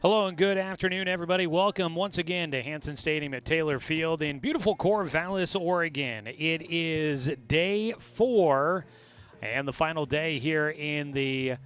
Hello and good afternoon, everybody. Welcome once again to Hansen Stadium at Taylor Field in beautiful Corvallis, Oregon. It is day 4 and the final day here in the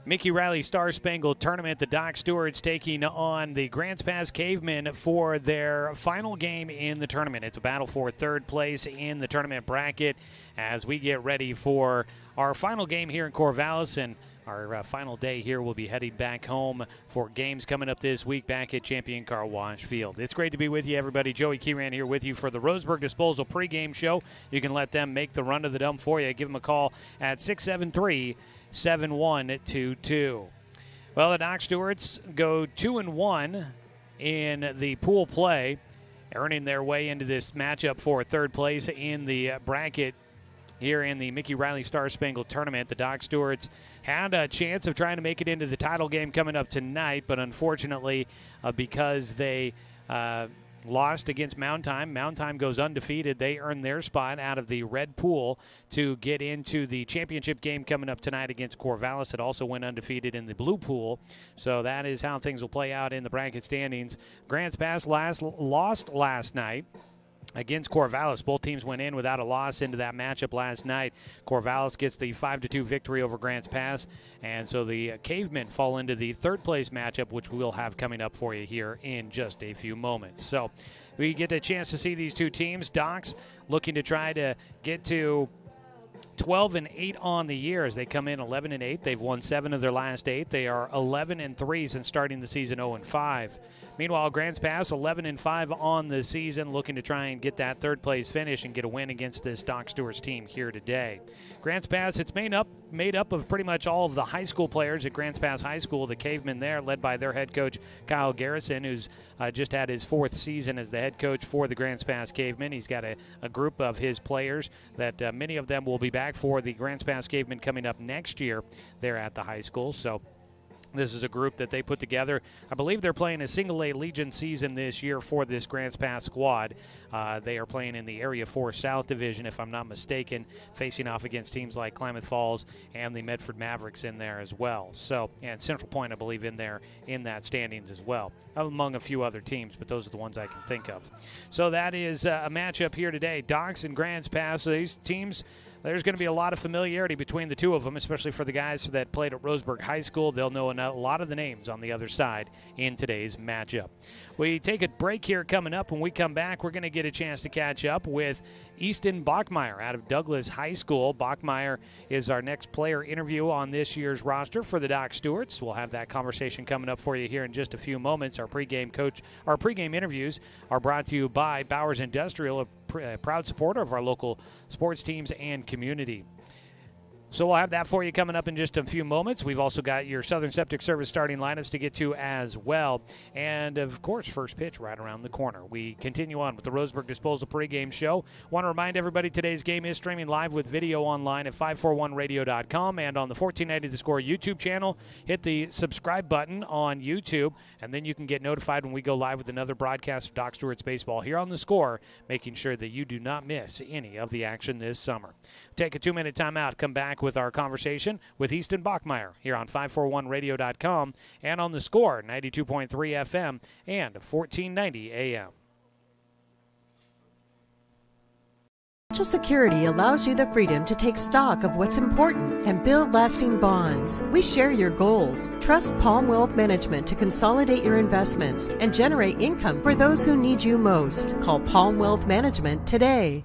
Mickey Riley Star Spangled Tournament. The Doc Stewart's taking on the Grants Pass Cavemen for their final game in the tournament. It's a battle for third place in the tournament bracket as we get ready for our final game here in Corvallis, and our final day here, we'll be heading back home for games coming up this week back at Champion Car Wash Field. It's great to be with you, everybody. Joey Keeran here with you for the Roseburg Disposal pregame show. You can let them make the run of the dump for you. Give them a call at 673-7122. Well, the Doc Stewarts go 2-1 in the pool play, earning their way into this matchup for third place in the bracket here in the Mickey Riley Star Spangled Tournament. The Doc Stewarts had a chance of trying to make it into the title game coming up tonight, but unfortunately, because they lost against Mountain Time goes undefeated. They earn their spot out of the red pool to get into the championship game coming up tonight against Corvallis. It also went undefeated in the blue pool, so that is how things will play out in the bracket standings. Grants Pass lost last night against Corvallis. Both teams went in without a loss into that matchup last night. Corvallis gets the 5-2 victory over Grants Pass, and so the Cavemen fall into the third place matchup, which we'll have coming up for you here in just a few moments. So we get a chance to see these two teams. Docs looking to try to get to 12-8 on the year as they come in 11-8. They've won 7 of their last 8. They are 11-3 since starting the season 0-5. Meanwhile, Grants Pass 11-5 on the season, looking to try and get that third place finish and get a win against this Doc Stewart's team here today. Grants Pass, it's made up of pretty much all of the high school players at Grants Pass High School. The Cavemen there, led by their head coach Kyle Garrison, who's just had his 4th season as the head coach for the Grants Pass Cavemen. He's got a group of his players that many of them will be back for the Grants Pass Cavemen coming up next year there at the high school. So this is a group that they put together. I believe they're playing a single-A Legion season this year for this Grants Pass squad. They are playing in the Area 4 South Division, if I'm not mistaken, facing off against teams like Klamath Falls and the Medford Mavericks in there as well. So, and Central Point, I believe, in there in that standings as well, among a few other teams, but those are the ones I can think of. So that is a matchup here today. Docs and Grants Pass, these teams, there's going to be a lot of familiarity between the two of them, especially for the guys that played at Roseburg High School. They'll know a lot of the names on the other side in today's matchup. We take a break here coming up. When we come back, we're going to get a chance to catch up with Easton Bachmeyer out of Douglas High School. Bachmeyer is our next player interview on this year's roster for the Doc Stewarts. We'll have that conversation coming up for you here in just a few moments. Our pregame interviews are brought to you by Bowers Industrial, a proud supporter of our local sports teams and community. So we'll have that for you coming up in just a few moments. We've also got your Southern Septic Service starting lineups to get to as well. And, of course, first pitch right around the corner. We continue on with the Roseburg Disposal pregame show. Want to remind everybody today's game is streaming live with video online at 541radio.com and on the 1490 The Score YouTube channel. Hit the subscribe button on YouTube, and then you can get notified when we go live with another broadcast of Doc Stewart's Baseball here on The Score, making sure that you do not miss any of the action this summer. Take a 2-minute timeout. Come back with our conversation with Easton Bachmeyer here on 541radio.com and on The Score, 92.3 FM and 1490 AM. Social Security allows you the freedom to take stock of what's important and build lasting bonds. We share your goals. Trust Palm Wealth Management to consolidate your investments and generate income for those who need you most. Call Palm Wealth Management today.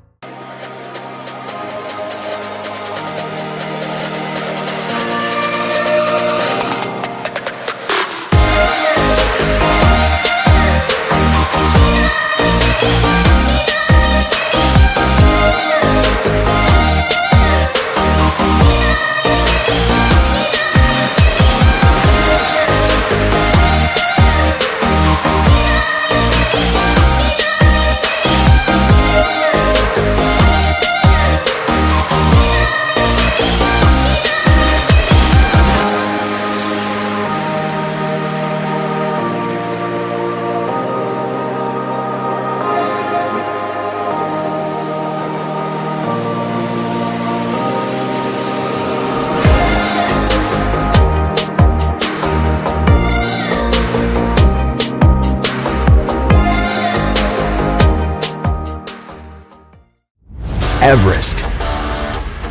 Everest,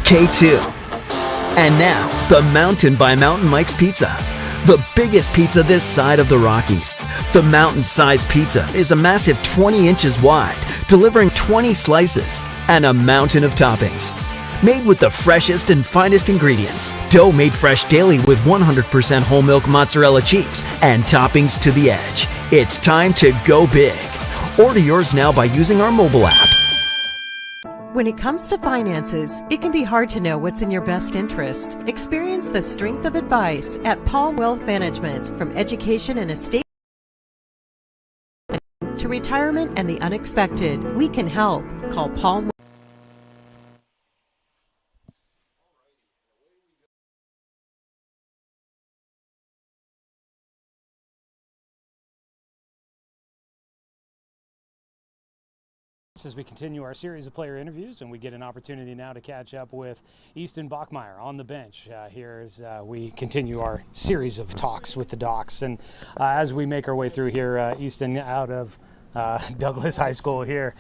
K2, and now the Mountain by Mountain Mike's Pizza. The biggest pizza this side of the Rockies. The mountain-sized pizza is a massive 20 inches wide, delivering 20 slices and a mountain of toppings. Made with the freshest and finest ingredients. Dough made fresh daily with 100% whole milk mozzarella cheese and toppings to the edge. It's time to go big. Order yours now by using our mobile app. When it comes to finances, it can be hard to know what's in your best interest. Experience the strength of advice at Palm Wealth Management. From education and estate to retirement and the unexpected, we can help. Call Palm. As we continue our series of player interviews, and we get an opportunity now to catch up with Easton Bachmeyer on the bench here as we continue our series of talks with the Docs. And as we make our way through here, Easton, out of Douglas High School here,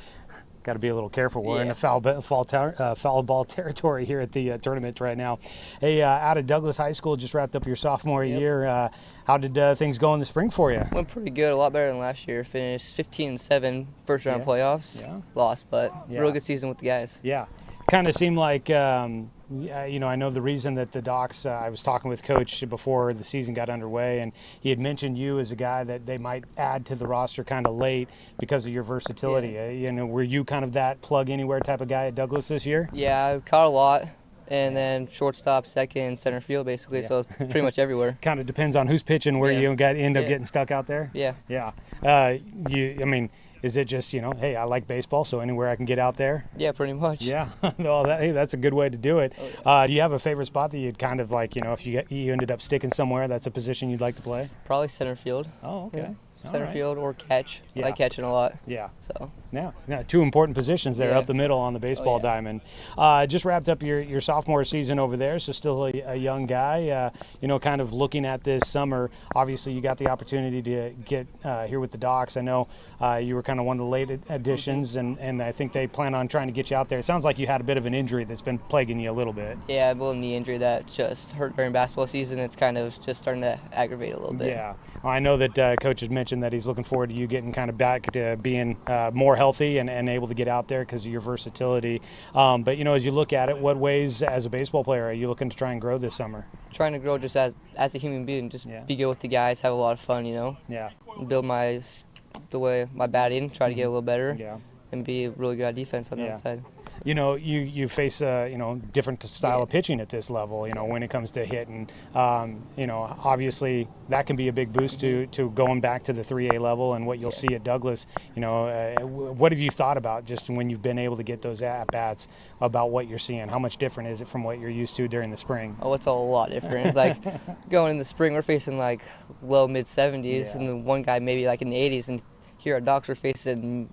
got to be a little careful. We're in a foul ball territory here at the tournament right now. Hey, out of Douglas High School, just wrapped up your sophomore year. How did things go in the spring for you? Went pretty good, a lot better than last year. Finished 15-7 first round playoffs. Lost, but real good season with the guys. Yeah, kind of seemed like I know the reason that the Docs, I was talking with Coach before the season got underway, and he had mentioned you as a guy that they might add to the roster kind of late because of your versatility. Were you kind of that plug-anywhere type of guy at Douglas this year? Yeah, I caught a lot, and then shortstop, second, center field, basically, so pretty much everywhere. Kind of depends on who's pitching, where you end up getting stuck out there? Yeah. Is it just, hey, I like baseball, so anywhere I can get out there? Yeah, pretty much. Yeah. Well, that's a good way to do it. Oh, yeah. Do you have a favorite spot that you'd kind of like, if you ended up sticking somewhere, that's a position you'd like to play? Probably center field. Oh, okay. Center field or catch. I like catching a lot. Yeah. So. Yeah, two important positions there up the middle on the baseball diamond. Just wrapped up your sophomore season over there, so still a young guy. Kind of looking at this summer, obviously you got the opportunity to get here with the Docs. I know you were kind of one of the late additions, and I think they plan on trying to get you out there. It sounds like you had a bit of an injury that's been plaguing you a little bit. Yeah, a little knee injury that just hurt during basketball season. It's kind of just starting to aggravate a little bit. Yeah, well, I know that Coach has mentioned that he's looking forward to you getting kind of back to being more healthy and able to get out there because of your versatility. But, as you look at it, what ways as a baseball player are you looking to try and grow this summer? Trying to grow just as a human being, just be good with the guys, have a lot of fun, Yeah. Build my batting, try to get a little better, and be really good at defense on the other side. You face a different style of pitching at this level. When it comes to hitting, obviously that can be a big boost to going back to the 3A level and what you'll see at Douglas. What have you thought about just when you've been able to get those at bats about what you're seeing? How much different is it from what you're used to during the spring? Oh, it's a lot different. It's like going in the spring, we're facing like low mid 70s, and then one guy maybe like in the 80s, and here at Docs we're facing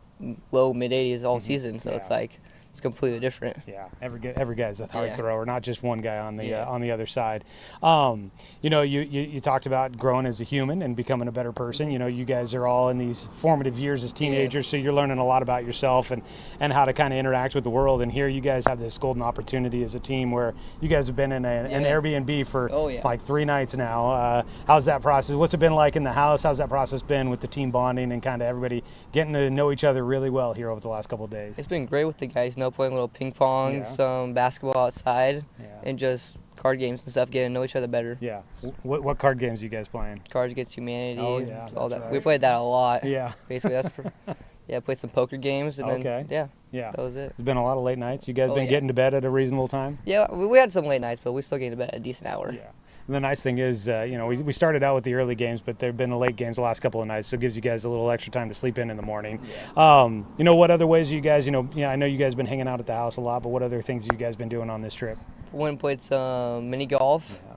low mid 80s all season. So it's like. It's completely different. Yeah, every guy's a hard thrower, not just one guy on the other side. You talked about growing as a human and becoming a better person. You guys are all in these formative years as teenagers, so you're learning a lot about yourself and how to kind of interact with the world. And here you guys have this golden opportunity as a team where you guys have been in an Airbnb for like 3 nights now. How's that process? What's it been like in the house? How's that process been with the team bonding and kind of everybody getting to know each other really well here over the last couple of days? It's been great with the guys. Playing a little ping pong, some basketball outside, and just card games and stuff, getting to know each other better. Yeah. What card games are you guys playing? Cards Against Humanity. Oh, yeah. All that. Right. We played that a lot. Yeah. Basically, played some poker games, and then that was it. There's been a lot of late nights. You guys been getting to bed at a reasonable time? Yeah, we had some late nights, but we still getting to bed at a decent hour. Yeah. And the nice thing is, we started out with the early games, but there have been the late games the last couple of nights, so it gives you guys a little extra time to sleep in the morning. Yeah. What other ways you guys, I know you guys been hanging out at the house a lot, but what other things have you guys been doing on this trip? Went and played some mini golf. Yeah.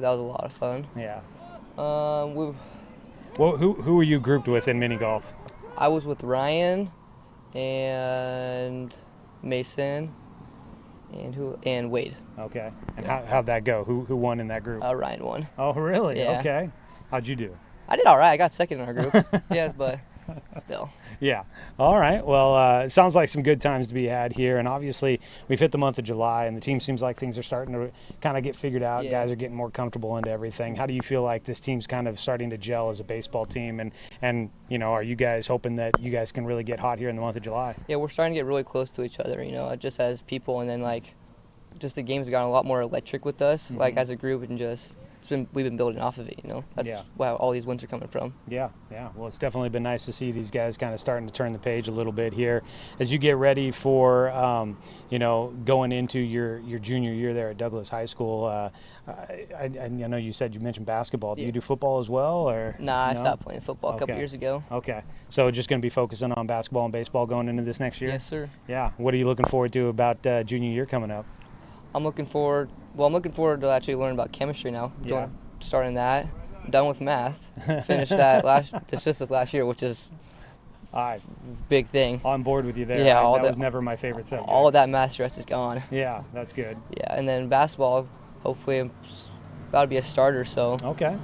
That was a lot of fun. Yeah. Who were you grouped with in mini golf? I was with Ryan and Mason. And Wade. Okay. And how'd that go? Who won in that group? Ryan won. Oh, really? Yeah. Okay. How'd you do? I did all right. I got second in our group. Yes, but still. Yeah. All right. Well, it sounds like some good times to be had here. And obviously, we've hit the month of July, and the team seems like things are starting to kind of get figured out. Yeah. Guys are getting more comfortable into everything. How do you feel like this team's kind of starting to gel as a baseball team? And you know, are you guys hoping that you guys can really get hot here in the month of July? Yeah, we're starting to get really close to each other, you know, just as people. And then, like, just the games have gotten a lot more electric with us, like, as a group, and just we've been building off of it, you know. That's where all these wins are coming from. Yeah. Well, it's definitely been nice to see these guys kind of starting to turn the page a little bit here as you get ready for, you know, going into your junior year there at Douglas High School. I know you mentioned basketball. Do you do football as well, or? Nah, I stopped playing football a couple years ago. Okay. So just going to be focusing on basketball and baseball going into this next year? Yes, sir. Yeah. What are you looking forward to about junior year coming up? I'm looking forward to actually learning about chemistry now. Starting that. Done with math. Finished that this last year, which is big thing. On board with you there. Yeah, that was never my favorite subject. All of that math stress is gone. Yeah, that's good. Yeah, and then basketball, hopefully I'm about to be a starter, so. Okay.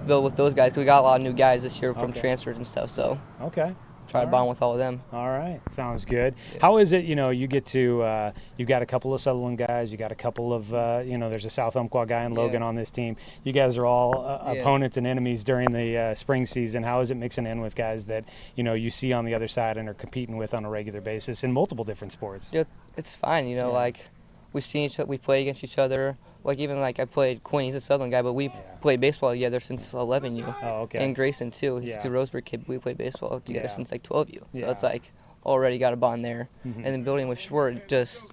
Build with those guys, 'cause we got a lot of new guys this year from transfers and stuff, so. Okay. Try to bond with all of them. All right. Sounds good. Yeah. How is it, you know, you get to, you've got a couple of Sutherland guys, you got a couple of, you know, there's a South Umpqua guy and Logan on this team. You guys are all opponents and enemies during the spring season. How is it mixing in with guys that, you know, you see on the other side and are competing with on a regular basis in multiple different sports? Yeah, it's fine, you know, like we've seen each other, we play against each other. Like, even, like, I played Quinn, he's a Southern guy, but we played baseball together since 11U. Oh, okay. And Grayson, too. He's a Roseburg kid. We played baseball together since, like, 12U. So it's, like, already got a bond there. And then building with Stewart, just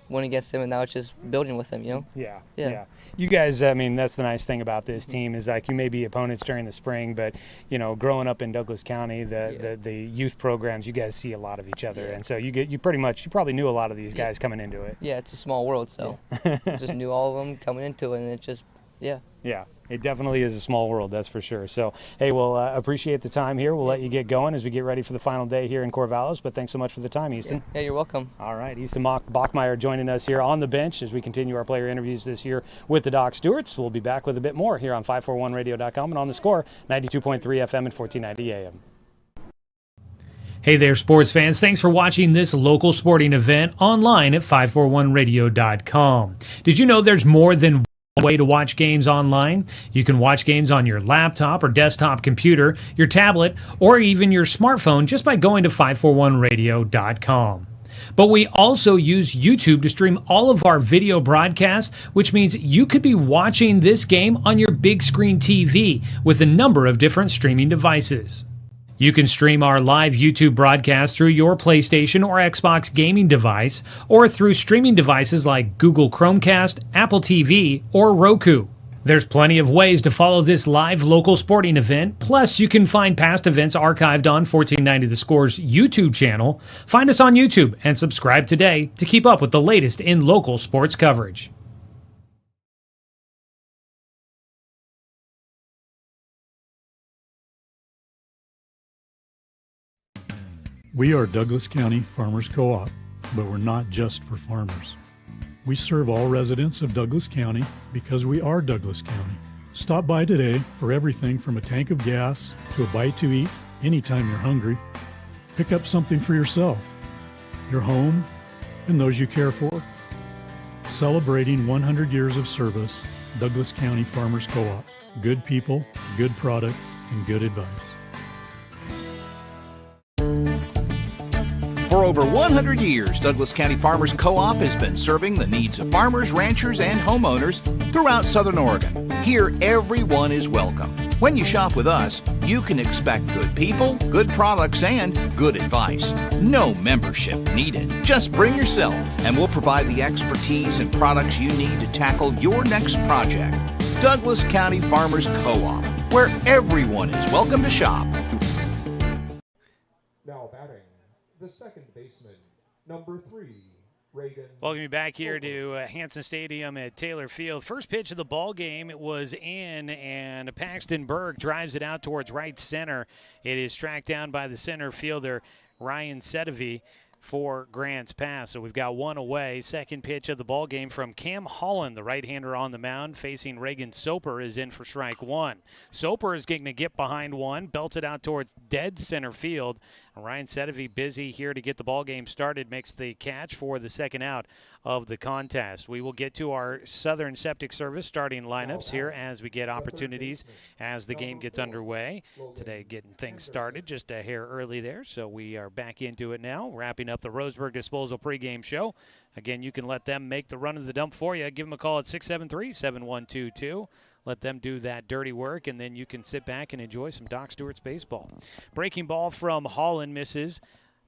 went against him, and now it's just building with him, you know? Yeah. You guys, I mean, that's the nice thing about this team is, like, you may be opponents during the spring, but, you know, growing up in Douglas County, the youth programs, you guys see a lot of each other. And so you probably knew a lot of these guys coming into it. Yeah, it's a small world, so just knew all of them coming into it, and it just, Yeah, it definitely is a small world, that's for sure. So, hey, we'll appreciate the time here. We'll let you get going as we get ready for the final day here in Corvallis, but thanks so much for the time, Easton. Yeah, you're welcome. All right, Easton Bachmeyer joining us here on the bench as we continue our player interviews this year with the Doc Stewarts. We'll be back with a bit more here on 541radio.com and on the Score, 92.3 FM and 1490 AM. Hey there, sports fans. Thanks for watching this local sporting event online at 541radio.com. Did you know there's more than way to watch games online? You can watch games on your laptop or desktop computer, your tablet, or even your smartphone just by going to 541radio.com. But we also use YouTube to stream all of our video broadcasts, which means you could be watching this game on your big screen TV with a number of different streaming devices. You can stream our live YouTube broadcast through your PlayStation or Xbox gaming device, or through streaming devices like Google Chromecast, Apple TV, or Roku. There's plenty of ways to follow this live local sporting event, plus you can find past events archived on 1490 The Score's YouTube channel. Find us on YouTube and subscribe today to keep up with the latest in local sports coverage. We are Douglas County Farmers Co-op, but we're not just for farmers. We serve all residents of Douglas County because we are Douglas County. Stop by today for everything from a tank of gas to a bite to eat anytime you're hungry. Pick up something for yourself, your home, and those you care for. Celebrating 100 years of service, Douglas County Farmers Co-op. Good people, good products, and good advice. For over 100 years, Douglas County Farmers Co-op has been serving the needs of farmers, ranchers, and homeowners throughout Southern Oregon. Here, everyone is welcome. When you shop with us, you can expect good people, good products, and good advice. No membership needed. Just bring yourself, and we'll provide the expertise and products you need to tackle your next project. Douglas County Farmers Co-op, where everyone is welcome to shop. Now batting, the second baseman, number 3, Reagan. Welcome you back here to Hansen Stadium at Taylor Field. First pitch of the ball game was in, and Paxton Berg drives it out towards right center. It is tracked down by the center fielder, Ryan Sedevy. for Grants Pass. So we've got one away. Second pitch of the ball game from Cam Holland, the right-hander on the mound, facing Reagan Soper, is in for strike one. Soper is going to get behind one, belts it out towards dead center field. Ryan Sedevy busy here to get the ball game started, makes the catch for the second out of the contest. We will get to our Southern Septic Service starting lineups here as we get opportunities as the game gets underway. Today getting things started just a hair early there, so we are back into it now, wrapping up the Roseburg Disposal pregame show. Again, you can let them make the run of the dump for you. Give them a call at 673-7122. Let them do that dirty work, and then you can sit back and enjoy some Doc Stewart's baseball. Breaking ball from Holland misses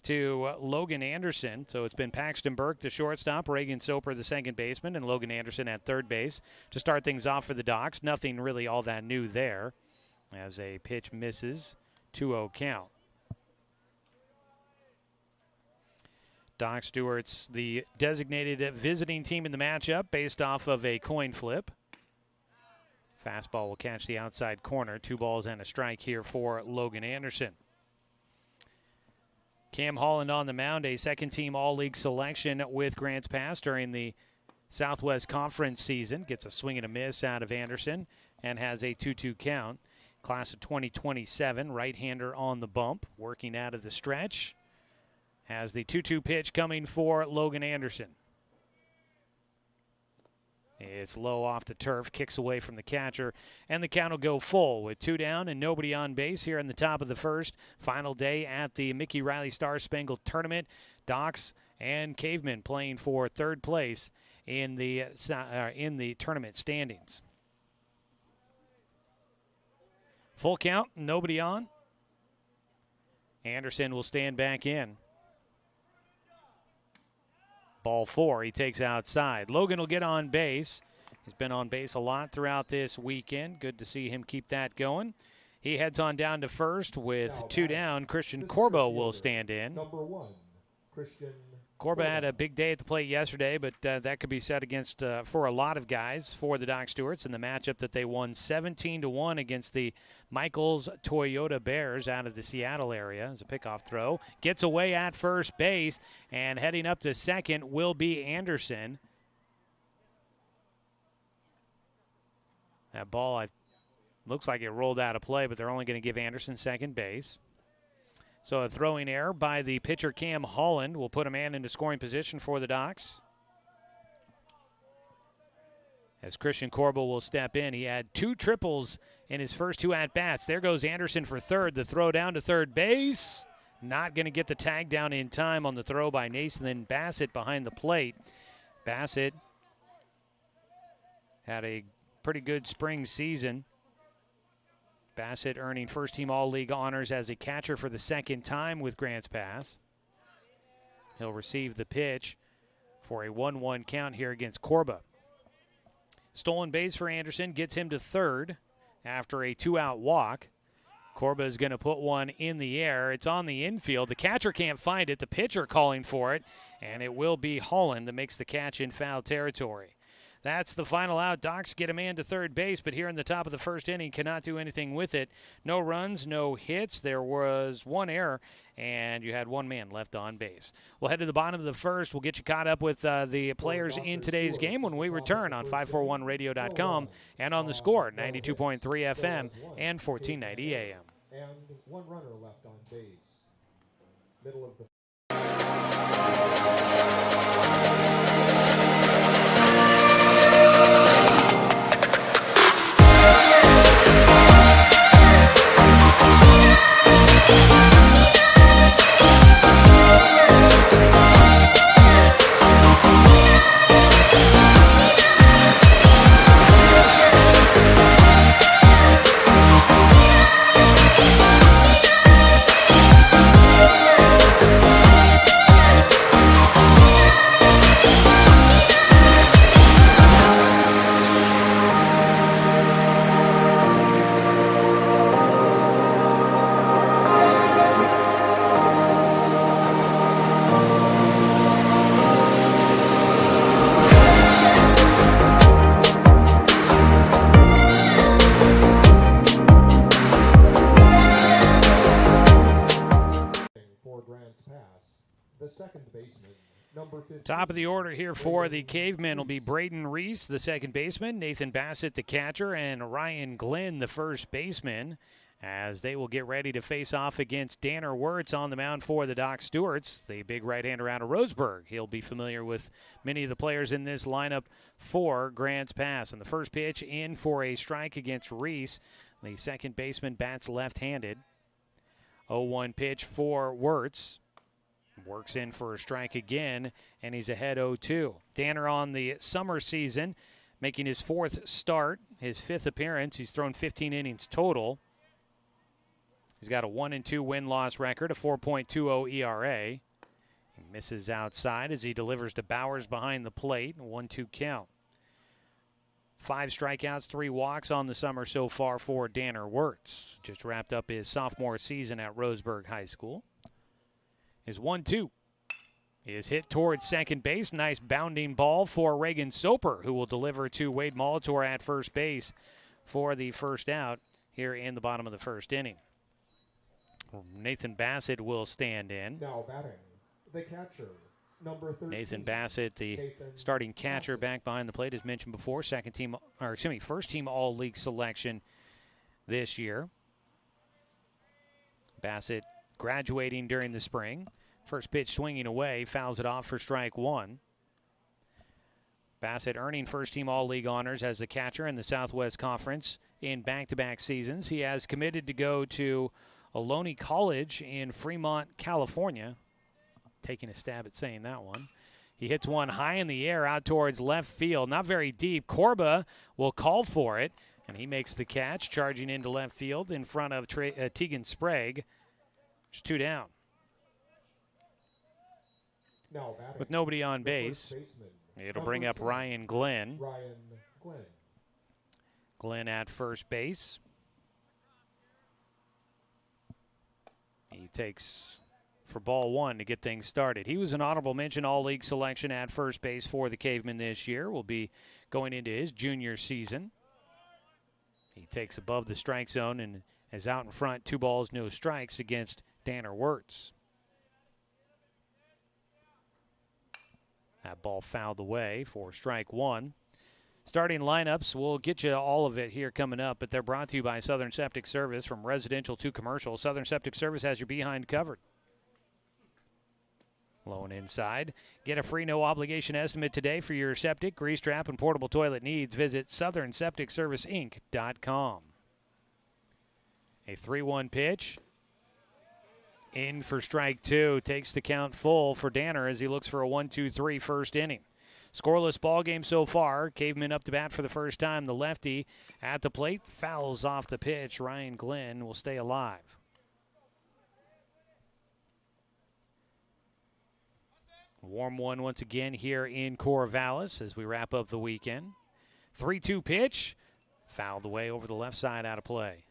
to Logan Anderson. So it's been Paxton Burke, the shortstop, Reagan Soper, the second baseman, and Logan Anderson at third base to start things off for the Docs. Nothing really all that new there as a pitch misses, 2-0 count. Doc Stewart's the designated visiting team in the matchup based off of a coin flip. Fastball will catch the outside corner. 2 balls and a strike here for Logan Anderson. Cam Holland on the mound, a second-team All-League selection with Grants Pass during the Southwest Conference season. Gets a swing and a miss out of Anderson and has a 2-2 count. Class of 2027, right-hander on the bump, working out of the stretch. Has the 2-2 pitch coming for Logan Anderson. It's low off the turf, kicks away from the catcher, and the count will go full with 2 down and nobody on base here in the top of the first. Final day at the Mickey Riley Star Spangled Tournament. Docs and Cavemen playing for third place in the tournament standings. Full count, nobody on. Anderson will stand back in. Ball 4, he takes outside. Logan will get on base. He's been on base a lot throughout this weekend. Good to see him keep that going. He heads on down to first with 2 down. Christian Corbo will stand in. Number 1, Christian Corbo had a big day at the plate yesterday, but that could be said against for a lot of guys for the Doc Stewarts in the matchup that they won 17-1 against the Michaels Toyota Bears out of the Seattle area. As a pickoff throw, gets away at first base, and heading up to second will be Anderson. That ball looks like it rolled out of play, but they're only going to give Anderson second base. So a throwing error by the pitcher Cam Holland will put a man into scoring position for the Docs. As Christian Corbo will step in. He had 2 triples in his first 2 at-bats. There goes Anderson for third. The throw down to third base. Not going to get the tag down in time on the throw by Nathan Bassett behind the plate. Bassett had a pretty good spring season. Bassett earning first-team All-League honors as a catcher for the second time with Grants Pass. He'll receive the pitch for a 1-1 count here against Corba. Stolen base for Anderson gets him to third after a 2-out walk. Corba is going to put one in the air. It's on the infield. The catcher can't find it. The pitcher calling for it, and it will be Holland that makes the catch in foul territory. That's the final out. Docs get a man to third base, but here in the top of the first inning cannot do anything with it. No runs, no hits. There was 1 error, and you had 1 man left on base. We'll head to the bottom of the first. We'll get you caught up with the players in today's game when we return on 541radio.com and on the Score, 92.3 FM and 1490 AM. And 1 runner left on base. Middle of the the second baseman, number 15. Top of the order here for the Cavemen will be Braden Reese, the second baseman, Nathan Bassett, the catcher, and Ryan Glenn, the first baseman, as they will get ready to face off against Danner Wirtz on the mound for the Doc Stewarts, the big right-hander out of Roseburg. He'll be familiar with many of the players in this lineup for Grants Pass. And the first pitch in for a strike against Reese. The second baseman bats left-handed. 0-1 pitch for Wirtz. Works in for a strike again, and he's ahead 0-2. Danner on the summer season, making his fourth start, his fifth appearance. He's thrown 15 innings total. He's got a 1-2 win-loss record, a 4.20 ERA. He misses outside as he delivers to Bowers behind the plate, 1-2 count. 5 strikeouts, 3 walks on the summer so far for Danner Wirtz. Just wrapped up his sophomore season at Roseburg High School. His 1-2 is hit towards second base. Nice bounding ball for Reagan Soper, who will deliver to Wade Molitor at first base for the first out here in the bottom of the first inning. Nathan Bassett will stand in. Now batting, the catcher, number 13. Nathan Bassett, the starting catcher, back behind the plate, as mentioned before. First team All-League selection this year. Bassett graduating during the spring. First pitch swinging away, fouls it off for strike one. Bassett earning first team All-League honors as the catcher in the Southwest Conference in back-to-back seasons. He has committed to go to Ohlone College in Fremont, California. Taking a stab at saying that one. He hits one high in the air out towards left field. Not very deep. Corba will call for it, and he makes the catch, charging into left field in front of Tegan Sprague. Just 2 down. Now batting, with nobody on base, it'll bring up Ryan Glenn. Glenn at first base. He takes for ball one to get things started. He was an honorable mention All-League selection at first base for the Cavemen this year. Will be going into his junior season. He takes above the strike zone and is out in front, 2 balls, no strikes against Danner Wirtz. That ball fouled away for strike one. Starting lineups, we'll get you all of it here coming up, but they're brought to you by Southern Septic Service. From residential to commercial, Southern Septic Service has your behind covered. Low and inside. Get a free no-obligation estimate today for your septic, grease trap, and portable toilet needs. Visit SouthernSepticServiceInc.com. A 3-1 pitch. In for strike two. Takes the count full for Danner as he looks for a 1-2-3 first inning. Scoreless ball game so far. Cavemen up to bat for the first time. The lefty at the plate fouls off the pitch. Ryan Glenn will stay alive. Warm one once again here in Corvallis as we wrap up the weekend. 3-2 pitch. Fouled away over the left side, out of play.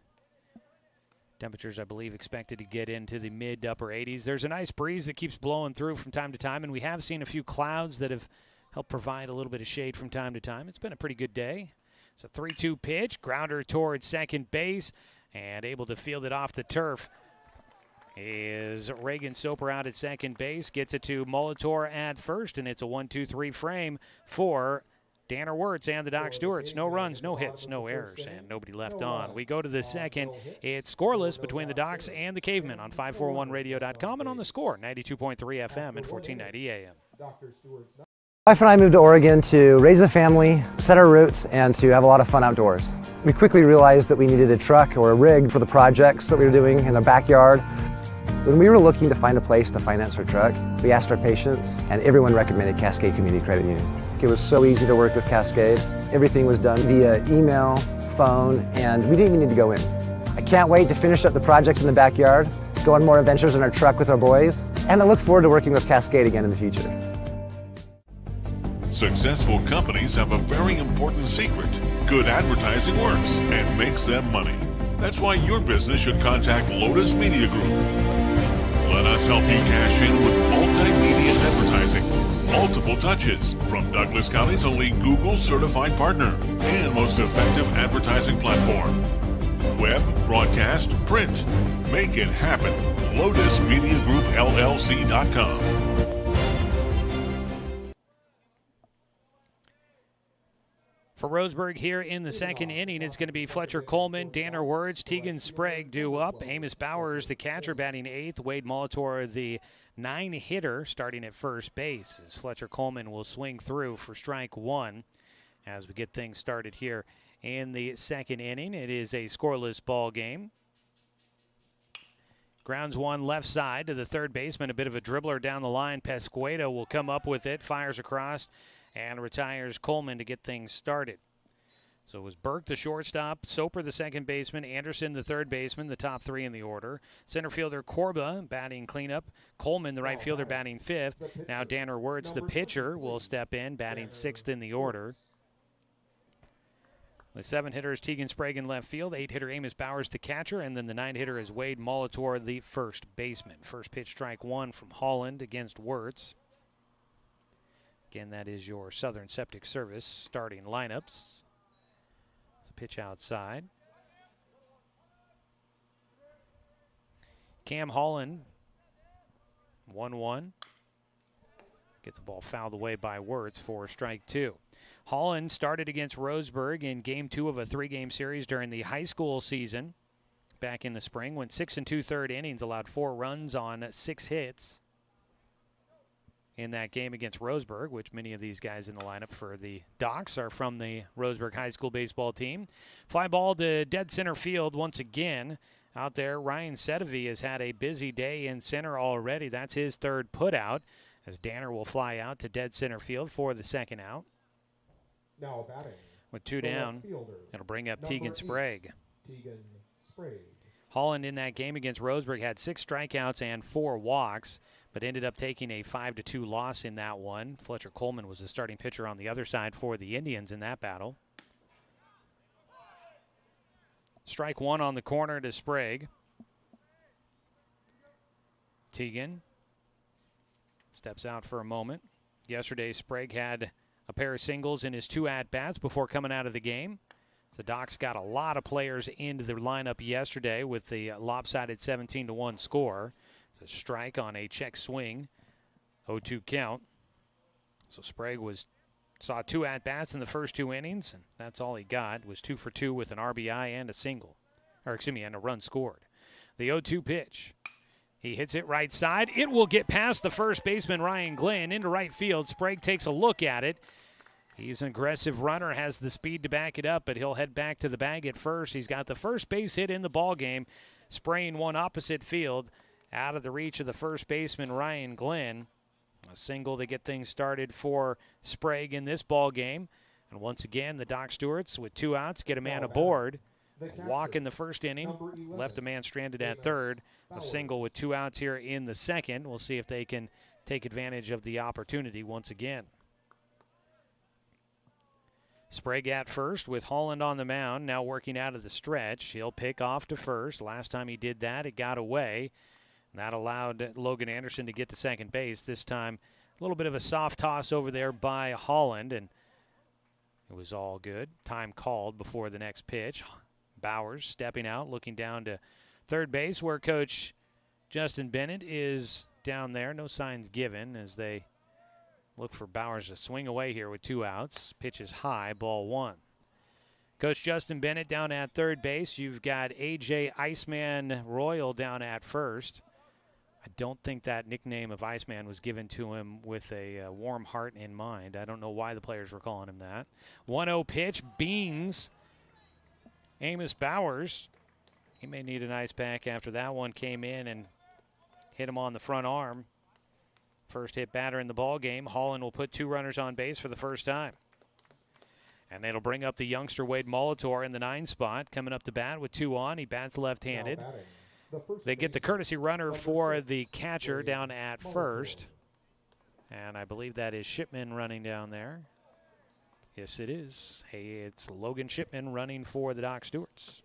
Temperatures, I believe, expected to get into the mid to upper 80s. There's a nice breeze that keeps blowing through from time to time, and we have seen a few clouds that have helped provide a little bit of shade from time to time. It's been a pretty good day. It's a 3-2 pitch, grounder towards second base, and able to field it off the turf is Reagan Soper out at second base. Gets it to Molitor at first, and it's a 1-2-3 frame for Danner Wirtz and the Doc Stewarts. No runs, no hits, no errors, and nobody left on. We go to the second. It's scoreless between the Docs and the Cavemen on 541radio.com and on the Score, 92.3 FM and 1490 AM. My wife and I moved to Oregon to raise a family, set our roots, and to have a lot of fun outdoors. We quickly realized that we needed a truck or a rig for the projects that we were doing in the backyard. When we were looking to find a place to finance our truck, we asked our patients, and everyone recommended Cascade Community Credit Union. It was so easy to work with Cascade. Everything was done via email, phone, and we didn't even need to go in. I can't wait to finish up the projects in the backyard, go on more adventures in our truck with our boys, and I look forward to working with Cascade again in the future. Successful companies have a very important secret. Good advertising works and makes them money. That's why your business should contact Lotus Media Group. Let us help you cash in with multimedia advertising. Multiple touches from Douglas County's only Google certified partner and most effective advertising platform. web, broadcast, print. Make it happen. Lotus Media Group LLC.com. For Roseburg here in the second inning, it's going to be Fletcher Coleman, Danner Wirtz, Tegan Sprague due up. Amos Bowers, the catcher, batting eighth. Wade Molitor, the 9-hitter, starting at first base. As Fletcher Coleman will swing through for strike one as we get things started here in the second inning. It is a scoreless ball game. Grounds one left side to the third baseman. A bit of a dribbler down the line. Pesqueda will come up with it, fires across, and retires Coleman to get things started. So it was Burke, the shortstop, Soper, the second baseman, Anderson, the third baseman, the top three in the order. Center fielder Corba batting cleanup. Coleman, the right fielder, batting fifth. Now Danner Wirtz, the pitcher, will step in, batting sixth in the order. The 7-hitter is Tegan Sprague in left field. 8-hitter Amos Bowers, the catcher. And then the 9-hitter is Wade Molitor, the first baseman. First pitch, strike one from Holland against Wirtz. Again, that is your Southern Septic Service starting lineups. It's a pitch outside. Cam Holland, 1-1. Gets the ball fouled away by Wirtz for strike two. Holland started against Roseburg in game 2 of a 3-game series during the high school season back in the spring. Went 6 2/3 innings, allowed 4 runs on 6 hits in that game against Roseburg, which many of these guys in the lineup for the Docs are from the Roseburg High School baseball team. Fly ball to dead center field once again. Out there, Ryan Sedevy has had a busy day in center already. That's his third putout, as Danner will fly out to dead center field for the second out. Now batting. With 2 down, it'll bring up Tegan Sprague. Tegan Sprague. Holland in that game against Roseburg had 6 strikeouts and 4 walks, but ended up taking a 5-2 loss in that one. Fletcher Coleman was the starting pitcher on the other side for the Indians in that battle. Strike one on the corner to Sprague. Tegan steps out for a moment. Yesterday, Sprague had a pair of singles in his 2 at-bats before coming out of the game. The Docs got a lot of players into the lineup yesterday with the lopsided 17-1 score. It's a strike on a check swing, 0-2 count. So Sprague saw 2 at-bats in the first 2 innings, and that's all he got. Was 2 for 2 with an RBI and a single. And a run scored. The 0-2 pitch. He hits it right side. It will get past the first baseman, Ryan Glenn, into right field. Sprague takes a look at it. He's an aggressive runner, has the speed to back it up, but he'll head back to the bag at first. He's got the first base hit in the ballgame, spraying one opposite field out of the reach of the first baseman, Ryan Glenn. A single to get things started for Sprague in this ball game. And once again, the Doc Stewarts with 2 outs get a man aboard. Walk in the first inning, left a man stranded at third. A single with 2 outs here in the second. We'll see if they can take advantage of the opportunity once again. Sprague at first with Holland on the mound, now working out of the stretch. He'll pick off to first. Last time he did that, it got away. That allowed Logan Anderson to get to second base. This time, a little bit of a soft toss over there by Holland, and it was all good. Time called before the next pitch. Bowers stepping out, looking down to third base where Coach Justin Bennett is down there. No signs given as they look for Bowers to swing away here with 2 outs. Pitch is high, ball 1. Coach Justin Bennett down at third base. You've got A.J. Iceman Royal down at first. I don't think that nickname of Iceman was given to him with a warm heart in mind. I don't know why the players were calling him that. 1-0 pitch, beans Amos Bowers. He may need an ice pack after that one came in and hit him on the front arm. First hit batter in the ball game. Holland will put 2 runners on base for the first time. And it'll bring up the youngster Wade Molitor in the 9 spot. Coming up to bat with 2 on. He bats left-handed. They get the courtesy runner for the catcher down at first. And I believe that is Shipman running down there. Yes, it is. Hey, it's Logan Shipman running for the Doc Stewarts.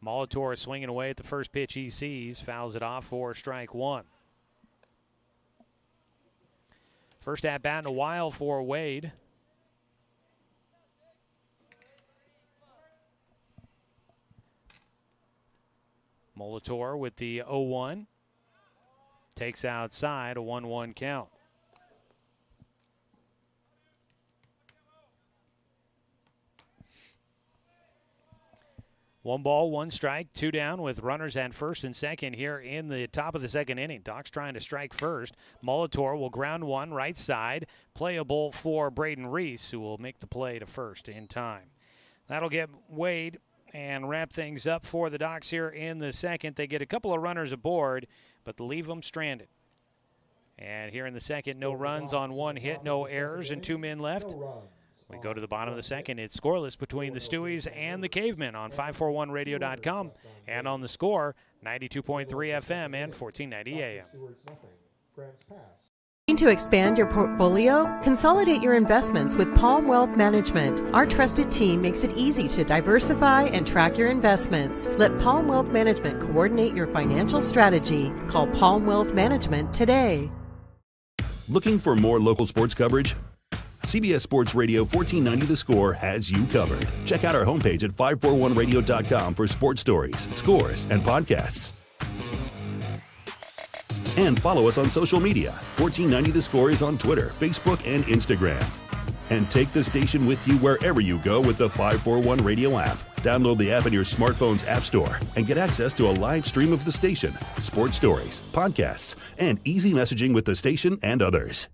Molitor swinging away at the first pitch he sees. Fouls it off for strike 1. First at bat in a while for Wade. Molitor with the 0-1. Takes outside, a 1-1 count. One ball, one strike, two down with runners at first and second here in the top of the second inning. Doc's trying to strike first. Molitor will ground one right side. Playable for Braden Reese, who will make the play to first in time. That'll get Wade and wrap things up for the Docs here in the second. They get a couple of runners aboard, but leave them stranded. And here in the second, no runs on one hit, no errors, and 2 men left. We go to the bottom of the second. It's scoreless between the Stewies and the Cavemen on 541radio.com and on the Score, 92.3 FM and 1490 AM. Looking to expand your portfolio? Consolidate your investments with Palm Wealth Management. Our trusted team makes it easy to diversify and track your investments. Let Palm Wealth Management coordinate your financial strategy. Call Palm Wealth Management today. Looking for more local sports coverage? CBS Sports Radio 1490 The Score has you covered. Check out our homepage at 541radio.com for sports stories, scores, and podcasts. And follow us on social media. 1490 The Score is on Twitter, Facebook, and Instagram. And take the station with you wherever you go with the 541 Radio app. Download the app in your smartphone's app store and get access to a live stream of the station, sports stories, podcasts, and easy messaging with the station and others.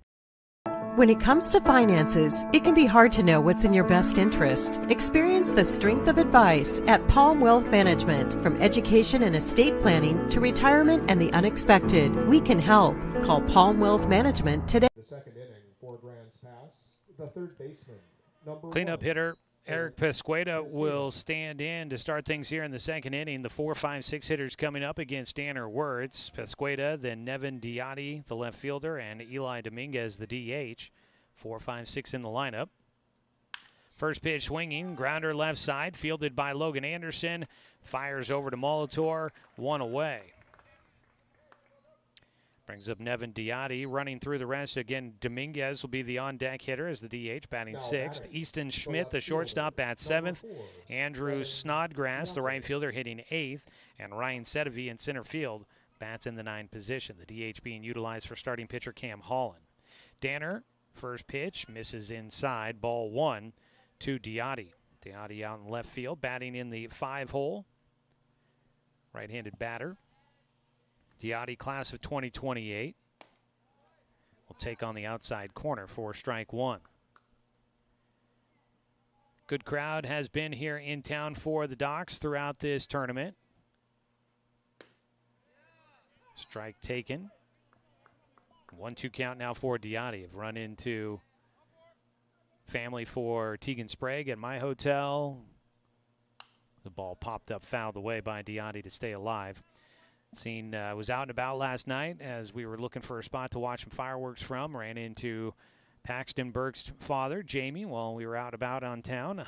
When it comes to finances, it can be hard to know what's in your best interest. Experience the strength of advice at Palm Wealth Management. From education and estate planning to retirement and the unexpected, we can help. Call Palm Wealth Management today. The second inning, 4 grands pass. The third baseman, number Cleanup 1. hitter Eric Pesqueda will stand in to start things here in the second inning. The 4, 5, 6 hitters coming up against Danner Wirtz. Pesqueda, then Nevin Diotti, the left fielder, and Eli Dominguez, the DH. 4, 5, 6 in the lineup. First pitch swinging, grounder left side, fielded by Logan Anderson. Fires over to Molitor, 1 away. Brings up Nevin Diotti, running through the rest. Again, Dominguez will be the on-deck hitter as the DH, batting 6th. Easton Schmidt, the shortstop, bats 7th. Andrew Snodgrass, the right fielder, hitting 8th. And Ryan Sedevy in center field, bats in the 9th position. The DH being utilized for starting pitcher Cam Holland. Danner, first pitch, misses inside, ball 1 to Diotti. Diotti out in left field, batting in the 5 hole. Right-handed batter. Diotti, class of 2028, will take on the outside corner for strike 1. Good crowd has been here in town for the Docs throughout this tournament. Strike taken. 1-2 count now for Diotti. Have run into family for Tegan Sprague at my hotel. The ball popped up, fouled away by Diotti to stay alive. Was out and about last night as we were looking for a spot to watch some fireworks from. Ran into Paxton Burke's father, Jamie, while we were out about on town. A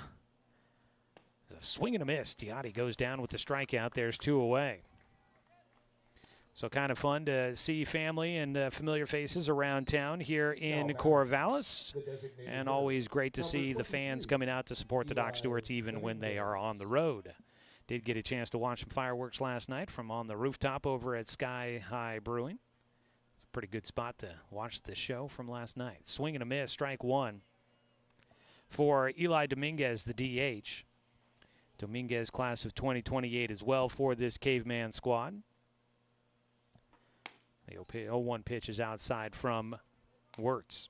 swing and a miss. Diotti goes down with the strikeout. There's 2 away. So kind of fun to see family and familiar faces around town here in Corvallis. And always great to see the fans coming out to support the Doc Stewarts even when they are on the road. Did get a chance to watch some fireworks last night from on the rooftop over at Sky High Brewing. It's a pretty good spot to watch the show from last night. Swing and a miss, strike 1 for Eli Dominguez, the DH. Dominguez, class of 2028 as well for this Caveman squad. The 0-1 pitch is outside from Wirtz.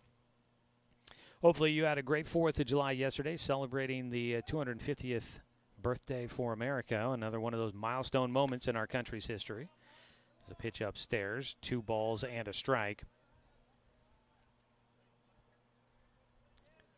Hopefully you had a great 4th of July yesterday, celebrating the 250th birthday for America, another one of those milestone moments in our country's history. There's a pitch upstairs, 2 balls and a strike.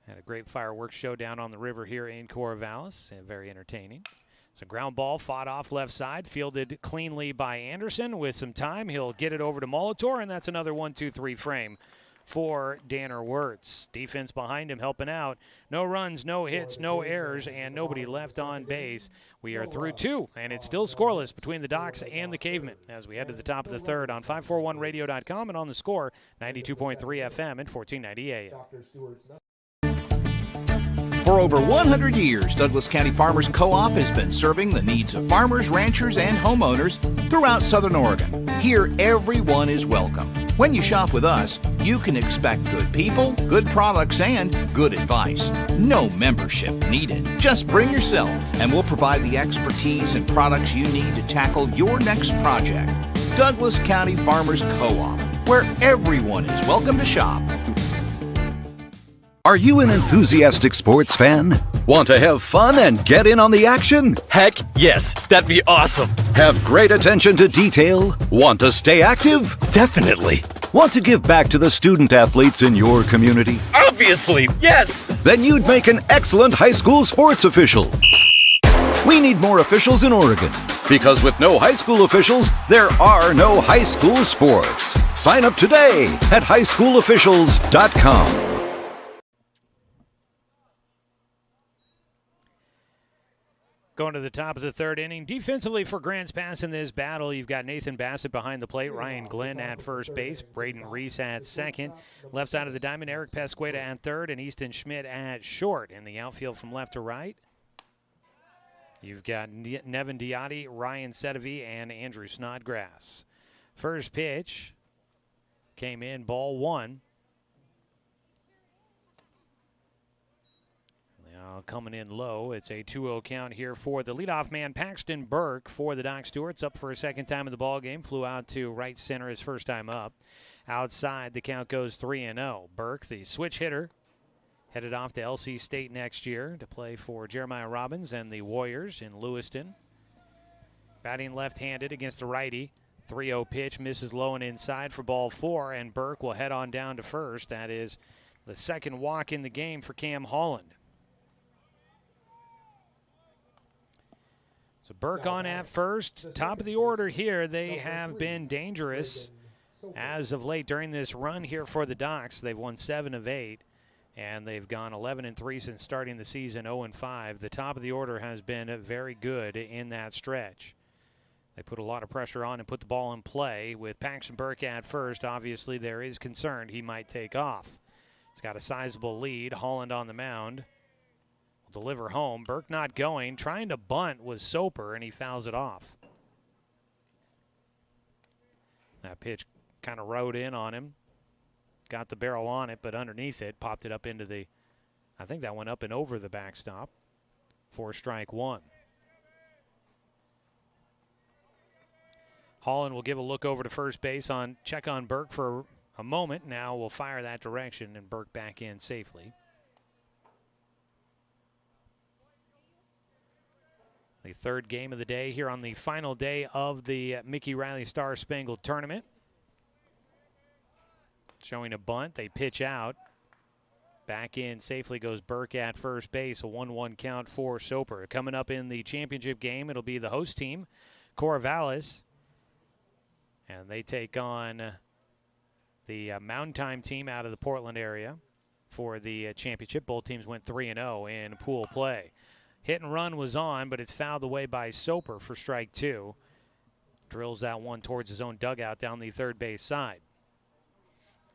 Had a great fireworks show down on the river here in Corvallis, very entertaining. It's a ground ball fought off left side, fielded cleanly by Anderson. With some time, he'll get it over to Molitor, and that's another 1-2-3 frame for Danner Wirtz. Defense behind him helping out. No runs, no hits, no errors, and nobody left on base. We are through 2, and it's still scoreless between the Docs and the Cavemen as we head to the top of the 3rd on 541radio.com and on the Score, 92.3 FM and 1490 AM. For over 100 years, Douglas County Farmers Co-op has been serving the needs of farmers, ranchers, and homeowners throughout Southern Oregon. Here, everyone is welcome. When you shop with us, you can expect good people, good products, and good advice. No membership needed. Just bring yourself, and we'll provide the expertise and products you need to tackle your next project. Douglas County Farmers Co-op, where everyone is welcome to shop. Are you an enthusiastic sports fan? Want to have fun and get in on the action? Heck yes, that'd be awesome. Have great attention to detail? Want to stay active? Definitely. Want to give back to the student athletes in your community? Obviously, yes. Then you'd make an excellent high school sports official. We need more officials in Oregon, because with no high school officials, there are no high school sports. Sign up today at highschoolofficials.com. Going to the top of the third inning. Defensively for Grants Pass in this battle, you've got Nathan Bassett behind the plate, Ryan Glenn at first base, Braden Reese at second. Left side of the diamond, Eric Pesqueda at third, and Easton Schmidt at short. In the outfield from left to right, you've got Nevin Diotti, Ryan Sedavi, and Andrew Snodgrass. First pitch came in, ball one. Now coming in low, it's a 2-0 count here for the leadoff man, Paxton Burke, for the Doc Stewarts. Up for a second time in the ball game. Flew out to right center his first time up. Outside, the count goes 3-0. Burke, the switch hitter, headed off to LC State next year to play for Jeremiah Robbins and the Warriors in Lewiston. Batting left-handed against a righty. 3-0 pitch, misses low and inside for ball four, and Burke will head on down to first. That is the second walk in the game for Cam Holland. So Burke on at first. Top of the order here. They have been dangerous as of late during this run here for the Docs. They've won 7 of 8, and they've gone 11-3 since starting the season, 0-5. The top of the order has been very good in that stretch. They put a lot of pressure on and put the ball in play. With Paxton Burke at first, obviously there is concern he might take off. He's got a sizable lead. Holland on the mound. Deliver home. Burke not going. Trying to bunt was Soper, and he fouls it off. That pitch kind of rode in on him. Got the barrel on it, but underneath it, popped it up into the, I think that went up and over the backstop for strike one. Holland will give a look over to first base check on Burke for a moment. Now we'll fire that direction, and Burke back in safely. The third game of the day here on the final day of the Mickey Riley Star Spangled Tournament. Showing a bunt, they pitch out. Back in safely goes Burke at first base, a 1-1 count for Soper. Coming up in the championship game, it'll be the host team, Corvallis. And they take on the Mountain Time team out of the Portland area for the championship. Both teams went 3-0 in pool play. Hit and run was on, but it's fouled away by Soper for strike two. Drills that one towards his own dugout down the third base side.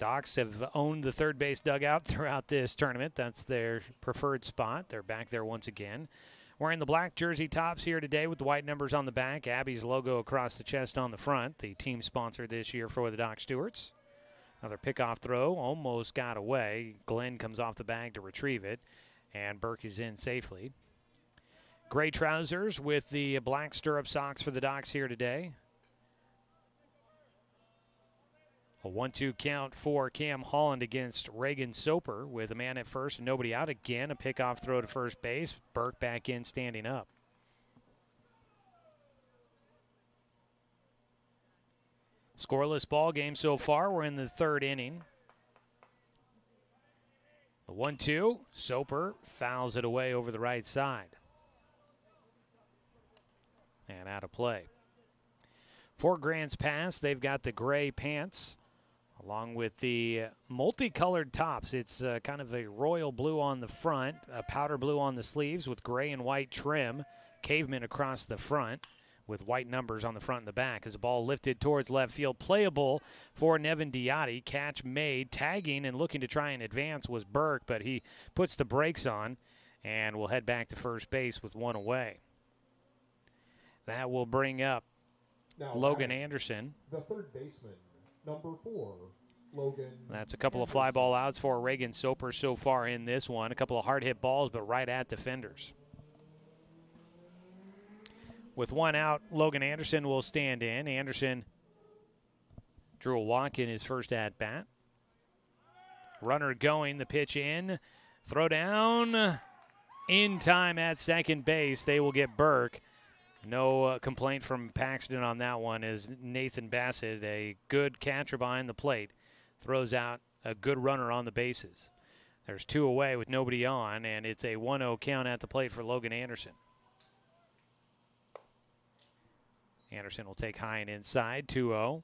Docs have owned the third base dugout throughout this tournament. That's their preferred spot. They're back there once again. Wearing the black jersey tops here today with the white numbers on the back. Abby's logo across the chest on the front. The team sponsor this year for the Doc Stewarts. Another pickoff throw. Almost got away. Glenn comes off the bag to retrieve it. And Burke is in safely. Gray trousers with the black stirrup socks for the Docs here today. A 1-2 count for Cam Holland against Reagan Soper with a man at first and nobody out. Again, a pickoff throw to first base. Burke back in standing up. Scoreless ball game so far. We're in the third inning. The 1-2. Soper fouls it away over the right side. And out of play. For Grants Pass, they've got the gray pants along with the multicolored tops. It's kind of a royal blue on the front, a powder blue on the sleeves with gray and white trim. Cavemen across the front with white numbers on the front and the back. As the ball lifted towards left field, playable for Nevin Diotti. Catch made, tagging and looking to try and advance was Burke, but he puts the brakes on. and will head back to first base with one away. That will bring up Now Logan Anderson. The third baseman, number 4, Logan. That's a couple of fly ball outs for Reagan Soper so far in this one. A couple of hard hit balls, but right at defenders. With one out, Logan Anderson will stand in. Anderson drew a walk in his first at bat. Runner going, the pitch in. Throw down in time at second base. They will get Burke. No complaint from Paxton on that one, as Nathan Bassett, a good catcher behind the plate, throws out a good runner on the bases. There's 2 away with nobody on, and it's a 1-0 count at the plate for Logan Anderson. Anderson will take high and inside, 2-0.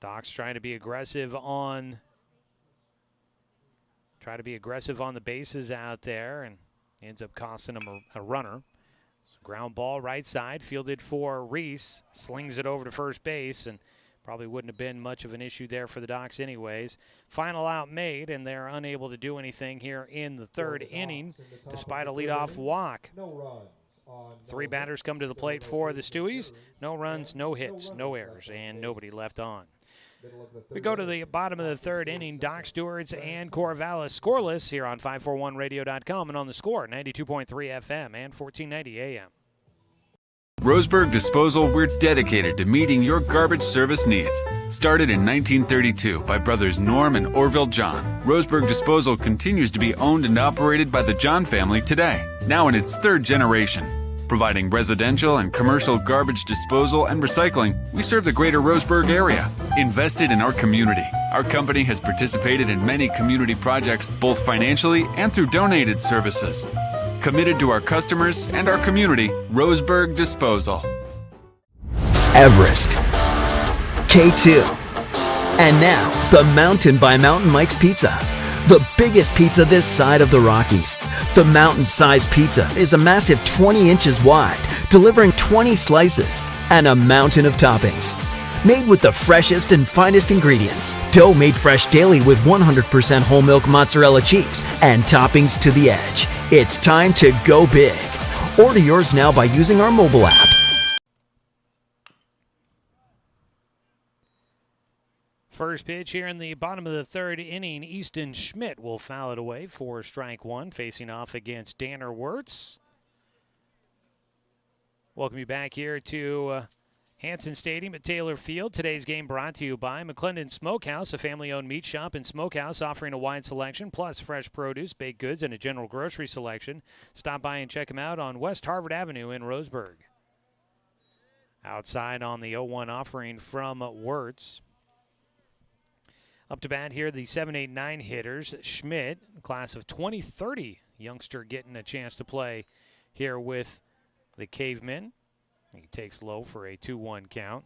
Doc's trying to be aggressive on the bases out there, and ends up costing him a runner. Ground ball right side, fielded for Reese, slings it over to first base, and probably wouldn't have been much of an issue there for the Docs anyways. Final out made, and they're unable to do anything here in the third inning, despite a leadoff walk. 3 batters come to the plate for the Stewies. No runs, no hits, no errors, and nobody left on. We go to the bottom of the third inning. Doc Stewart's and Corvallis scoreless here on 541radio.com and on the Score, 92.3 FM and 1490 AM. Roseburg Disposal, we're dedicated to meeting your garbage service needs. Started in 1932 by brothers Norm and Orville John, Roseburg Disposal continues to be owned and operated by the John family today, now in its 3rd generation. Providing residential and commercial garbage disposal and recycling, we serve the greater Roseburg area. Invested in our community, our company has participated in many community projects, both financially and through donated services. Committed to our customers and our community, Roseburg Disposal. Everest, K2, and now the Mountain by Mountain Mike's Pizza. The biggest pizza this side of the Rockies. The mountain-sized pizza is a massive 20 inches wide, delivering 20 slices and a mountain of toppings. Made with the freshest and finest ingredients. Dough made fresh daily with 100% whole milk mozzarella cheese and toppings to the edge. It's time to go big. Order yours now by using our mobile app. First pitch here in the bottom of the third inning. Easton Schmidt will foul it away for strike one, facing off against Danner Wirtz. Welcome you back here to Hansen Stadium at Taylor Field. Today's game brought to you by McClendon Smokehouse, a family-owned meat shop and smokehouse offering a wide selection, plus fresh produce, baked goods, and a general grocery selection. Stop by and check them out on West Harvard Avenue in Roseburg. Outside on the 0-1 offering from Wirtz. Up to bat here, the 7-8-9 hitters. Schmidt, class of 2030 youngster, getting a chance to play here with the Cavemen. He takes low for a 2-1 count.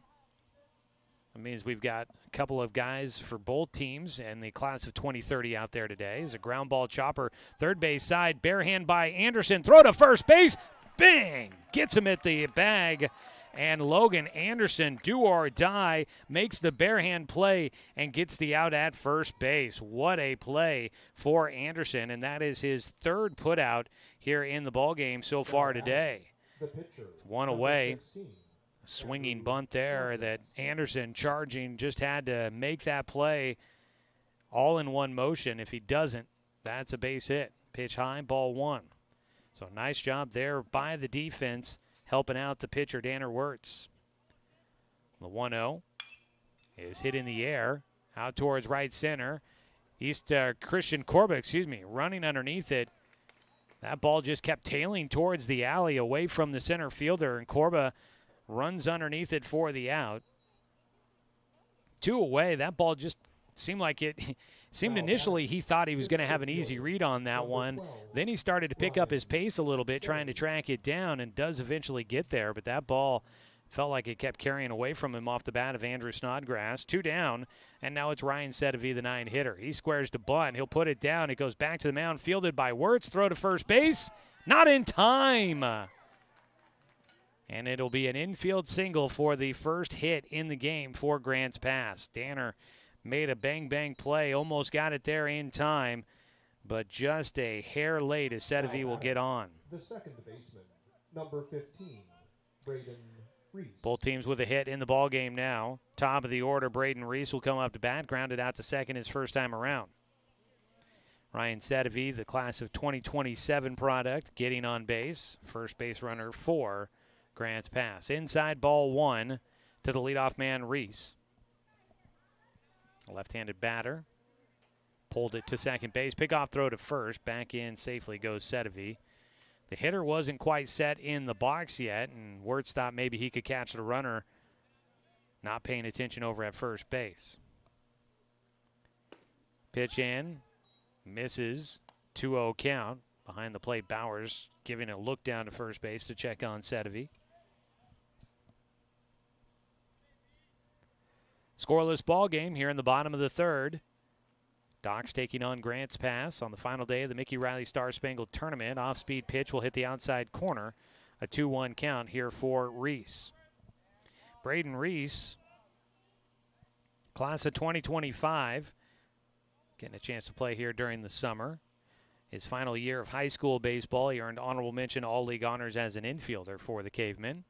That means we've got a couple of guys for both teams and the class of 2030 out there today. Is a ground ball chopper, third base side, bare hand by Anderson. Throw to first base. Bang! Gets him at the bag. And Logan Anderson, do or die, makes the bare hand play and gets the out at first base. What a play for Anderson, and that is his third putout here in the ballgame so far today. It's one away. Swinging bunt there that Anderson, charging, just had to make that play all in one motion. If he doesn't, that's a base hit. Pitch high, ball one. So nice job there by the defense, helping out the pitcher, Danner Wirtz. The 1-0 is hit in the air, out towards right center. Christian Corba, running underneath it. That ball just kept tailing towards the alley away from the center fielder, and Corba runs underneath it for the out. 2 away. That ball just seemed like it seemed initially he thought he was going to have an easy read on that one. Then he started to pick up his pace a little bit, trying to track it down, and does eventually get there. But that ball felt like it kept carrying away from him off the bat of Andrew Snodgrass. 2 down, and now it's Ryan Sedevy, the 9 hitter. He squares to bunt. He'll put it down. It goes back to the mound, fielded by Wirtz. Throw to first base. Not in time. And it'll be an infield single for the first hit in the game for Grants Pass. Danner made a bang-bang play, almost got it there in time, but just a hair late as Sedavi will get on. The second baseman, number 15, Braden Reese. Both teams with a hit in the ball game now. Top of the order, Braden Reese will come up to bat, grounded out to second his first time around. Ryan Sedavi, the class of 2027 product, getting on base. First base runner for Grants Pass. Inside ball one to the leadoff man, Reese. A left-handed batter. Pulled it to second base. Pickoff throw to first. Back in safely goes Sedavi. The hitter wasn't quite set in the box yet, and Wirtz thought maybe he could catch the runner, not paying attention over at first base. Pitch in. Misses. 2-0 count. Behind the plate, Bowers giving a look down to first base to check on Sedavi. Scoreless ball game here in the bottom of the third. Docs taking on Grants Pass on the final day of the Mickey Riley Star Spangled Tournament. Off-speed pitch will hit the outside corner. A 2-1 count here for Reese. Braden Reese, class of 2025, getting a chance to play here during the summer. His final year of high school baseball, he earned honorable mention All-League honors as an infielder for the Cavemen.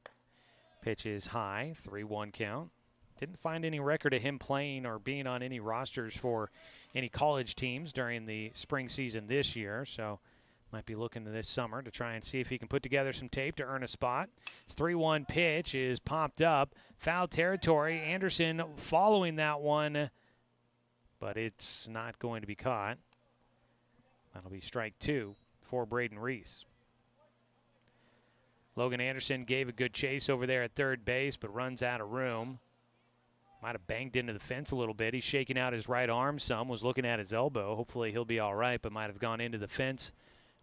Pitch is high, 3-1 count. Didn't find any record of him playing or being on any rosters for any college teams during the spring season this year, so might be looking to this summer to try and see if he can put together some tape to earn a spot. His 3-1 pitch is popped up. Foul territory. Anderson following that one, but it's not going to be caught. That'll be strike two for Braden Reese. Logan Anderson gave a good chase over there at third base, but runs out of room. Might have banged into the fence a little bit. He's shaking out his right arm some, was looking at his elbow. Hopefully he'll be all right, but might have gone into the fence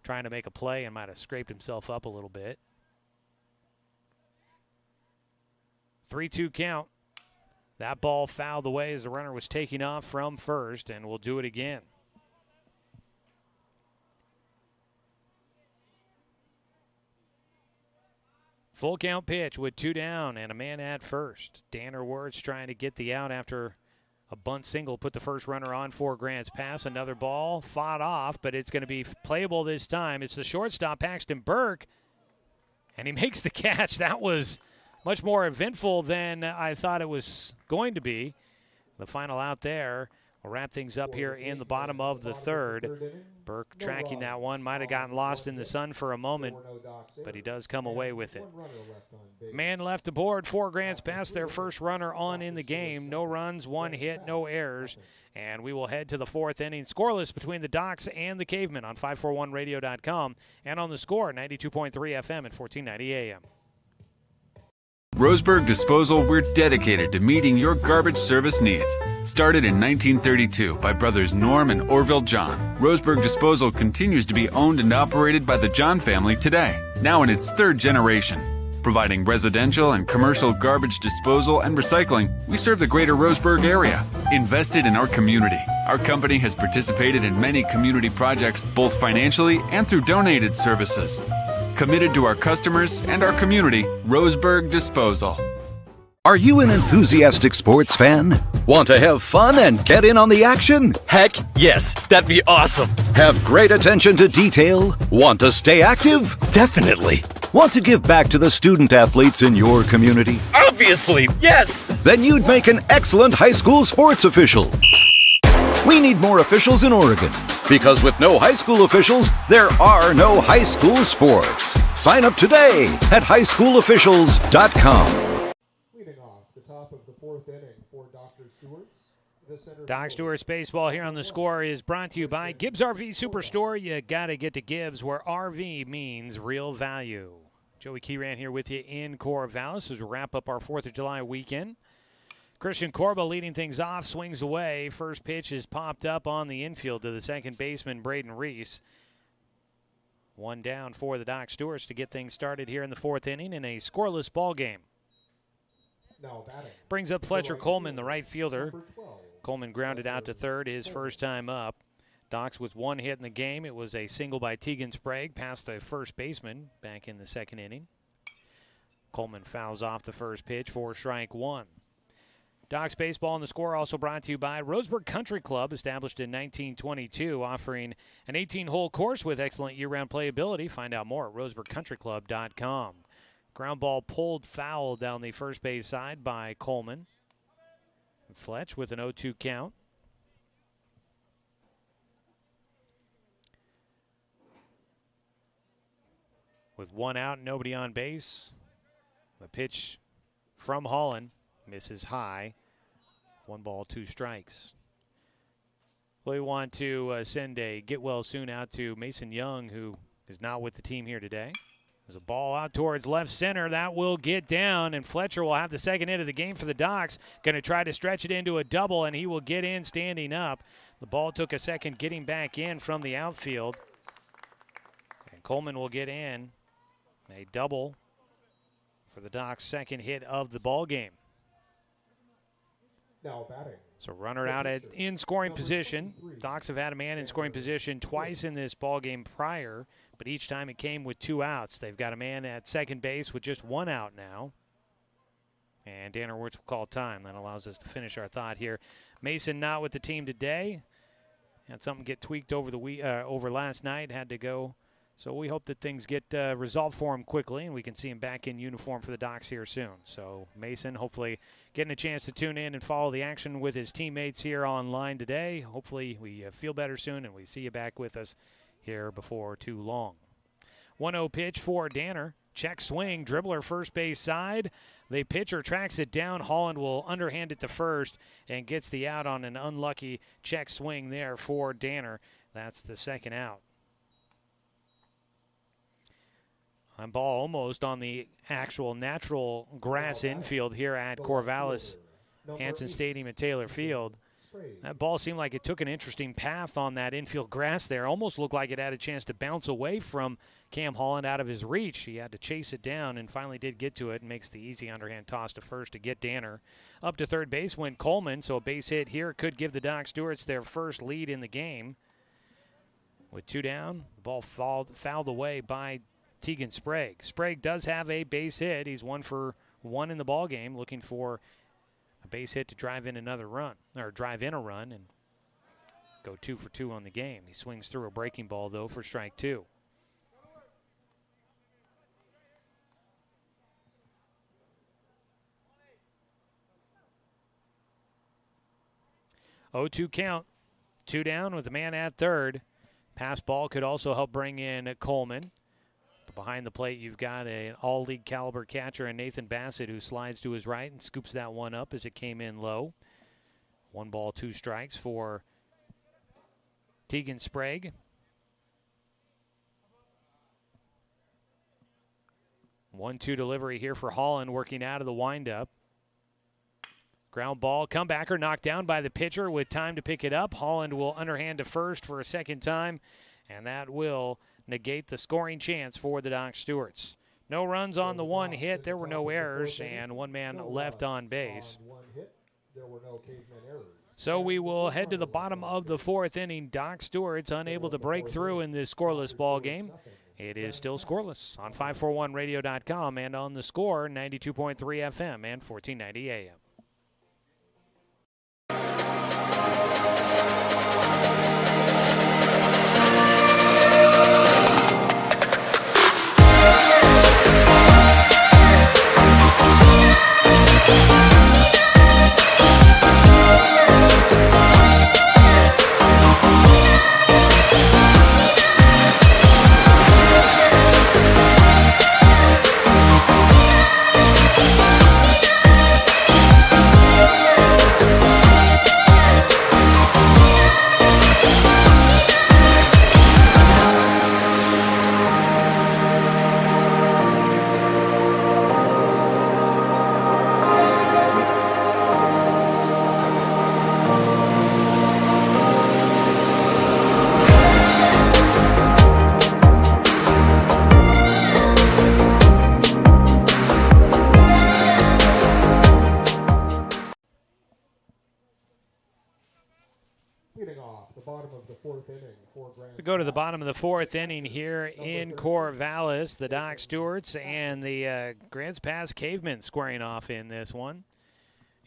trying to make a play and might have scraped himself up a little bit. 3-2 count. That ball fouled away as the runner was taking off from first, and we'll do it again. Full count pitch with two down and a man at first. Danner Wirtz trying to get the out after a bunt single, put the first runner on for Grants Pass. Another ball fought off, but it's going to be playable this time. It's the shortstop, Paxton Burke, and he makes the catch. That was much more eventful than I thought it was going to be. The final out there will wrap things up here in the bottom of the third. Burke tracking that one. Might have gotten lost in the sun for a moment, but he does come away with it. Man left aboard for Grants Pass, their first runner on in the game. No runs, one hit, no errors. And we will head to the fourth inning. Scoreless between the Docs and the Cavemen on 541radio.com and on the Score, 92.3 FM and 1490 AM. Roseburg Disposal, we're dedicated to meeting your garbage service needs. Started in 1932 by brothers Norm and Orville John, Roseburg Disposal continues to be owned and operated by the John family today, now in its third generation. Providing residential and commercial garbage disposal and recycling, we serve the greater Roseburg area. Invested in our community, our company has participated in many community projects, both financially and through donated services. Committed to our customers and our community, Roseburg Disposal. Are you an enthusiastic sports fan? Want to have fun and get in on the action? Heck yes, that'd be awesome. Have great attention to detail? Want to stay active? Definitely. Want to give back to the student athletes in your community? Obviously, yes. Then you'd make an excellent high school sports official. We need more officials in Oregon, because with no high school officials, there are no high school sports. Sign up today at highschoolofficials.com. Leading off the top of the fourth inning for Dr. Stewart's. Doc Stewart's baseball here on the Score is brought to you by Gibbs RV Superstore. You got to get to Gibbs, where RV means real value. Joey Keeran here with you in Corvallis as we wrap up our 4th of July weekend. Christian Corba leading things off, swings away. First pitch is popped up on the infield to the second baseman, Braden Reese. One down for the Doc Stewarts to get things started here in the 4th inning in a scoreless ball game. Brings up Fletcher Coleman, the right fielder. Coleman grounded out to third his first time up. Docs with one hit in the game. It was a single by Tegan Sprague past the first baseman back in the 2nd inning. Coleman fouls off the first pitch for strike one. Docs Baseball on the Score also brought to you by Roseburg Country Club, established in 1922, offering an 18-hole course with excellent year-round playability. Find out more at roseburgcountryclub.com. Ground ball pulled foul down the first base side by Coleman. Fletch with an 0-2 count. With one out and nobody on base, the pitch from Holland misses high. 1 ball, 2 strikes. We want to send a get well soon out to Mason Young, who is not with the team here today. There's a ball out towards left center. That will get down, and Fletcher will have the second hit of the game for the Docs. Going to try to stretch it into a double, and he will get in standing up. The ball took a second getting back in from the outfield. And Coleman will get in. A double for the Docs' second hit of the ball game. Now batting. So runner out in scoring position. Docs have had a man in scoring position twice in this ball game prior, but each time it came with 2 outs. They've got a man at second base with just 1 out now. And Danner Wirtz will call time. That allows us to finish our thought here. Mason not with the team today. Had something get tweaked over over last night. Had to go. So we hope that things get resolved for him quickly, and we can see him back in uniform for the Docs here soon. So Mason hopefully getting a chance to tune in and follow the action with his teammates here online today. Hopefully we feel better soon, and we see you back with us here before too long. 1-0 pitch for Danner. Check swing, dribbler first base side. The pitcher tracks it down. Holland will underhand it to first and gets the out on an unlucky check swing there for Danner. That's the second out. On ball almost on the actual natural grass infield here at Corvallis, Hansen Stadium at Taylor Field. That ball seemed like it took an interesting path on that infield grass there. Almost looked like it had a chance to bounce away from Cam Holland out of his reach. He had to chase it down and finally did get to it and makes the easy underhand toss to first to get Danner. Up to third base went Coleman, so a base hit here could give the Doc Stewarts their first lead in the game. With 2 down, the ball fouled away by Tegan Sprague. Sprague does have a base hit. He's 1 for 1 in the ball game, looking for a base hit to drive in another run, or drive in a run and go 2 for 2 on the game. He swings through a breaking ball, though, for strike 2. Oh, 2 count. 2 down with the man at third. Pass ball could also help bring in Coleman. Behind the plate, you've got an all-league caliber catcher in Nathan Bassett, who slides to his right and scoops that one up as it came in low. 1 ball, 2 strikes for Tegan Sprague. 1-2 delivery here for Holland, working out of the windup. Ground ball, comebacker knocked down by the pitcher with time to pick it up. Holland will underhand to first for a second time, and that will negate the scoring chance for the Doc Stewarts. No runs on the 1 hit. There were no errors, and 1 man left on base. So we will head to the bottom of the 4th inning. Doc Stewart's unable to break through in this scoreless ball game. It is still scoreless on 541radio.com and on the Score, 92.3 FM and 1490 AM. We go to the bottom of the 4th inning here in Corvallis. The Doc Stewarts and the Grants Pass Cavemen squaring off in this one.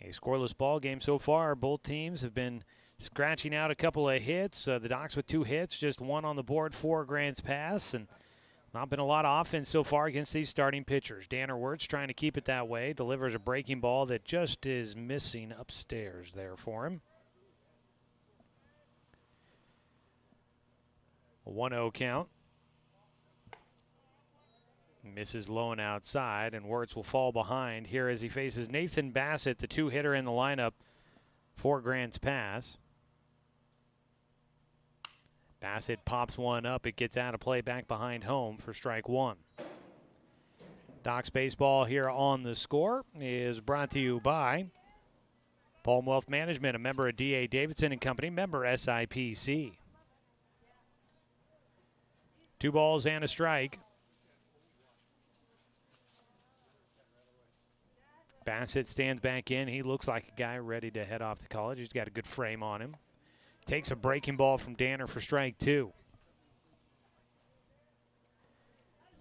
A scoreless ball game so far. Both teams have been scratching out a couple of hits. The Docs with 2 hits, just 1 on the board for Grants Pass, and not been a lot of offense so far against these starting pitchers. Danner Wirtz trying to keep it that way. Delivers a breaking ball that just is missing upstairs there for him. A 1-0 count. Misses low and outside, and Wirtz will fall behind here as he faces Nathan Bassett, the 2-hitter in the lineup for Grants Pass. Bassett pops one up. It gets out of play back behind home for strike 1. Docs baseball here on The Score is brought to you by Palm Wealth Management, a member of D.A. Davidson & Company, member SIPC. 2 balls and a strike. Bassett stands back in. He looks like a guy ready to head off to college. He's got a good frame on him. Takes a breaking ball from Danner for strike 2.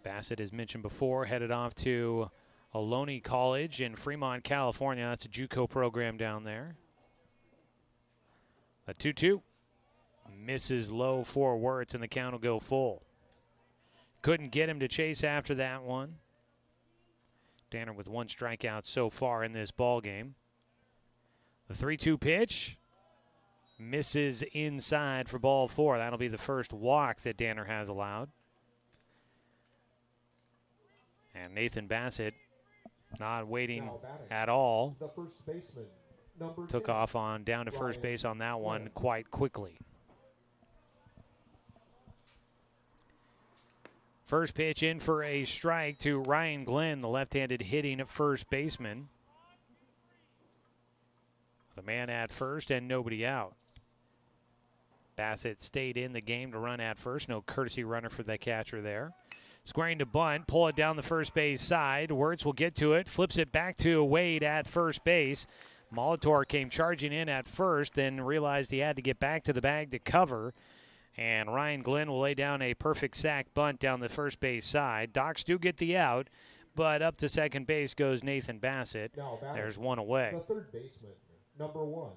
Bassett, as mentioned before, headed off to Ohlone College in Fremont, California. That's a JUCO program down there. A 2-2. Misses low for Wirtz, and the count will go full. Couldn't get him to chase after that one. Danner with 1 strikeout so far in this ball game. The 3-2 pitch misses inside for ball 4. That'll be the first walk that Danner has allowed. And Nathan Bassett not waiting at all. The first baseman, Took 10, off on down to first base on that one quite quickly. First pitch in for a strike to Ryan Glenn, the left-handed hitting first baseman. The man at first and nobody out. Bassett stayed in the game to run at first. No courtesy runner for the catcher there. Squaring to bunt, pull it down the first base side. Wirtz will get to it, flips it back to Wade at first base. Molitor came charging in at first, then realized he had to get back to the bag to cover. And Ryan Glenn will lay down a perfect sack bunt down the first base side. Docs do get the out, but up to second base goes Nathan Bassett. There's one away. The third baseman, number 1,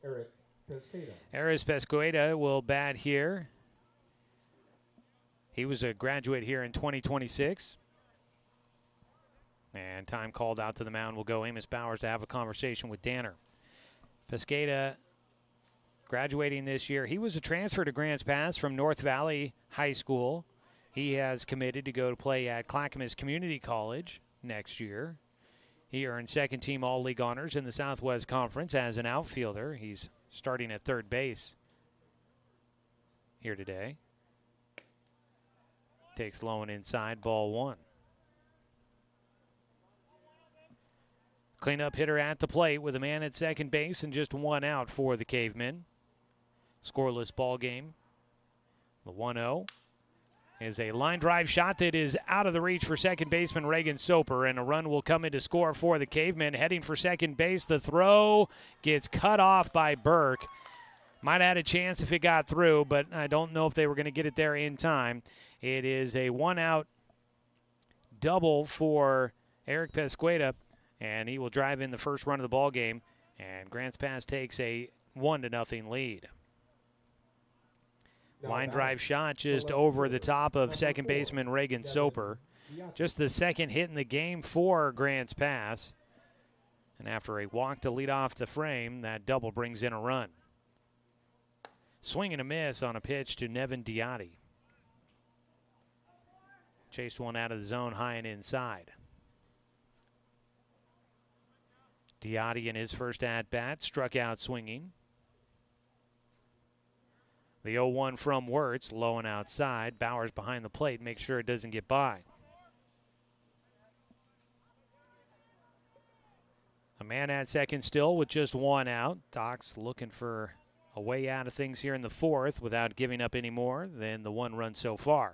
Eric Pesqueda. Aris Pesqueda will bat here. He was a graduate here in 2026. And time called out to the mound will go Amos Bowers to have a conversation with Danner. Pesqueda graduating this year. He was a transfer to Grants Pass from North Valley High School. He has committed to go to play at Clackamas Community College next year. He earned second-team All-League honors in the Southwest Conference as an outfielder. He's starting at third base here today. Takes low and inside, ball 1. Cleanup hitter at the plate with a man at second base and just 1 out for the Cavemen. Scoreless ball game. The 1-0 is a line drive shot that is out of the reach for second baseman Reagan Soper, and a run will come in to score for the Cavemen. Heading for second base, the throw gets cut off by Burke. Might have had a chance if it got through, but I don't know if they were going to get it there in time. It is a 1-out double for Eric Pesqueda, and he will drive in the first run of the ball game, and Grants Pass takes a 1-0 lead. Line drive shot just over the top of second baseman Reagan Soper. Just the second hit in the game for Grants Pass. And after a walk to lead off the frame, that double brings in a run. Swing and a miss on a pitch to Nevin Diotti. Chased one out of the zone high and inside. Diotti in his first at-bat struck out swinging. The 0-1 from Wirtz, low and outside. Bowers behind the plate, make sure it doesn't get by. A man at second still with just 1 out. Docs looking for a way out of things here in the 4th without giving up any more than the 1 run so far.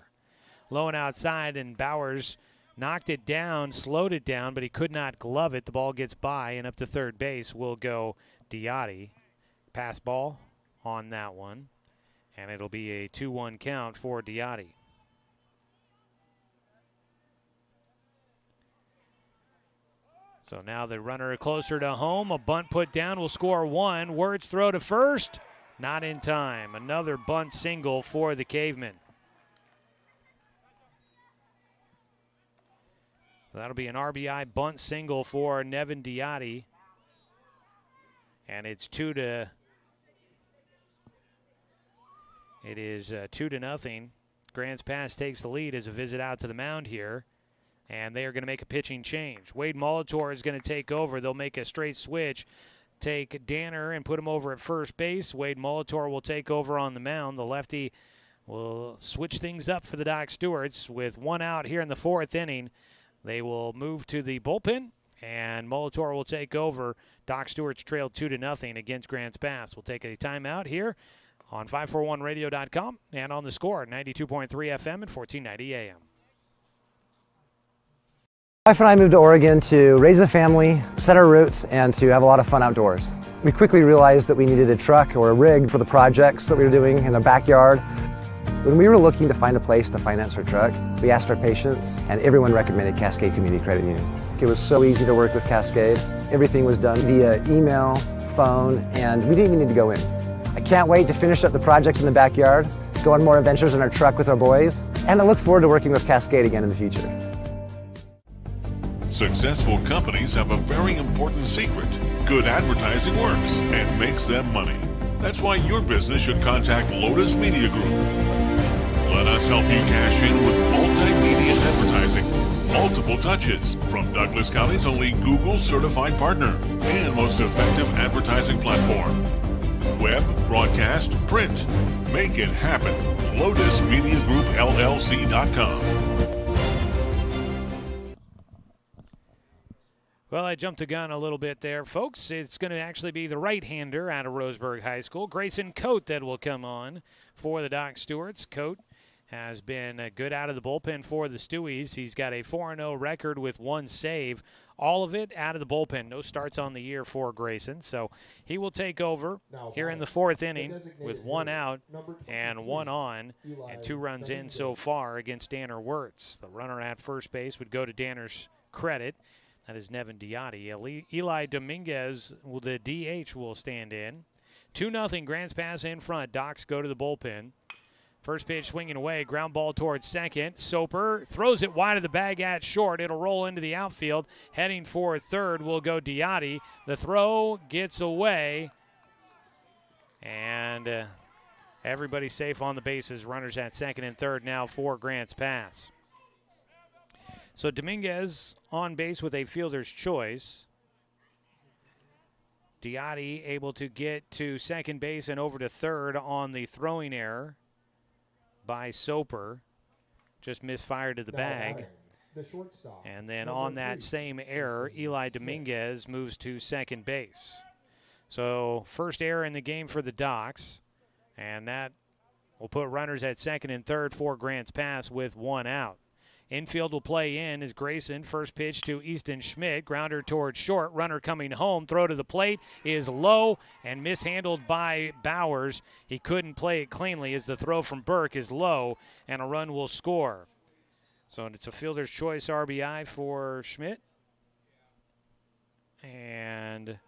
Low and outside, and Bowers knocked it down, slowed it down, but he could not glove it. The ball gets by, and up to third base will go Diotti. Pass ball on that one. And it'll be a 2-1 count for Diotti. So now the runner closer to home. A bunt put down will score one. Wirtz throw to first. Not in time. Another bunt single for the Cavemen. So that'll be an RBI bunt single for Nevin Diotti. And it's 2-0. It is 2-0. Grants Pass takes the lead as a visit out to the mound here. And they are going to make a pitching change. Wade Molitor is going to take over. They'll make a straight switch. Take Danner and put him over at first base. Wade Molitor will take over on the mound. The lefty will switch things up for the Doc Stewarts. With one out here in the fourth inning, they will move to the bullpen, and Molitor will take over. Doc Stewart's trailed 2-0 against Grants Pass. We'll take a timeout here on 541radio.com and on the Score, 92.3 FM and 1490 AM. My wife and I moved to Oregon to raise a family, set our roots, and to have a lot of fun outdoors. We quickly realized that we needed a truck or a rig for the projects that we were doing in the backyard. When we were looking to find a place to finance our truck, we asked our patients, and everyone recommended Cascade Community Credit Union. It was so easy to work with Cascade. Everything was done via email, phone, and we didn't even need to go in. I can't wait to finish up the projects in the backyard, go on more adventures in our truck with our boys, and I look forward to working with Cascade again in the future. Successful companies have a very important secret. Good advertising works and makes them money. That's why your business should contact Lotus Media Group. Let us help you cash in with multimedia advertising. Multiple touches from Douglas County's only Google certified partner and most effective advertising platform. Web, broadcast, print. Make it happen. LotusMediaGroupLLC.com. Well, I jumped the gun a little bit there, folks. It's going to actually be the right-hander out of Roseburg High School, Grayson Coate, that will come on for the Doc Stewarts. Coate has been good out of the bullpen for the Stewies. He's got a 4-0 record with one save. All of it out of the bullpen. No starts on the year for Grayson. So he will take over here in the fourth inning with one out and one on and 2 runs in so far against Danner Wirtz. The runner at first base would go to Danner's credit. That is Nevin Diotti. Eli Dominguez, the DH, will stand in. 2-0 Grants Pass in front. Docs go to the bullpen. First pitch swinging away. Ground ball towards second. Soper throws it wide of the bag at short. It'll roll into the outfield. Heading for third will go Diotti. The throw gets away. And everybody's safe on the bases. Runners at second and third now for Grants Pass. So Dominguez on base with a fielder's choice. Diotti able to get to second base and over to third on the throwing error by Soper. Just misfired to the bag. And then on that same error, Eli Dominguez moves to second base. So first error in the game for the Docs. And that will put runners at second and third for Grants Pass with one out. Infield will play in as Grayson. First pitch to Easton Schmidt. Grounder towards short. Runner coming home. Throw to the plate is low and mishandled by Bowers. He couldn't play it cleanly as the throw from Burke is low and a run will score. So it's a fielder's choice RBI for Schmidt. And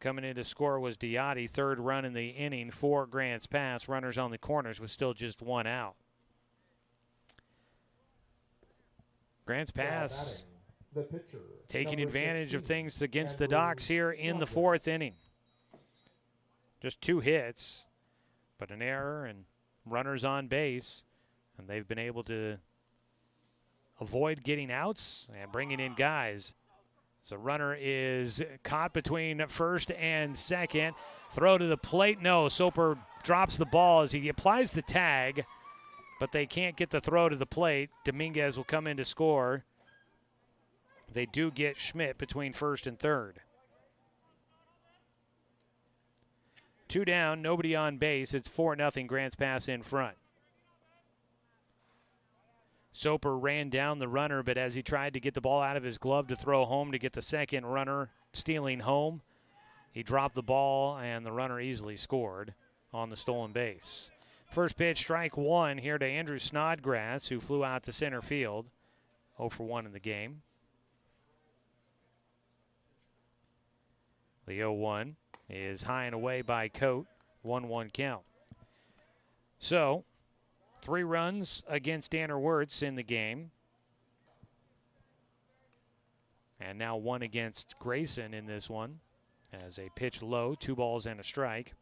coming in to score was Diotti. Third run in the inning for Grants Pass. Runners on the corners with still just one out. Grants Pass taking advantage of things against the Docs here in the fourth inning. Just 2 hits, but an error and runners on base. And they've been able to avoid getting outs and bringing in guys. So runner is caught between first and second. Throw to the plate. No, Soper drops the ball as he applies the tag, but they can't get the throw to the plate. Dominguez will come in to score. They do get Schmidt between first and third. 2 down, nobody on base. It's 4-0 Grants Pass in front. Soper ran down the runner, but as he tried to get the ball out of his glove to throw home to get the second runner stealing home, he dropped the ball, and the runner easily scored on the stolen base. First pitch, strike one here to Andrew Snodgrass, who flew out to center field. 0 for 1 in the game. The 0-1 is high and away by Coate. 1-1 count. So, 3 runs against Danner Wirtz in the game. And now 1 against Grayson in this one. As a pitch low, 2 balls and a strike.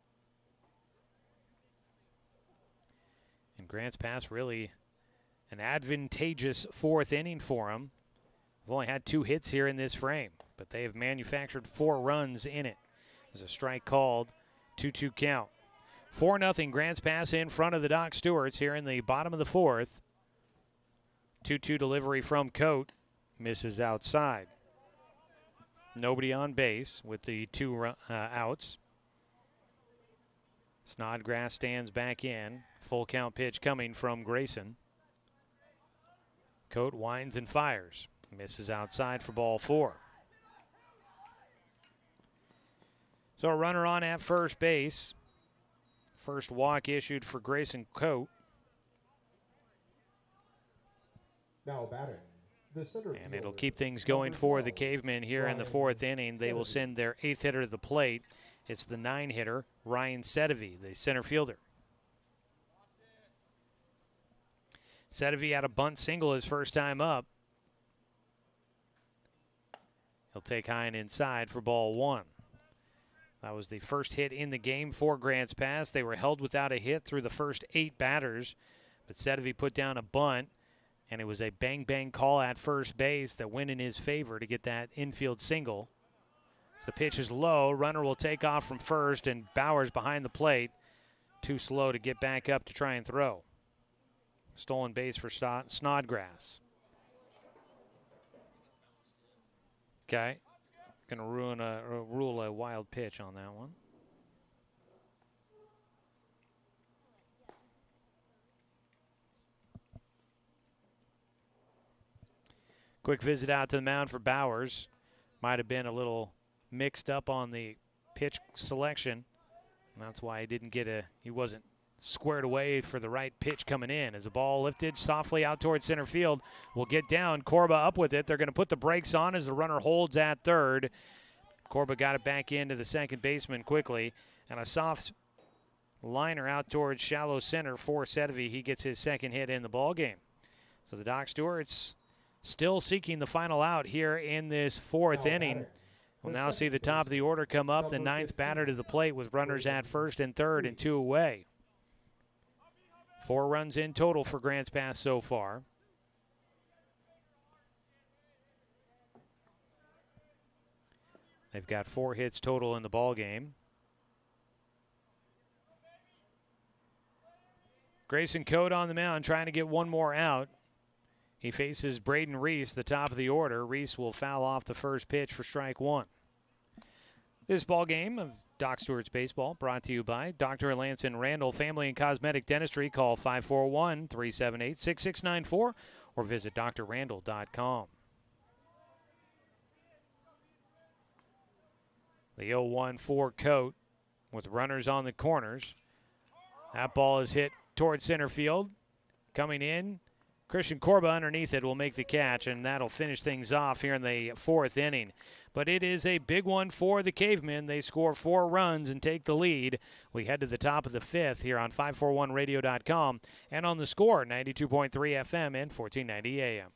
And Grants Pass really an advantageous 4th inning for him. We've only had 2 hits here in this frame, but they have manufactured 4 runs in it. There's a strike called, 2-2 count. 4-0 Grants Pass in front of the Doc Stewarts here in the bottom of the 4th. 2-2 delivery from Coate, misses outside. Nobody on base with the 2 outs. Snodgrass stands back in. Full count pitch coming from Grayson. Coate winds and fires. Misses outside for ball 4. So a runner on at first base. First walk issued for Grayson Coate. Now batting. And it'll keep things going for the Cavemen here in the 4th inning. They will send their 8th hitter to the plate. It's the 9-hitter, Ryan Sedevy, the center fielder. Sedevy had a bunt single his first time up. He'll take high and inside for ball 1. That was the first hit in the game for Grants Pass. They were held without a hit through the first 8 batters, but Sedevy put down a bunt, and it was a bang-bang call at first base that went in his favor to get that infield single. So the pitch is low. Runner will take off from first, and Bowers behind the plate. Too slow to get back up to try and throw. Stolen base for Snodgrass. Okay. Going to rule a wild pitch on that one. Quick visit out to the mound for Bowers. Might have been a little mixed up on the pitch selection. And that's why he wasn't squared away for the right pitch coming in. As the ball lifted softly out towards center field, will get down. Corba up with it. They're going to put the brakes on as the runner holds at third. Corba got it back into the second baseman quickly. And a soft liner out towards shallow center for Sedevy. He gets his second hit in the ballgame. So the Doc Stewarts still seeking the final out here in this 4th inning. We'll now see the top of the order come up. The 9th batter to the plate with runners at first and third and 2 away. 4 runs in total for Grants Pass so far. They've got 4 hits total in the ball game. Grayson Coate on the mound trying to get one more out. He faces Braden Reese, the top of the order. Reese will foul off the first pitch for strike 1. This ball game of Doc Stewart's Baseball brought to you by Dr. Lanson Randall Family and Cosmetic Dentistry. Call 541-378-6694 or visit drrandall.com. The 0-1 for Coate with runners on the corners. That ball is hit towards center field. Coming in, Christian Corba underneath it will make the catch, and that'll finish things off here in the 4th inning. But it is a big one for the Cavemen. They score 4 runs and take the lead. We head to the top of the 5th here on 541radio.com and on the Score, 92.3 FM and 1490 AM.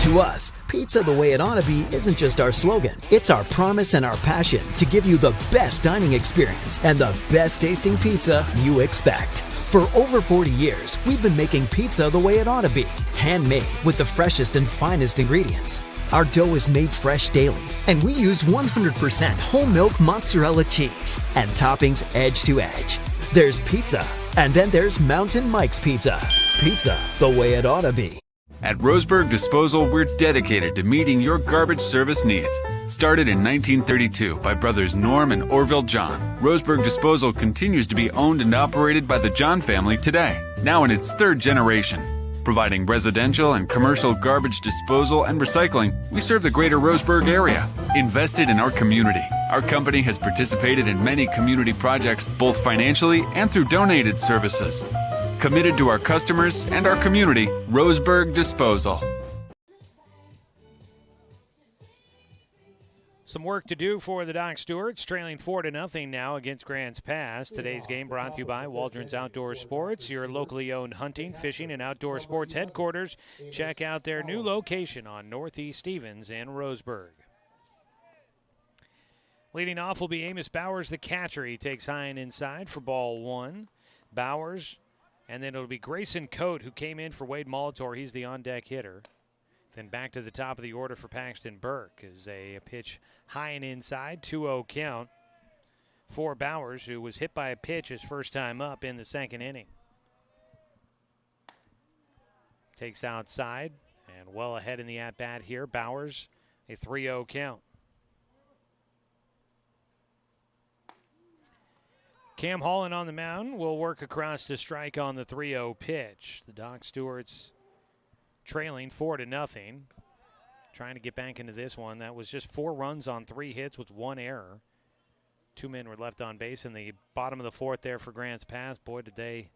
To us, pizza the way it ought to be isn't just our slogan. It's our promise and our passion to give you the best dining experience and the best tasting pizza you expect. For over 40 years, we've been making pizza the way it ought to be. Handmade with the freshest and finest ingredients. Our dough is made fresh daily, and we use 100% whole milk mozzarella cheese and toppings edge to edge. There's pizza, and then there's Mountain Mike's Pizza. Pizza the way it ought to be. At Roseburg Disposal, we're dedicated to meeting your garbage service needs. Started in 1932 by brothers Norm and Orville John, Roseburg Disposal continues to be owned and operated by the John family today, now in its 3rd generation. Providing residential and commercial garbage disposal and recycling, we serve the greater Roseburg area. Invested in our community, our company has participated in many community projects, both financially and through donated services. Committed to our customers and our community, Roseburg Disposal. Some work to do for the Doc Stewarts, trailing 4-0 now against Grants Pass. Today's game brought to you by Waldron's Outdoor Sports, your locally owned hunting, fishing, and outdoor sports headquarters. Check out their new location on Northeast Stevens in Roseburg. Leading off will be Amos Bowers, the catcher. He takes high and inside for ball one. Bowers, and then it'll be Grayson Coate, who came in for Wade Molitor. He's the on-deck hitter. Then back to the top of the order for Paxton Burke is a pitch high and inside, 2-0 count for Bowers, who was hit by a pitch his first time up in the second inning. Takes outside and well ahead in the at-bat here. Bowers, a 3-0 count. Cam Holland on the mound will work across to strike on the 3-0 pitch. The Doc Stewarts trailing 4-0. Trying to get back into this one. That was just 4 runs on 3 hits with 1 error. 2 men were left on base in the bottom of the 4th there for Grants Pass. Boy, did they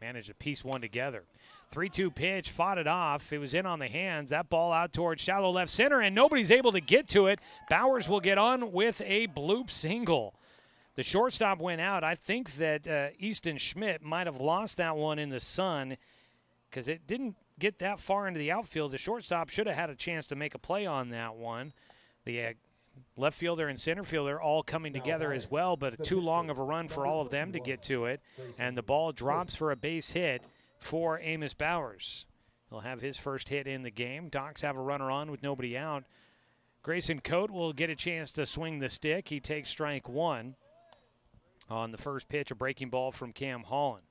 manage to piece one together. 3-2 pitch, fought it off. It was in on the hands. That ball out towards shallow left center, and nobody's able to get to it. Bowers will get on with a bloop single. The shortstop went out. I think that Easton Schmidt might have lost that one in the sun because it didn't get that far into the outfield. The shortstop should have had a chance to make a play on that one. The left fielder and center fielder all coming together as well, but too long of a run for all of them to get to it. And the ball drops for a base hit for Amos Bowers. He'll have his first hit in the game. Docs have a runner on with nobody out. Grayson Coate will get a chance to swing the stick. He takes strike one on the first pitch, a breaking ball from Cam Holland.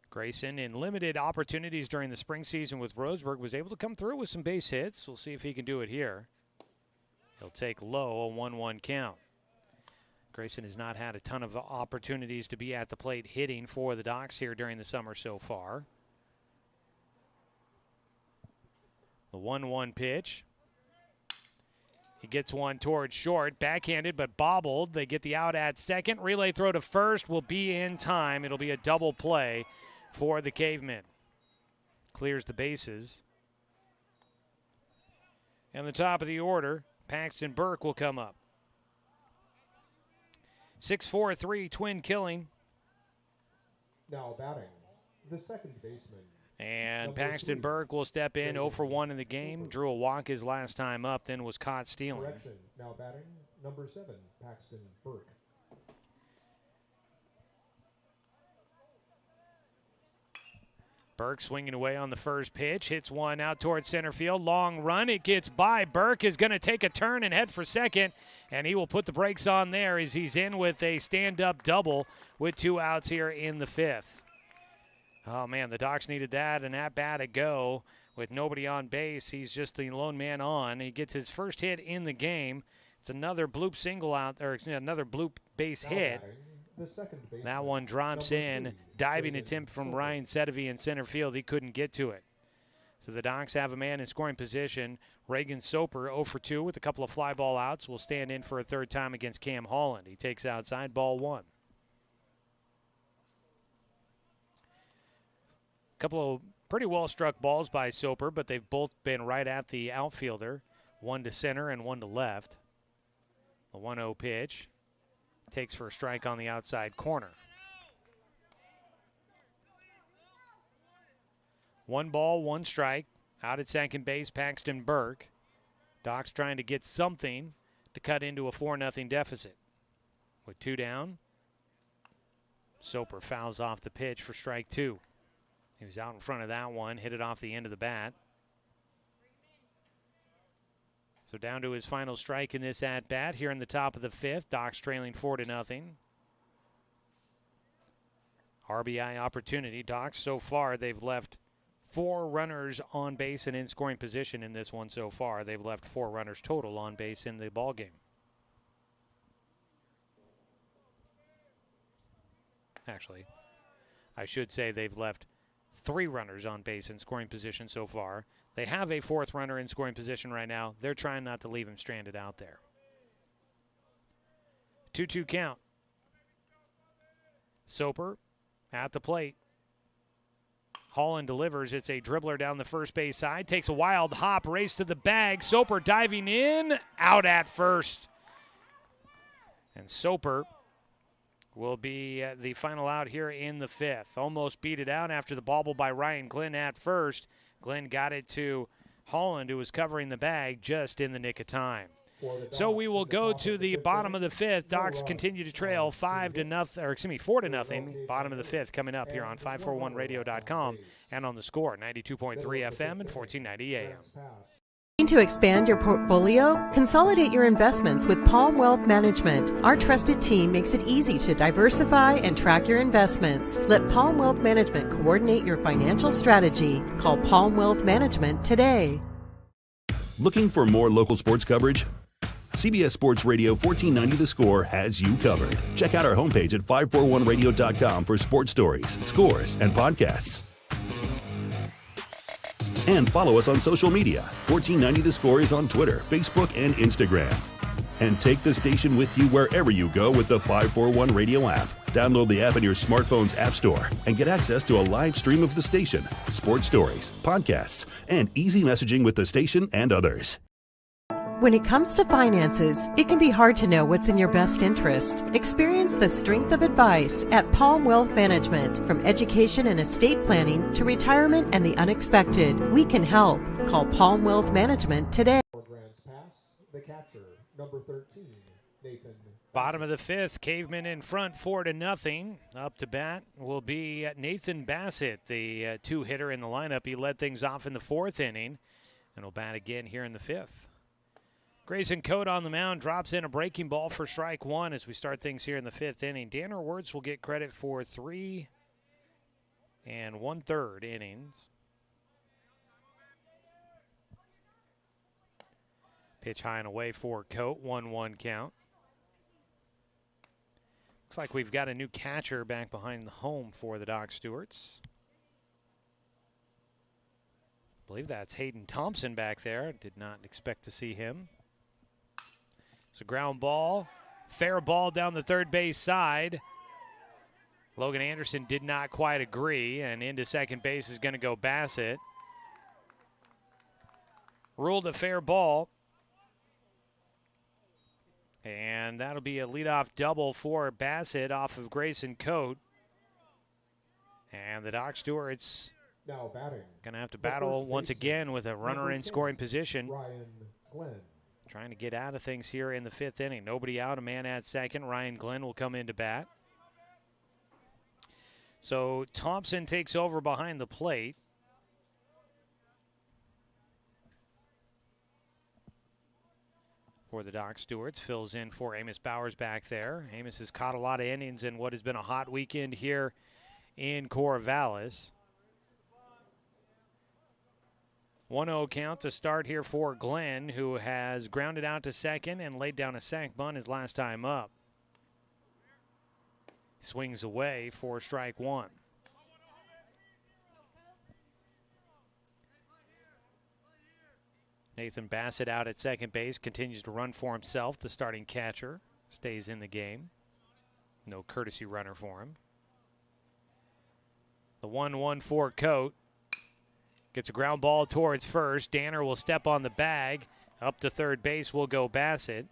Grayson, in limited opportunities during the spring season with Roseburg, was able to come through with some base hits. We'll see if he can do it here. He'll take low, a 1-1 count. Grayson has not had a ton of opportunities to be at the plate hitting for the Docs here during the summer so far. The 1-1 pitch. He gets one towards short, backhanded but bobbled. They get the out at second. Relay throw to first will be in time. It'll be a double play for the Cavemen. Clears the bases. And the top of the order, Paxton Burke will come up. 6'4", twin killing. Now batting, the second baseman. And Paxton Burke will step in 0 for 1 in the game. Drew a walk his last time up, then was caught stealing. Correction. Now batting, number 7, Paxton Burke. Burke swinging away on the first pitch. Hits one out towards center field. Long run. It gets by. Burke is going to take a turn and head for second. And he will put the brakes on there as he's in with a stand-up double with 2 outs here in the 5th. Oh, man, the Docs needed that and that bat to go with nobody on base. He's just the lone man on. He gets his first hit in the game. It's another bloop single out, or another bloop base hit. That one drops in. Diving attempt from Ryan Sedevy in center field. He couldn't get to it. So the Docs have a man in scoring position. Reagan Soper, 0 for 2 with a couple of fly ball outs, will stand in for a third time against Cam Holland. He takes outside, ball 1. Couple of pretty well-struck balls by Soper, but they've both been right at the outfielder. One to center and one to left. A 1-0 pitch. Takes for a strike on the outside corner. 1 ball, 1 strike. Out at second base, Paxton Burke. Docs trying to get something to cut into a 4-0 deficit. With 2 down, Soper fouls off the pitch for strike 2. He was out in front of that one, hit it off the end of the bat. So down to his final strike in this at-bat here in the top of the 5th. Docs trailing 4-0. RBI opportunity. Docs so far, they've left 4 runners on base and in scoring position in this one so far. They've left 4 runners total on base in the ball game. Actually, I should say they've left 3 runners on base in scoring position so far. They have a 4th runner in scoring position right now. They're trying not to leave him stranded out there. 2-2 count. Soper at the plate. Holland delivers. It's a dribbler down the first base side. Takes a wild hop, race to the bag. Soper diving in, out at first. And Soper will be the final out here in the fifth. Almost beat it out after the bobble by Ryan Glenn at first. Glenn got it to Holland, who was covering the bag just in the nick of time. So we will go to the bottom of the fifth. Docs continue to trail 4-0. Bottom of the fifth coming up here on 541radio.com and on the Score, 92.3 FM and 1490 AM. Looking to expand your portfolio? Consolidate your investments with Palm Wealth Management. Our trusted team makes it easy to diversify and track your investments. Let Palm Wealth Management coordinate your financial strategy. Call Palm Wealth Management today. Looking for more local sports coverage? CBS Sports Radio 1490 The Score has you covered. Check out our homepage at 541radio.com for sports stories, scores, and podcasts. And follow us on social media. 1490 The Score is on Twitter, Facebook, and Instagram. And take the station with you wherever you go with the 541 Radio app. Download the app in your smartphone's app store and get access to a live stream of the station, sports stories, podcasts, and easy messaging with the station and others. When it comes to finances, it can be hard to know what's in your best interest. Experience the strength of advice at Palm Wealth Management. From education and estate planning to retirement and the unexpected, we can help. Call Palm Wealth Management today. The catcher, number 13, Nathan. Bottom of the fifth, Cavemen in front, 4-0. Up to bat will be Nathan Bassett, the two-hitter in the lineup. He led things off in the fourth inning, and will bat again here in the fifth. Grayson Coate on the mound drops in a breaking ball for strike one as we start things here in the fifth inning. Danner Wirtz will get credit for 3 1/3 innings. Pitch high and away for Coate, 1-1 count. Looks like we've got a new catcher back behind the home for the Doc Stewarts. I believe that's Hayden Thompson back there. Did not expect to see him. It's a ground ball. Fair ball down the third base side. Logan Anderson did not quite agree, and into second base is going to go Bassett. Ruled a fair ball. And that'll be a leadoff double for Bassett off of Grayson Coate. And the Doc Stewarts now batting. Going to have to battle once again with a runner in scoring position. Ryan Glenn. Trying to get out of things here in the fifth inning. Nobody out, a man at second. Ryan Glenn will come into bat. So Thompson takes over behind the plate. For the Doc Stewarts, fills in for Amos Bowers back there. Amos has caught a lot of innings in what has been a hot weekend here in Corvallis. 1-0 count to start here for Glenn, who has grounded out to second and laid down a sac bunt his last time up. Swings away for strike one. Nathan Bassett out at second base, continues to run for himself. The starting catcher stays in the game. No courtesy runner for him. The 1-1 for Coate. Gets a ground ball towards first. Danner will step on the bag. Up to third base will go Bassett.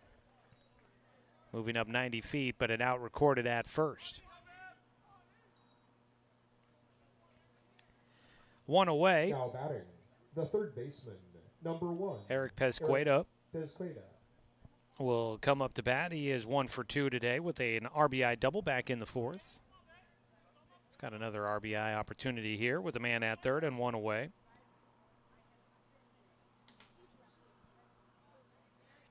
Moving up 90 feet, but an out recorded at first. One away. Now batting, the third baseman, number 1. Eric Pesqueda will come up to bat. He is 1 for 2 today with an RBI double back in the fourth. He's got another RBI opportunity here with a man at third and 1 away.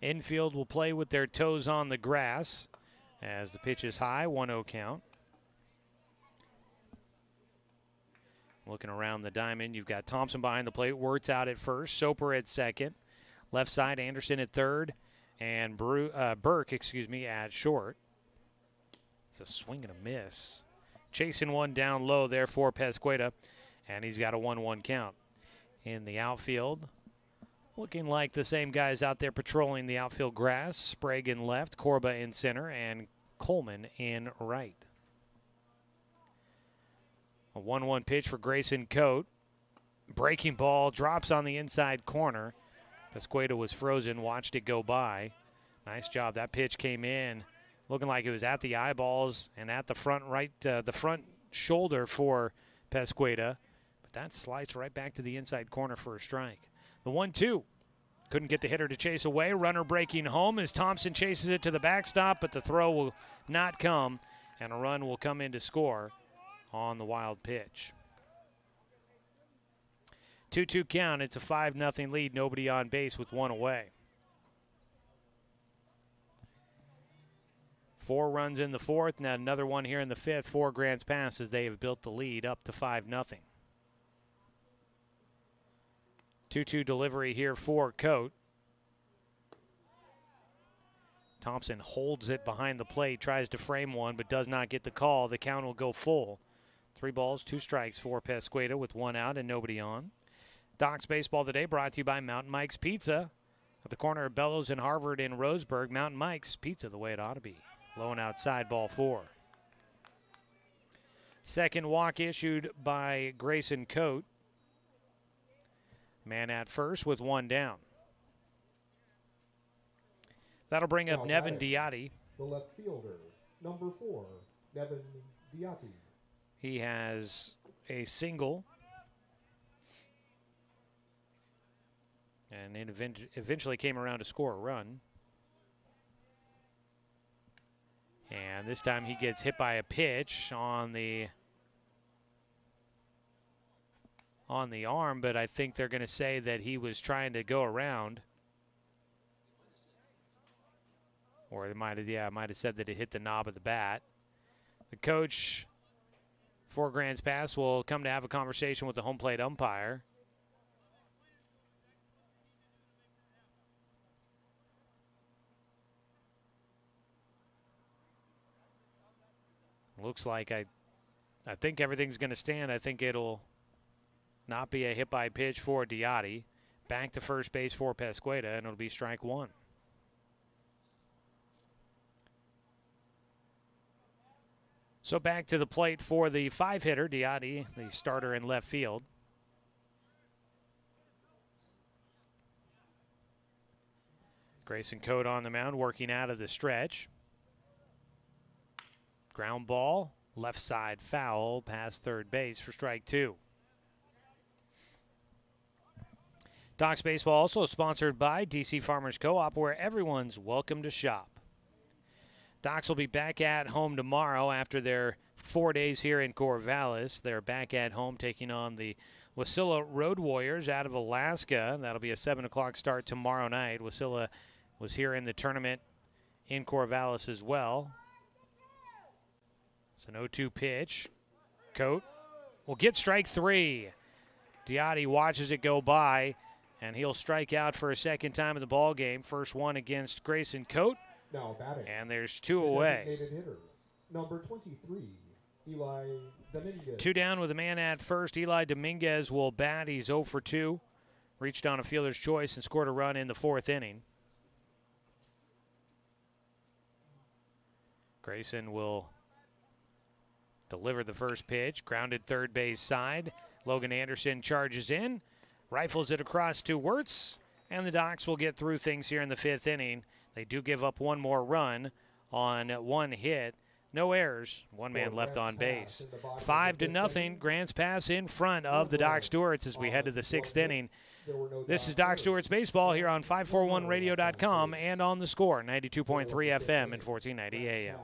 Infield will play with their toes on the grass as the pitch is high, 1-0 count. Looking around the diamond, you've got Thompson behind the plate, Wirtz out at first, Soper at second, left side Anderson at third, and Burke, at short. It's a swing and a miss. Chasing one down low there for Pesqueda, and he's got a 1-1 count. In the outfield, looking like the same guys out there patrolling the outfield grass. Sprague in left, Corba in center, and Coleman in right. A 1-1 pitch for Grayson Coate. Breaking ball drops on the inside corner. Pesqueda was frozen, watched it go by. Nice job. That pitch came in looking like it was at the eyeballs and at the front the front shoulder for Pesqueda. But that slides right back to the inside corner for a strike. The 1-2. Couldn't get the hitter to chase away. Runner breaking home as Thompson chases it to the backstop, but the throw will not come, and a run will come in to score on the wild pitch. 2-2 count. It's a 5-0 lead. Nobody on base with one away. 4 runs in the fourth, and another one here in the fifth. 4 Grants Pass as they have built the lead up to 5-0. 2-2 delivery here for Coate. Thompson holds it behind the plate, tries to frame one, but does not get the call. The count will go full. 3 balls, 2 strikes for Pesqueda with 1 out and nobody on. Doc's Baseball Today brought to you by Mountain Mike's Pizza. At the corner of Bellows and Harvard in Roseburg, Mountain Mike's Pizza the way it ought to be. Low and outside, ball 4. Second walk issued by Grayson Coate. Man at first with 1 down. That'll bring up Nevin Diatti. The left fielder, number 4, Nevin Diatti. He has a single. And eventually came around to score a run. And this time he gets hit by a pitch on the arm, but I think they're going to say that he was trying to go around. Or they might have said that it hit the knob of the bat. The coach for Grants Pass will come to have a conversation with the home plate umpire. Looks like I think everything's going to stand. I think it'll not be a hit by pitch for Diatti. Back to first base for Pesqueda, and it'll be strike 1. So back to the plate for the 5-hitter, Diatti, the starter in left field. Grayson Coate on the mound, working out of the stretch. Ground ball, left side foul, past third base for strike 2. Doc's Baseball also sponsored by DC Farmers Co-op, where everyone's welcome to shop. Docs will be back at home tomorrow after their 4 days here in Corvallis. They're back at home taking on the Wasilla Road Warriors out of Alaska. That'll be a 7 o'clock start tomorrow night. Wasilla was here in the tournament in Corvallis as well. It's an 0-2 pitch. Coate will get strike 3. Diatti watches it go by, and he'll strike out for a second time in the ball game. First one against Grayson Coate. Now batting. And there's 2 away. Designated hitter, number 23, Eli Dominguez. 2 down with a man at first. Eli Dominguez will bat. He's 0 for 2. Reached on a fielder's choice and scored a run in the 4th inning. Grayson will deliver the first pitch. Grounded third base side. Logan Anderson charges in. Rifles it across to Wirtz. And the Docs will get through things here in the 5th inning. They do give up 1 more run on 1 hit. No errors. 1 man left on base. 5-0. Grants Pass in front of the Doc Stewarts as we head to the 6th inning. This is Doc Stewart's Baseball here on 541radio.com and on The Score, 92.3 FM and 1490 AM.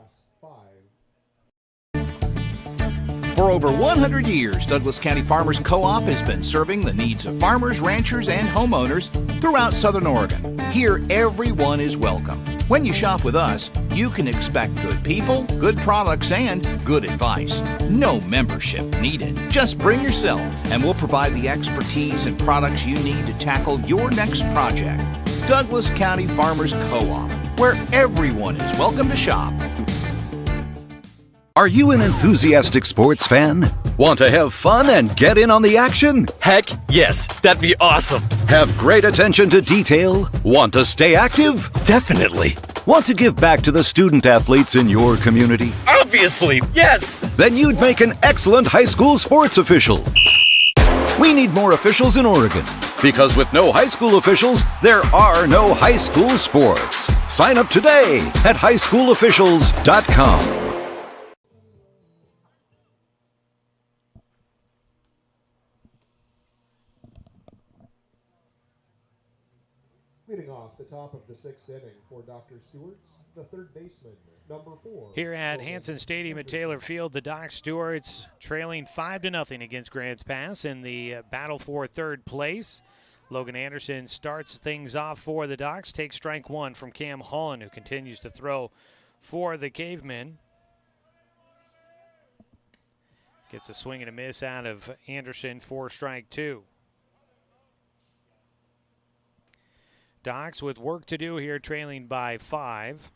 For over 100 years, Douglas County Farmers Co-op has been serving the needs of farmers, ranchers, and homeowners throughout Southern Oregon. Here, everyone is welcome. When you shop with us, you can expect good people, good products, and good advice. No membership needed. Just bring yourself, and we'll provide the expertise and products you need to tackle your next project. Douglas County Farmers Co-op, where everyone is welcome to shop. Are you an enthusiastic sports fan? Want to have fun and get in on the action? Heck, yes, that'd be awesome. Have great attention to detail? Want to stay active? Definitely. Want to give back to the student athletes in your community? Obviously, yes! Then you'd make an excellent high school sports official. We need more officials in Oregon, because with no high school officials, there are no high school sports. Sign up today at highschoolofficials.com. Leading off the top of the 6th inning for Dr. Stewart's, the third baseman, number 4. Here at Hansen Stadium at Taylor Field, the Doc Stewarts trailing 5-0 against Grants Pass in the battle for third place. Logan Anderson starts things off for the Docs, takes strike one from Cam Holland, who continues to throw for the Cavemen. Gets a swing and a miss out of Anderson for strike two. Docs with work to do here, trailing by 5.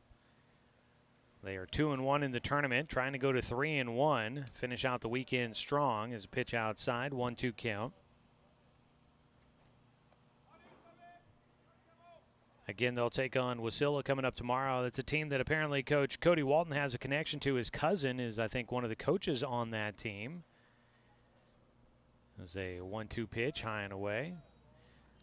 They are 2-1 in the tournament, trying to go to 3-1, finish out the weekend strong as a pitch outside, 1-2 count. Again, they'll take on Wasilla coming up tomorrow. That's a team that apparently Coach Cody Walton has a connection to. His cousin is, I think, one of the coaches on that team. There's a 1-2 pitch, high and away.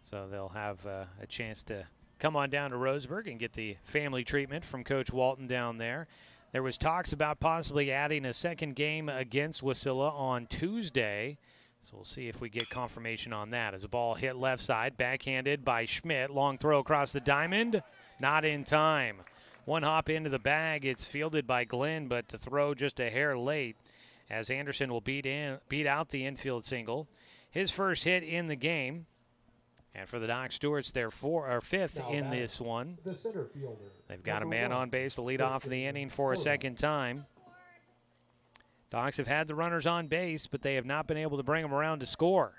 So they'll have a chance to come on down to Roseburg and get the family treatment from Coach Walton down there. There was talks about possibly adding a second game against Wasilla on Tuesday. So we'll see if we get confirmation on that. As a ball hit left side, backhanded by Schmidt. Long throw across the diamond, not in time. One hop into the bag. It's fielded by Glenn, but the throw just a hair late as Anderson will beat out the infield single. His first hit in the game. And for the Doc Stewarts, they're fifth in this one. The center fielder. They've got a man on base to lead off the inning for a second time. Docs have had the runners on base, but they have not been able to bring them around to score.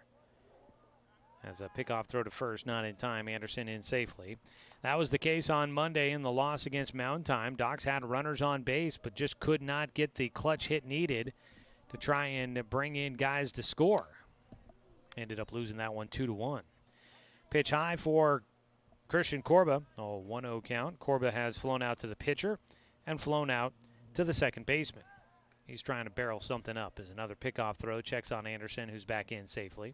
As a pickoff throw to first, not in time. Anderson in safely. That was the case on Monday in the loss against Mountain Time. Docs had runners on base, but just could not get the clutch hit needed to try and bring in guys to score. Ended up losing that one 2-1. Pitch high for Christian Corba. 1-0 count. Corba has flown out to the pitcher and flown out to the second baseman. He's trying to barrel something up as another pickoff throw. Checks on Anderson, who's back in safely.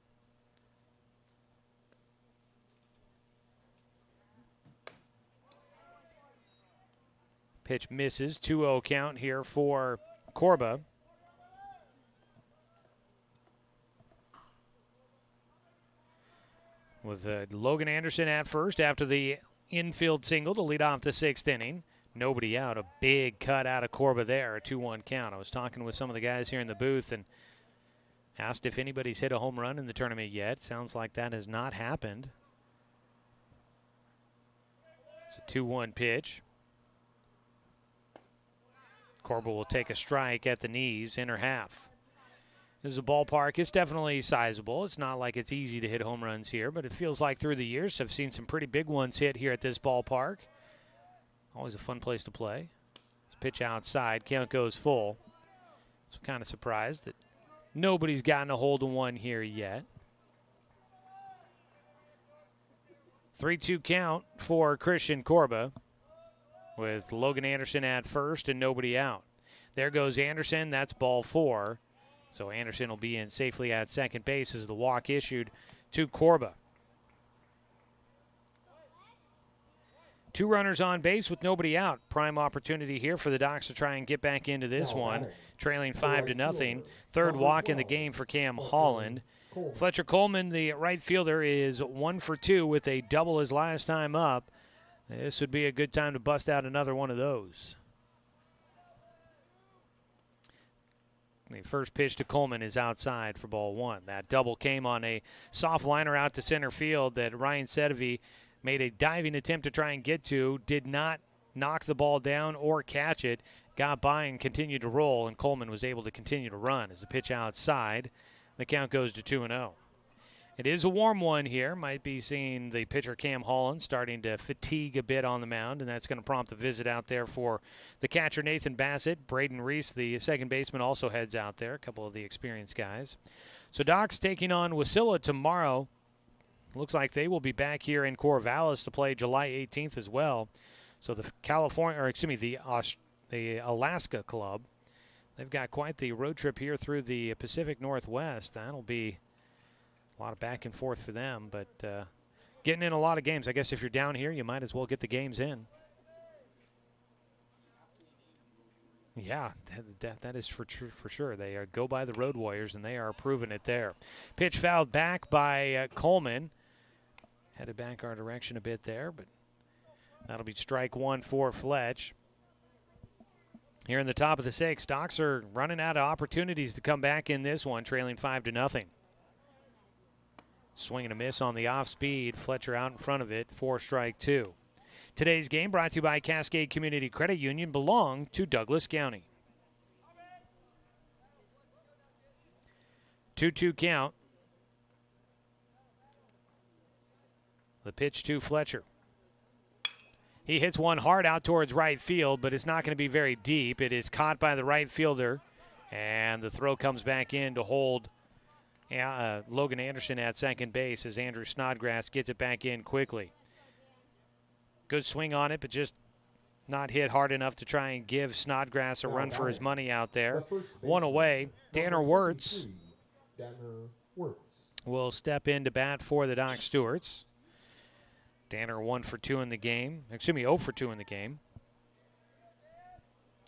Pitch misses. 2-0 count here for Corba. With Logan Anderson at first after the infield single to lead off the 6th inning. Nobody out. A big cut out of Corba there, a 2-1 count. I was talking with some of the guys here in the booth and asked if anybody's hit a home run in the tournament yet. Sounds like that has not happened. It's a 2-1 pitch. Corba will take a strike at the knees, inner half. This is a ballpark. It's definitely sizable. It's not like it's easy to hit home runs here, but it feels like through the years I've seen some pretty big ones hit here at this ballpark. Always a fun place to play. This pitch outside. Count goes full. So kind of surprised that nobody's gotten a hold of one here yet. 3-2 count for Christian Corba with Logan Anderson at first and nobody out. There goes Anderson. That's ball 4. So Anderson will be in safely at second base as the walk issued to Corba. 2 runners on base with nobody out. Prime opportunity here for the Docs to try and get back into this one. Trailing 5-0. Third walk in the game for Cam Holland. Fletcher Coleman, the right fielder, is 1 for 2 with a double his last time up. This would be a good time to bust out another one of those. The first pitch to Coleman is outside for ball 1. That double came on a soft liner out to center field that Ryan Sedevy made a diving attempt to try and get to, did not knock the ball down or catch it, got by and continued to roll, and Coleman was able to continue to run as the pitch outside. The count goes to 2-0. It is a warm one here. Might be seeing the pitcher Cam Holland starting to fatigue a bit on the mound, and that's going to prompt a visit out there for the catcher Nathan Bassett. Braden Reese, the second baseman, also heads out there, a couple of the experienced guys. So Doc's taking on Wasilla tomorrow. Looks like they will be back here in Corvallis to play July 18th as well. So the the Alaska Club, they've got quite the road trip here through the Pacific Northwest. That'll be a lot of back and forth for them, but getting in a lot of games. I guess if you're down here, you might as well get the games in. Yeah, that is for sure. They go by the Road Warriors, and they are proving it there. Pitch fouled back by Coleman. Headed back our direction a bit there, but that'll be strike one for Fletch. Here in the top of the sixth, Docs are running out of opportunities to come back in this one, trailing 5-0. Swing and a miss on the off speed. Fletcher out in front of it for strike two. Today's game brought to you by Cascade Community Credit Union, belong to Douglas County. 2-2 count. The pitch to Fletcher. He hits one hard out towards right field, but it's not going to be very deep. It is caught by the right fielder, and the throw comes back in to hold Logan Anderson at second base as Andrew Snodgrass gets it back in quickly. Good swing on it, but just not hit hard enough to try and give Snodgrass a run for his money out there. One away. Danner Wirtz will step in to bat for the Doc Stewarts. Danner 1 for 2 in the game. 0 for 2 in the game.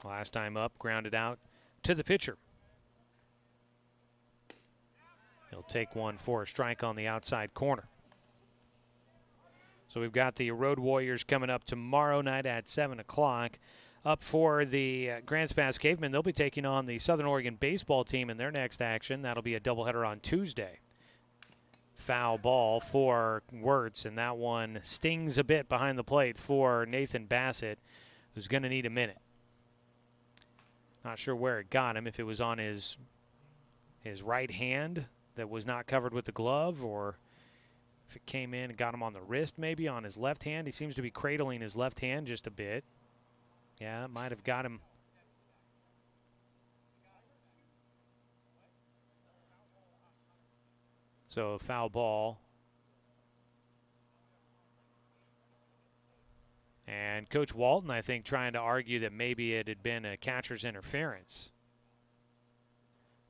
Last time up, grounded out to the pitcher. He'll take one for a strike on the outside corner. So we've got the Road Warriors coming up tomorrow night at 7 o'clock. Up for the Grants Pass Cavemen, they'll be taking on the Southern Oregon baseball team in their next action. That'll be a doubleheader on Tuesday. Foul ball for Wirtz, and that one stings a bit behind the plate for Nathan Bassett, who's going to need a minute. Not sure where it got him, if it was on his right hand that was not covered with the glove, or if it came in and got him on the wrist, maybe on his left hand. He seems to be cradling his left hand just a bit. Yeah, it might have got him. So, foul ball. And Coach Walton, I think, trying to argue that maybe it had been a catcher's interference.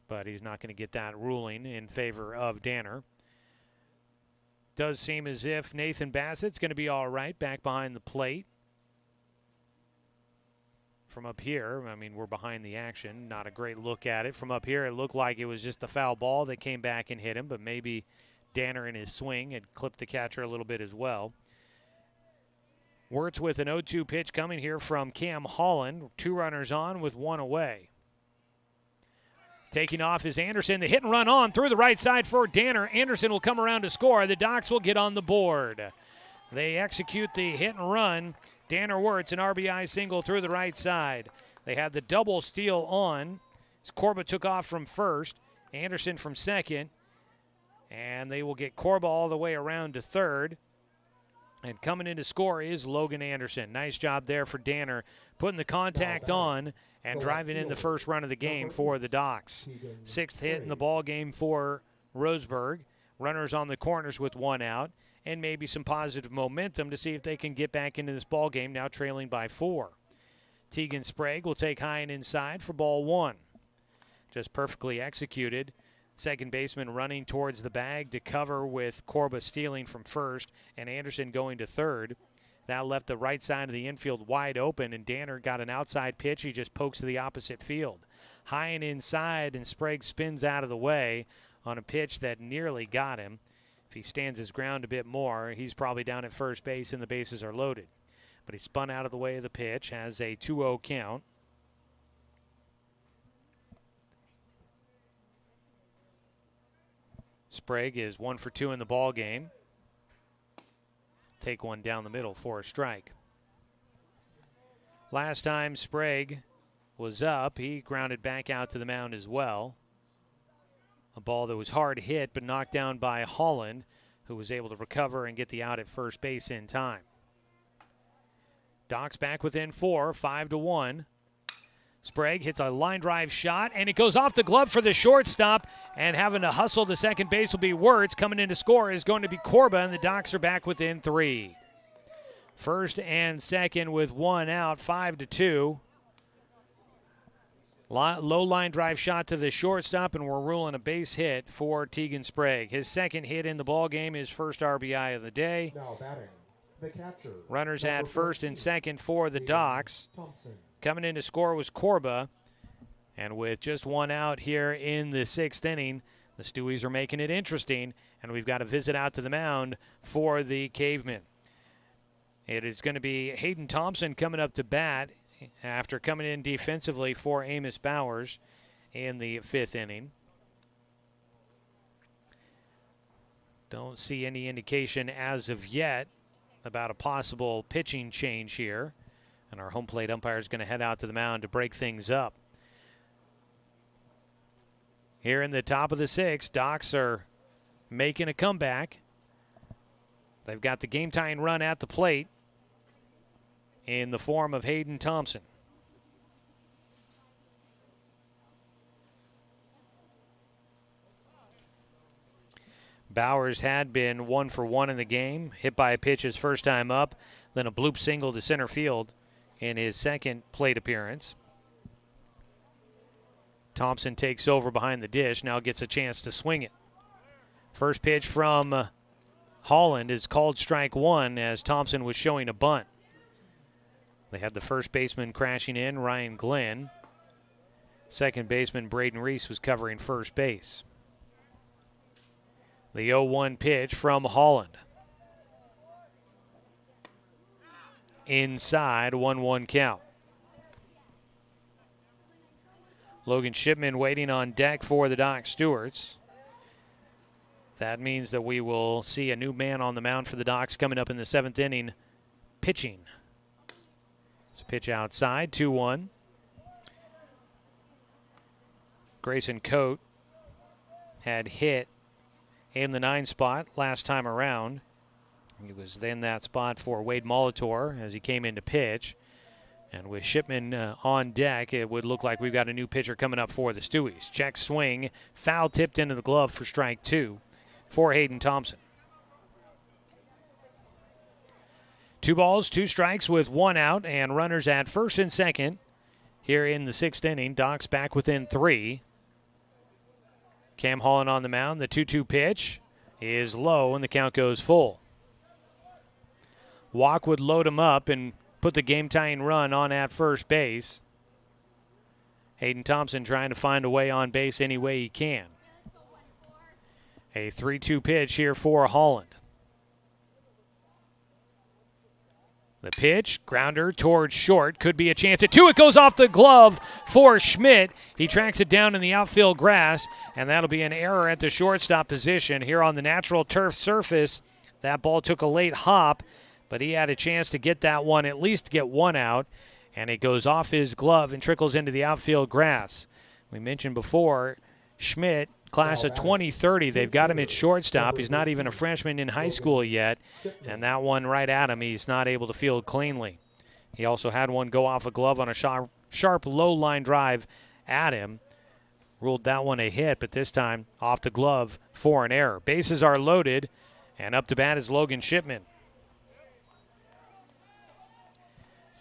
But he's not going to get that ruling in favor of Danner. Does seem as if Nathan Bassett's going to be all right back behind the plate. From up here, I mean, we're behind the action. Not a great look at it. From up here, it looked like it was just the foul ball that came back and hit him, but maybe Danner in his swing had clipped the catcher a little bit as well. Wirtz with an 0-2 pitch coming here from Cam Holland. 2 runners on with 1 away. Taking off is Anderson. The hit and run on through the right side for Danner. Anderson will come around to score. The Docs will get on the board. They execute the hit and run. Danner Wirtz, an RBI single through the right side. They had the double steal on. Corba took off from first. Anderson from second. And they will get Corba all the way around to third. And coming in to score is Logan Anderson. Nice job there for Danner, putting the contact on and driving in the first run of the game for the Docs. 6th hit in the ball game for Roseburg. Runners on the corners with 1 out. And maybe some positive momentum to see if they can get back into this ball game, now trailing by 4. Tegan Sprague will take high and inside for ball 1. Just perfectly executed. Second baseman running towards the bag to cover with Corba stealing from first and Anderson going to third. That left the right side of the infield wide open, and Danner got an outside pitch. He just pokes to the opposite field. High and inside, and Sprague spins out of the way on a pitch that nearly got him. If he stands his ground a bit more, he's probably down at first base and the bases are loaded. But he spun out of the way of the pitch, has a 2-0 count. Sprague is 1 for 2 in the ball game. Take one down the middle for a strike. Last time Sprague was up, he grounded back out to the mound as well. A ball that was hard hit but knocked down by Holland, who was able to recover and get the out at first base in time. Docs back within 4, 5-1. Sprague hits a line drive shot, and it goes off the glove for the shortstop, and having to hustle to second base will be Wirtz. Coming in to score is going to be Corba, and the Docs are back within 3. First and second with one out, 5-2. Low line drive shot to the shortstop, and we're ruling a base hit for Tegan Sprague. His second hit in the ball game, his first RBI of the day. Now batting, the catcher. Runners at first and second for the Docs. Coming in to score was Corba. And with just one out here in the sixth inning, the Stewies are making it interesting, and we've got a visit out to the mound for the Cavemen. It is going to be Hayden Thompson coming up to bat after coming in defensively for Amos Bowers in the fifth inning. Don't see any indication as of yet about a possible pitching change here. And our home plate umpire is going to head out to the mound to break things up. Here in the top of the sixth, Docs are making a comeback. They've got the game-tying run at the plate in the form of Hayden Thompson. Bowers had been 1 for 1 in the game, hit by a pitch his first time up, then a bloop single to center field in his second plate appearance. Thompson takes over behind the dish, now gets a chance to swing it. First pitch from Holland is called strike one as Thompson was showing a bunt. They had the first baseman crashing in, Ryan Glenn. Second baseman Braden Reese was covering first base. The 0-1 pitch from Holland. Inside, 1-1 count. Logan Shipman waiting on deck for the Doc Stewarts. That means that we will see a new man on the mound for the Docs coming up in the seventh inning, pitching. It's a pitch outside, 2-1. Grayson Coate had hit in the 9 spot last time around. He was in that spot for Wade Molitor as he came in to pitch. And with Shipman on deck, it would look like we've got a new pitcher coming up for the Stewies. Check swing, foul tipped into the glove for strike 2 for Hayden Thompson. 2 balls, 2 strikes with 1 out, and runners at first and second here in the sixth inning. Docs back within 3. Cam Holland on the mound. The 2-2 pitch is low, and the count goes full. Walk would load him up and put the game-tying run on at first base. Hayden Thompson trying to find a way on base any way he can. A 3-2 pitch here for Holland. The pitch, grounder towards short, could be a chance at 2. It goes off the glove for Schmidt. He tracks it down in the outfield grass, and that'll be an error at the shortstop position. Here on the natural turf surface, that ball took a late hop, but he had a chance to get that one, at least get 1 out, and it goes off his glove and trickles into the outfield grass. We mentioned before, Schmidt, class of 2030, they've got him at shortstop. He's not even a freshman in high school yet, and that one right at him, he's not able to field cleanly. He also had one go off a glove on a sharp low-line drive at him. Ruled that one a hit, but this time off the glove for an error. Bases are loaded, and up to bat is Logan Shipman.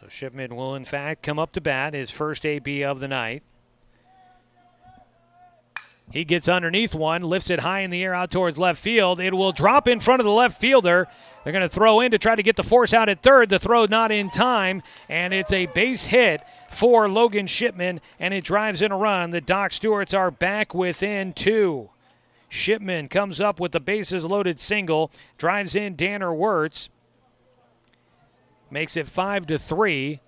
So Shipman will, in fact, come up to bat, his first AB of the night. He gets underneath one, lifts it high in the air out towards left field. It will drop in front of the left fielder. They're going to throw in to try to get the force out at third. The throw not in time, and it's a base hit for Logan Shipman, and it drives in a run. The Doc Stewarts are back within 2. Shipman comes up with the bases loaded single, drives in Danner Wirtz, makes it 5-3.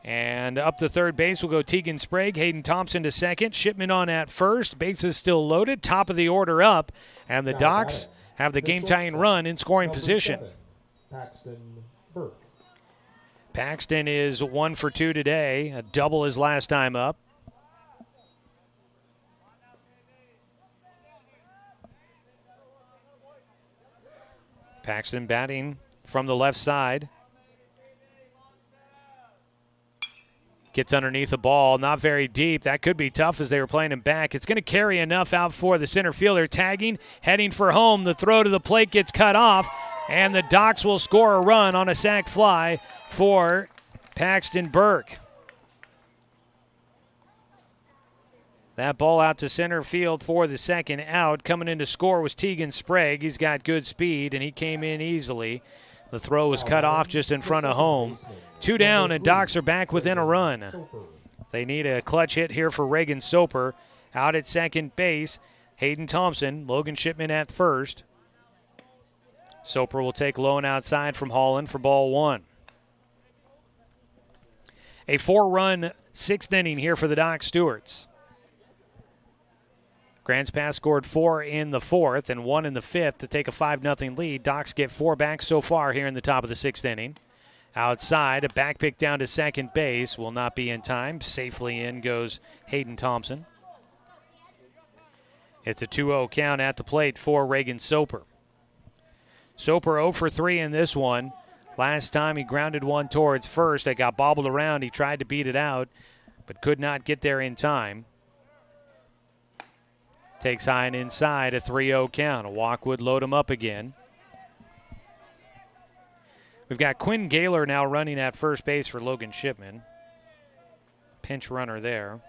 And up to third base will go Tegan Sprague. Hayden Thompson to second. Shipman on at first. Bases still loaded. Top of the order up. And the Docs have the game-tying run in scoring position. Paxton is 1 for 2 today. A double his last time up. Paxton batting from the left side. Gets underneath the ball, not very deep. That could be tough as they were playing him back. It's going to carry enough out for the center fielder. Tagging, heading for home. The throw to the plate gets cut off. And the Docks will score a run on a sac fly for Paxton Burke. That ball out to center field for the second out. Coming in to score was Tegan Sprague. He's got good speed, and he came in easily. The throw was cut off just in front of home. 2 down, and Docks are back within a run. They need a clutch hit here for Reagan Soper. Out at second base, Hayden Thompson, Logan Shipman at first. Soper will take low and outside from Holland for ball 1. A 4-run 6th inning here for the Dock Stewarts. Grants Pass scored 4 in the 4th and 1 in the 5th to take a 5-0 lead. Docks get 4 back so far here in the top of the 6th inning. Outside, a back pick down to second base. Will not be in time. Safely in goes Hayden Thompson. It's a 2-0 count at the plate for Reagan Soper. Soper 0 for 3 in this one. Last time he grounded one towards first. It got bobbled around. He tried to beat it out, but could not get there in time. Takes high and inside, a 3-0 count. A walk would load him up again. We've got Quinn Gaylor now running at first base for Logan Shipman. Pinch runner there.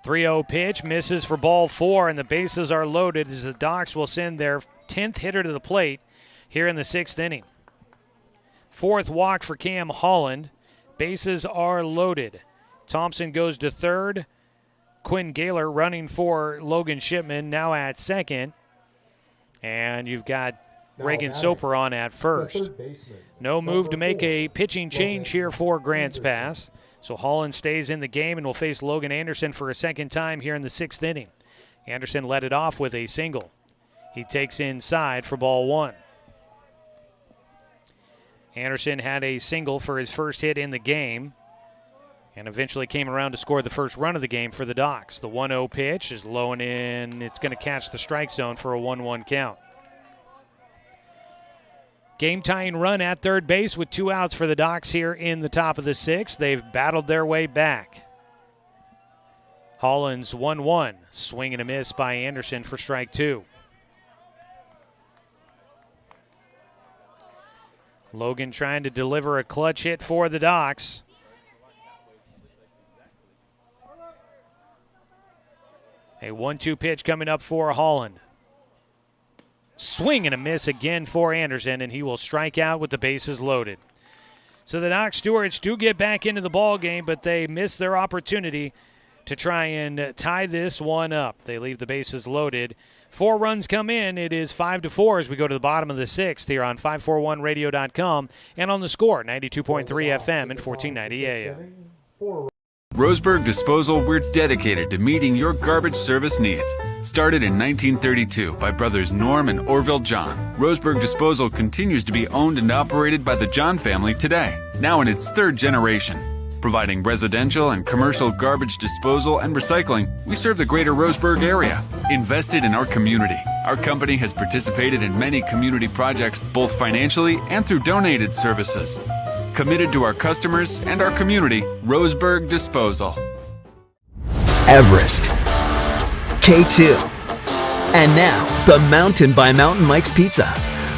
3-0 pitch, misses for ball 4, and the bases are loaded as the Docks will send their 10th hitter to the plate here in the 6th inning. 4th walk for Cam Holland. Bases are loaded. Thompson goes to third. Quinn Gaylor running for Logan Shipman, now at second. And you've got Reagan Soper on at first. No move to make a pitching change here for Grants Pass. So Holland stays in the game and will face Logan Anderson for a second time here in the 6th inning. Anderson led it off with a single. He takes inside for ball 1. Anderson had a single for his first hit in the game and eventually came around to score the first run of the game for the Docks. The 1-0 pitch is low and in. It's going to catch the strike zone for a 1-1 count. Game-tying run at third base with 2 outs for the Docks here in the top of the 6th. They've battled their way back. Holland's 1-1. Swing and a miss by Anderson for strike 2. Logan trying to deliver a clutch hit for the Docks. A 1-2 pitch coming up for Holland. Swing and a miss again for Anderson, and he will strike out with the bases loaded. So the Dock Stewarts do get back into the ball game, but they miss their opportunity to try and tie this one up. They leave the bases loaded. 4 runs come in. It is 5-4 as we go to the bottom of the 6th here on 541radio.com and on the Score, 92.3 FM and 1490 AM. Roseburg Disposal, we're dedicated to meeting your garbage service needs. Started in 1932 by brothers Norm and Orville John, Roseburg Disposal continues to be owned and operated by the John family today, now in its 3rd generation. Providing residential and commercial garbage disposal and recycling, we serve the greater Roseburg area. Invested in our community, our company has participated in many community projects, both financially and through donated services. Committed to our customers and our community, Roseburg Disposal. Everest, K2, and now the Mountain by Mountain Mike's Pizza.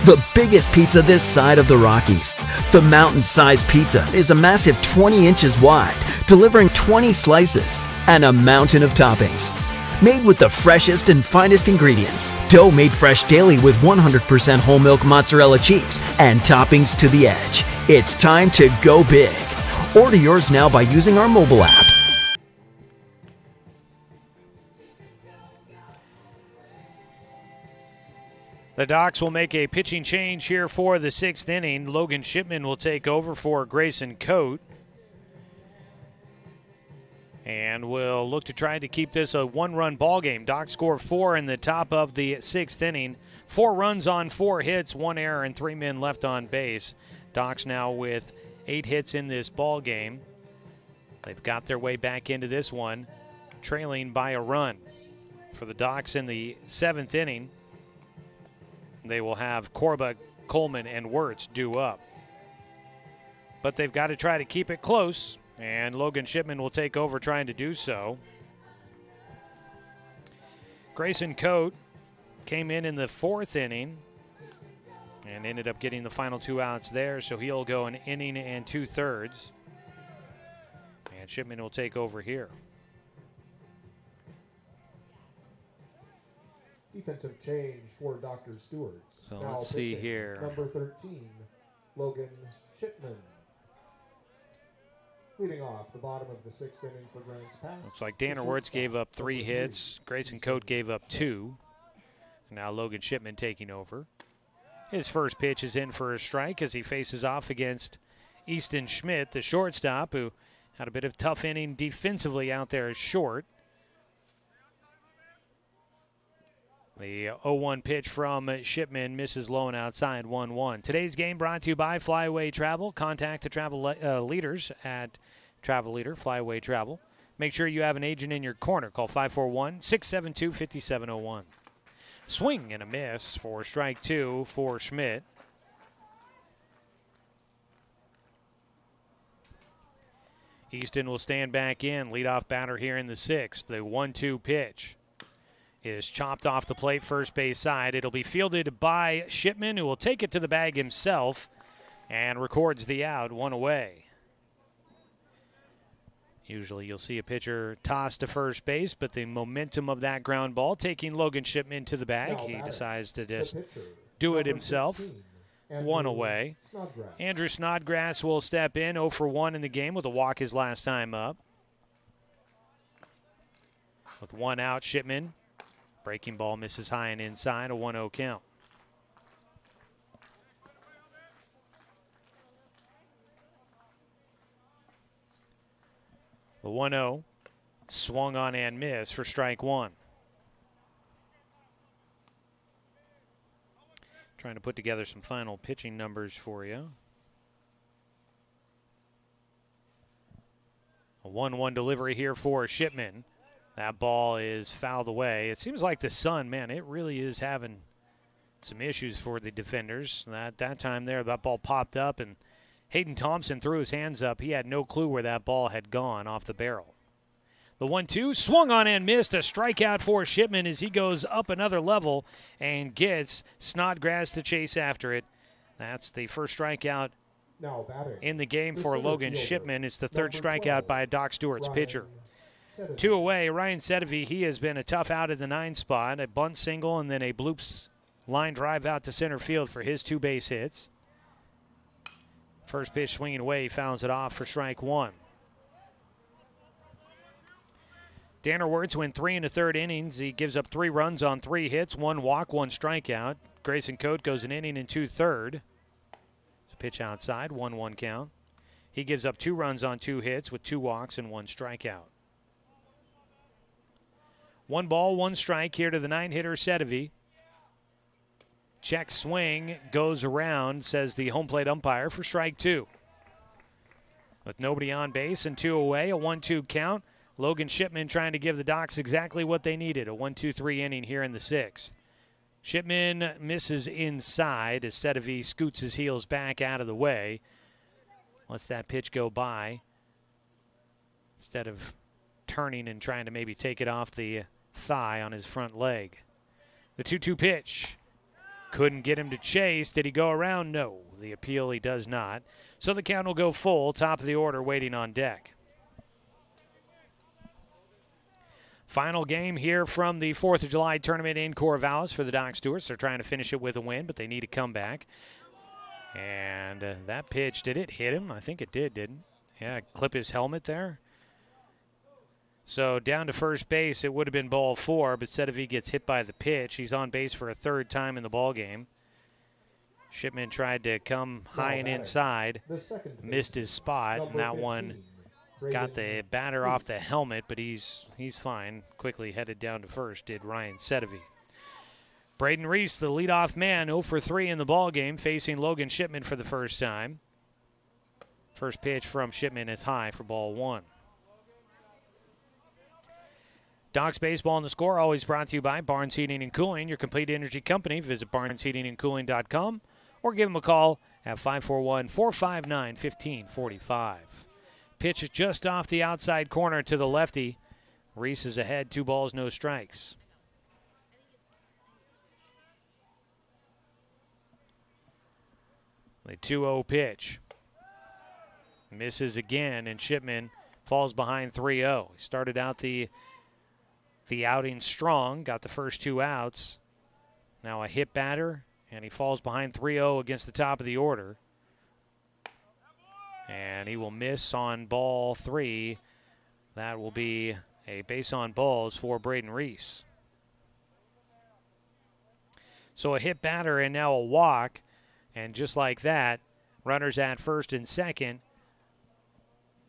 The biggest pizza this side of the Rockies. The mountain-sized pizza is a massive 20 inches wide, delivering 20 slices and a mountain of toppings. Made with the freshest and finest ingredients. Dough made fresh daily with 100% whole milk mozzarella cheese and toppings to the edge. It's time to go big. Order yours now by using our mobile app. The Docks will make a pitching change here for the 6th inning. Logan Shipman will take over for Grayson Coate. And we'll look to try to keep this a 1-run ball game. Docks score 4 in the top of the 6th inning. 4 runs on 4 hits, 1 error, and 3 men left on base. Docks now with 8 hits in this ball game. They've got their way back into this one, trailing by a run. For the Docks in the 7th inning, they will have Korba, Coleman, and Wirtz due up. But they've got to try to keep it close, and Logan Shipman will take over trying to do so. Grayson Coate came in the 4th inning and ended up getting the final 2 outs there, so he'll go an inning and 2/3. And Shipman will take over here. Defensive change for Dr. Stewart. So now let's see pitching, here. Number 13, Logan Shipman. Leading off the bottom of the 6th inning for Grants Pass. Looks like Danner Wirtz gave up 3 hits. Grayson Coate gave up 2. Now Logan Shipman taking over. His first pitch is in for a strike as he faces off against Easton Schmidt, the shortstop, who had a bit of tough inning defensively out there as short. The 0-1 pitch from Shipman misses low and outside, 1-1. Today's game brought to you by Flyaway Travel. Contact the travel leaders at Travel Leader, Flyaway Travel. Make sure you have an agent in your corner. Call 541-672-5701. Swing and a miss for strike 2 for Schmidt. Easton will stand back in. Leadoff batter here in the 6th. The 1-2 pitch is chopped off the plate, first base side. It'll be fielded by Shipman, who will take it to the bag himself and records the out, 1 away. Usually you'll see a pitcher toss to first base, but the momentum of that ground ball taking Logan Shipman to the bag. He decides to just do it himself. 1 away. Andrew Snodgrass will step in, 0 for 1 in the game with a walk his last time up. With 1 out, Shipman. Breaking ball misses high and inside, a 1-0 count. The 1-0 swung on and missed for strike 1. Trying to put together some final pitching numbers for you. A 1-1 delivery here for Shipman. That ball is fouled away. It seems like the sun, man, it really is having some issues for the defenders. That time there, that ball popped up, and Hayden Thompson threw his hands up. He had no clue where that ball had gone off the barrel. The 1-2 swung on and missed. A strikeout for Shipman as he goes up another level and gets Snodgrass to chase after it. That's the first strikeout in the game for Logan Shipman. It's the 3rd strikeout by Doc Stewart's pitcher. 2 away, Ryan Sedevy, he has been a tough out at the 9 spot. A bunt single and then a bloops line drive out to center field for his 2 base hits. First pitch swinging away, he fouls it off for strike 1. Danner Wirtz went 3 1/3 innings. He gives up 3 runs on 3 hits, 1 walk, 1 strikeout. Grayson Coate goes an inning and 2/3. It's a pitch outside, 1-1 count. He gives up 2 runs on 2 hits with 2 walks and 1 strikeout. 1 ball, 1 strike here to the 9-hitter Sedevy. Check swing goes around, says the home plate umpire, for strike 2. With nobody on base and 2 away, a 1-2 count. Logan Shipman trying to give the Docs exactly what they needed, a 1-2-3 inning here in the 6th. Shipman misses inside as Sedevy scoots his heels back out of the way. Lets that pitch go by instead of turning and trying to maybe take it off the thigh on his front leg. The 2-2 pitch. Couldn't get him to chase. Did he go around? No. The appeal, he does not. So the count will go full. Top of the order waiting on deck. Final game here from the 4th of July tournament in Corvallis for the Doc Stewarts. They're trying to finish it with a win, but they need a comeback. And that pitch, did it hit him? I think it did, didn't it? Yeah, clip his helmet there. So down to first base, it would have been ball 4, but Sedevy gets hit by the pitch. He's on base for a 3rd time in the ballgame. Shipman tried to come high and inside, missed his spot, and that one got the batter off the helmet, but he's fine. Quickly headed down to first, did Ryan Sedevy. Braden Reese, the leadoff man, 0 for 3 in the ballgame, facing Logan Shipman for the first time. First pitch from Shipman is high for ball 1. Docs Baseball and the Score, always brought to you by Barnes Heating and Cooling, your complete energy company. Visit barnesheatingandcooling.com or give them a call at 541-459-1545. Pitch is just off the outside corner to the lefty. Reese is ahead, 2 balls, no strikes. The 2-0 pitch. Misses again, and Shipman falls behind 3-0. He started out the outing strong, got the first 2 outs. Now a hit batter, and he falls behind 3-0 against the top of the order. And he will miss on ball 3. That will be a base on balls for Braden Reese. So a hit batter and now a walk. And just like that, runners at first and second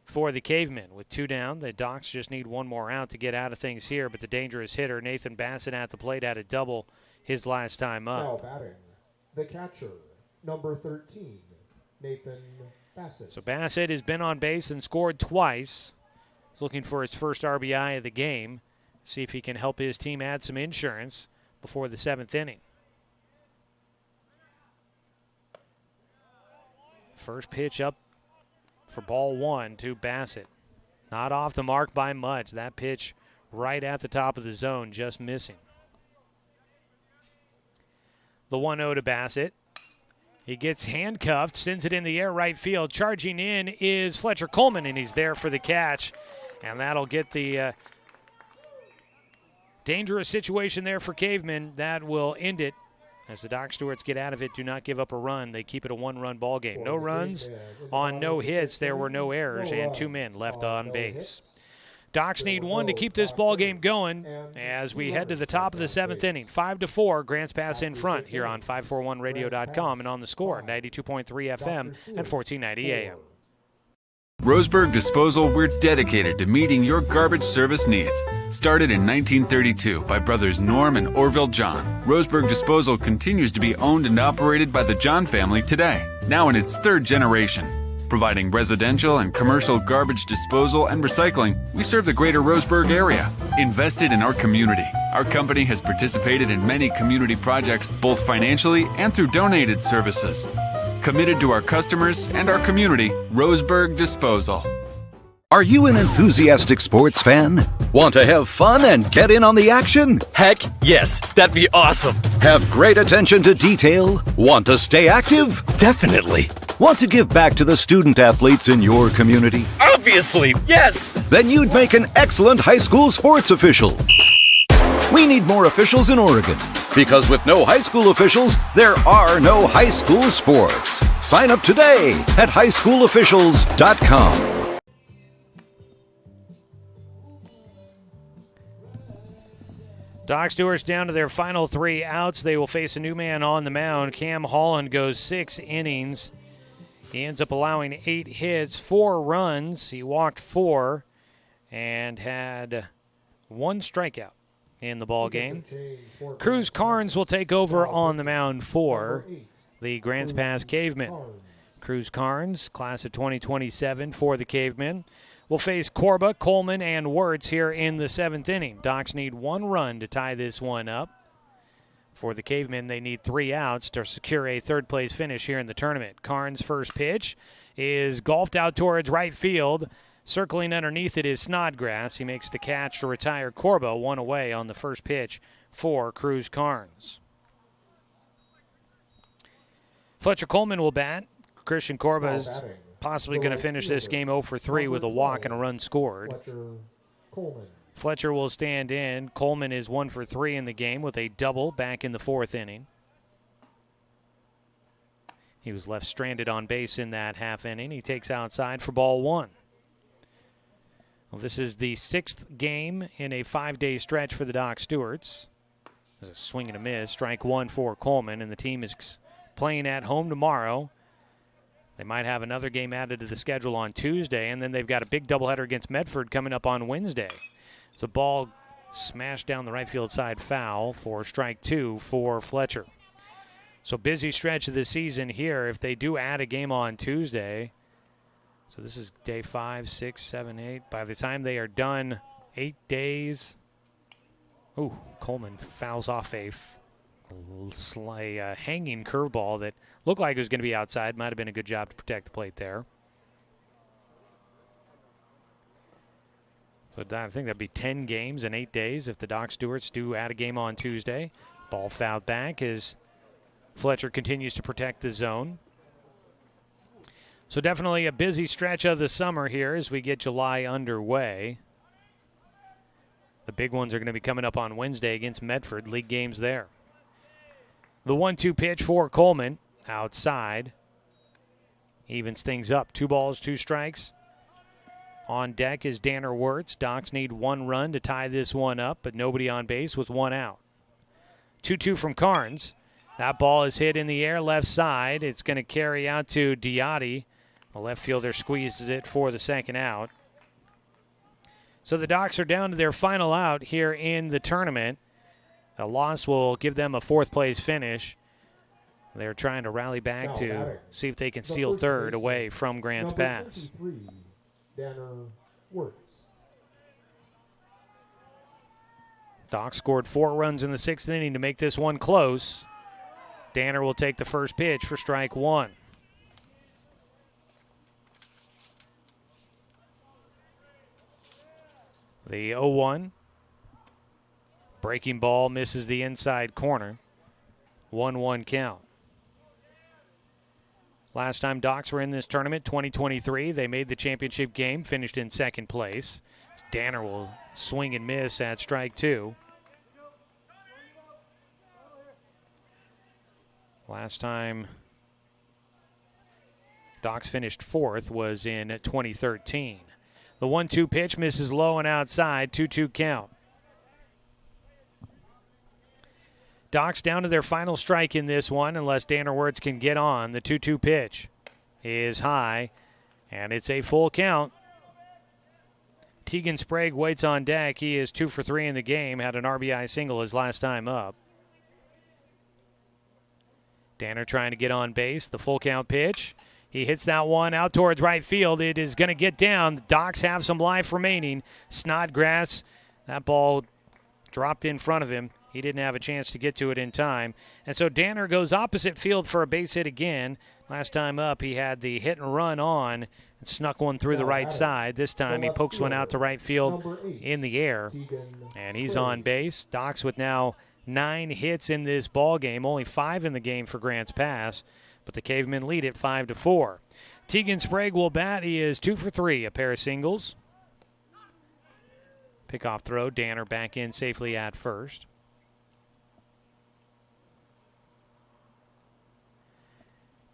for the Cavemen. With 2 down, the Docs just need 1 more out to get out of things here. But the dangerous hitter, Nathan Bassett, at the plate, had a double his last time up. Now batting, the catcher, number 13, Nathan Bassett. So Bassett has been on base and scored twice. He's looking for his first RBI of the game. See if he can help his team add some insurance before the 7th inning. First pitch up for ball 1 to Bassett. Not off the mark by much. That pitch right at the top of the zone, just missing. The 1-0 to Bassett. He gets handcuffed, sends it in the air right field. Charging in is Fletcher Coleman, and he's there for the catch. And that'll get the dangerous situation there for Cavemen. That will end it. As the Doc Stewarts get out of it, do not give up a run. They keep it a 1-run ball game. No runs on no hits. There were no errors, and 2 men left on base. Docs need 1 to keep this ball game going as we head to the top of the 7th inning. 5-4, Grants Pass in front here on 541radio.com and on the Score, 92.3 FM and 1490 AM. Roseburg Disposal, we're dedicated to meeting your garbage service needs. Started in 1932 by brothers Norm and Orville John, Roseburg Disposal continues to be owned and operated by the John family today, now in its 3rd generation. Providing residential and commercial garbage disposal and recycling, we serve the greater Roseburg area. Invested in our community, our company has participated in many community projects, both financially and through donated services. Committed to our customers and our community, Roseburg Disposal. Are you an enthusiastic sports fan? Want to have fun and get in on the action? Heck, yes, that'd be awesome. Have great attention to detail? Want to stay active? Definitely. Want to give back to the student athletes in your community? Obviously, yes. Then you'd make an excellent high school sports official. We need more officials in Oregon, because with no high school officials, there are no high school sports. Sign up today at highschoolofficials.com. Doc Stewart's down to their final 3 outs. They will face a new man on the mound. Cam Holland goes 6 innings. He ends up allowing 8 hits, 4 runs. He walked 4 and had 1 strikeout in the ball game. Cruz Carnes will take over on the mound for the Grants Pass Cavemen. Cruz Carnes, class of 2027 for the Cavemen, will face Corba, Coleman, and Wirtz here in the 7th inning. Docs need 1 run to tie this one up. For the Cavemen, they need 3 outs to secure a 3rd-place finish here in the tournament. Carnes' first pitch is golfed out towards right field. Circling underneath it is Snodgrass. He makes the catch to retire Corba, 1 away on the first pitch for Cruz Carnes. Fletcher Coleman will bat. Christian Corba is possibly going to finish this game 0 for 3 with a walk and a run scored. Fletcher will stand in. Coleman is 1 for 3 in the game with a double back in the 4th inning. He was left stranded on base in that half inning. He takes outside for ball 1. Well, this is the 6th game in a 5-day stretch for the Doc Stewarts. There's a swing and a miss. Strike 1 for Coleman, and the team is playing at home tomorrow. They might have another game added to the schedule on Tuesday, and then they've got a big doubleheader against Medford coming up on Wednesday. It's a ball smashed down the right field side, foul for strike 2 for Fletcher. So busy stretch of the season here. If they do add a game on Tuesday, so this is day 5, 6, 7, 8. By the time they are done, 8 days. Ooh, Coleman fouls off a hanging curveball that looked like it was going to be outside. Might have been a good job to protect the plate there. So I think that'd be 10 games in 8 days if the Doc Stewarts do add a game on Tuesday. Ball fouled back as Fletcher continues to protect the zone. So definitely a busy stretch of the summer here as we get July underway. The big ones are going to be coming up on Wednesday against Medford. League games there. The 1-2 pitch for Coleman. Outside. Evens things up. 2 balls, 2 strikes. On deck is Danner Wirtz. Docs need 1 run to tie this one up, but nobody on base with 1 out. 2-2 from Carnes. That ball is hit in the air left side. It's going to carry out to Diotti. The left fielder squeezes it for the second out. So the Docs are down to their final out here in the tournament. A loss will give them a 4th place finish. They're trying to rally back to see if they can steal third away from Grants Pass. Docs scored 4 runs in the 6th inning to make this one close. Danner will take the first pitch for strike 1. The 0-1. Breaking ball misses the inside corner. 1-1 count. Last time Docs were in this tournament, 2023, they made the championship game, finished in 2nd place. Danner will swing and miss at strike 2. Last time Docs finished 4th was in 2013. The 1-2 pitch misses low and outside, 2-2 count. Docs down to their final strike in this one unless Danner Wirtz can get on. The 2-2 pitch is high, and it's a full count. Tegan Sprague waits on deck. He is 2 for 3 in the game, had an RBI single his last time up. Danner trying to get on base. The full count pitch. He hits that one out towards right field. It is going to get down. The Docs have some life remaining. Snodgrass, that ball dropped in front of him. He didn't have a chance to get to it in time. And so Danner goes opposite field for a base hit again. Last time up, he had the hit and run on and snuck one through the right side. This time he pokes one out to right field in the air, and he's on base. Docs with now 9 hits in this ball game, only 5 in the game for Grants Pass, but the Cavemen lead it 5-4. Tegan Sprague will bat. He is 2 for 3, a pair of singles. Pickoff throw. Danner back in safely at first.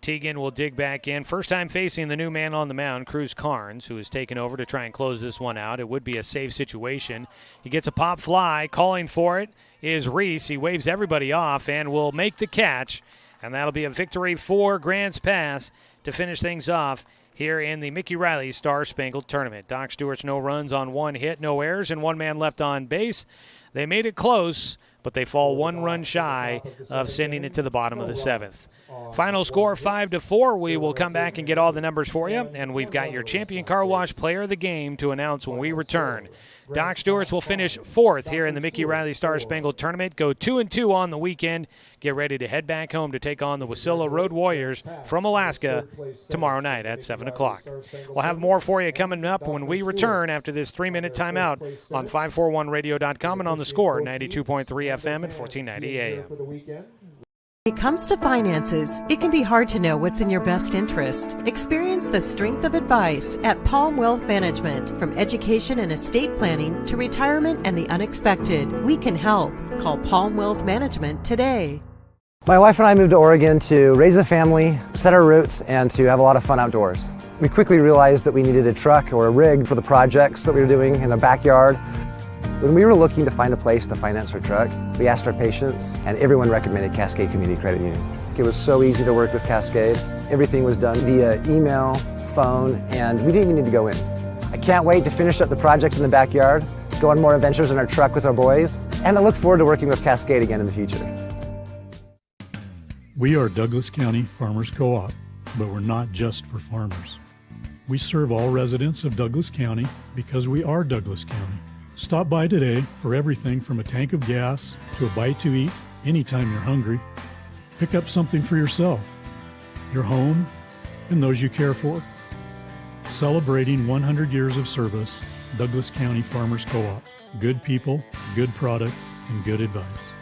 Tegan will dig back in. First time facing the new man on the mound, Cruz Carnes, who has taken over to try and close this one out. It would be a safe situation. He gets a pop fly. Calling for it is Reese. He waves everybody off and will make the catch. And that'll be a victory for Grants Pass to finish things off here in the Mickey Riley Star Spangled Tournament. Doc Stewart's no runs on 1 hit, no errors, and 1 man left on base. They made it close, but they fall 1 run shy of sending it to the bottom of the 7th. Final score 5-4. We will come back and get all the numbers for you, and we've got your Champion Car Wash Player of the Game to announce when we return. Doc Stewart's will finish 4th here in the Mickey Riley Star Spangled Tournament. Go 2-2 on the weekend. Get ready to head back home to take on the Wasilla Road Warriors from Alaska tomorrow night at 7 o'clock. We'll have more for you coming up when we return after this 3-minute timeout on 541radio.com and on the Score, 92.3 FM and 1490 AM. When it comes to finances, it can be hard to know what's in your best interest. Experience the strength of advice at Palm Wealth Management. From education and estate planning to retirement and the unexpected, we can help. Call Palm Wealth Management today. My wife and I moved to Oregon to raise a family, set our roots, and to have a lot of fun outdoors. We quickly realized that we needed a truck or a rig for the projects that we were doing in the backyard. When we were looking to find a place to finance our truck, we asked our patients, and everyone recommended Cascade Community Credit Union. It was so easy to work with Cascade. Everything was done via email, phone, and we didn't even need to go in. I can't wait to finish up the projects in the backyard, go on more adventures in our truck with our boys, and I look forward to working with Cascade again in the future. We are Douglas County Farmers Co-op, but we're not just for farmers. We serve all residents of Douglas County because we are Douglas County. Stop by today for everything from a tank of gas to a bite to eat anytime you're hungry. Pick up something for yourself, your home, and those you care for. Celebrating 100 years of service, Douglas County Farmers Co-op. Good people, good products, and good advice.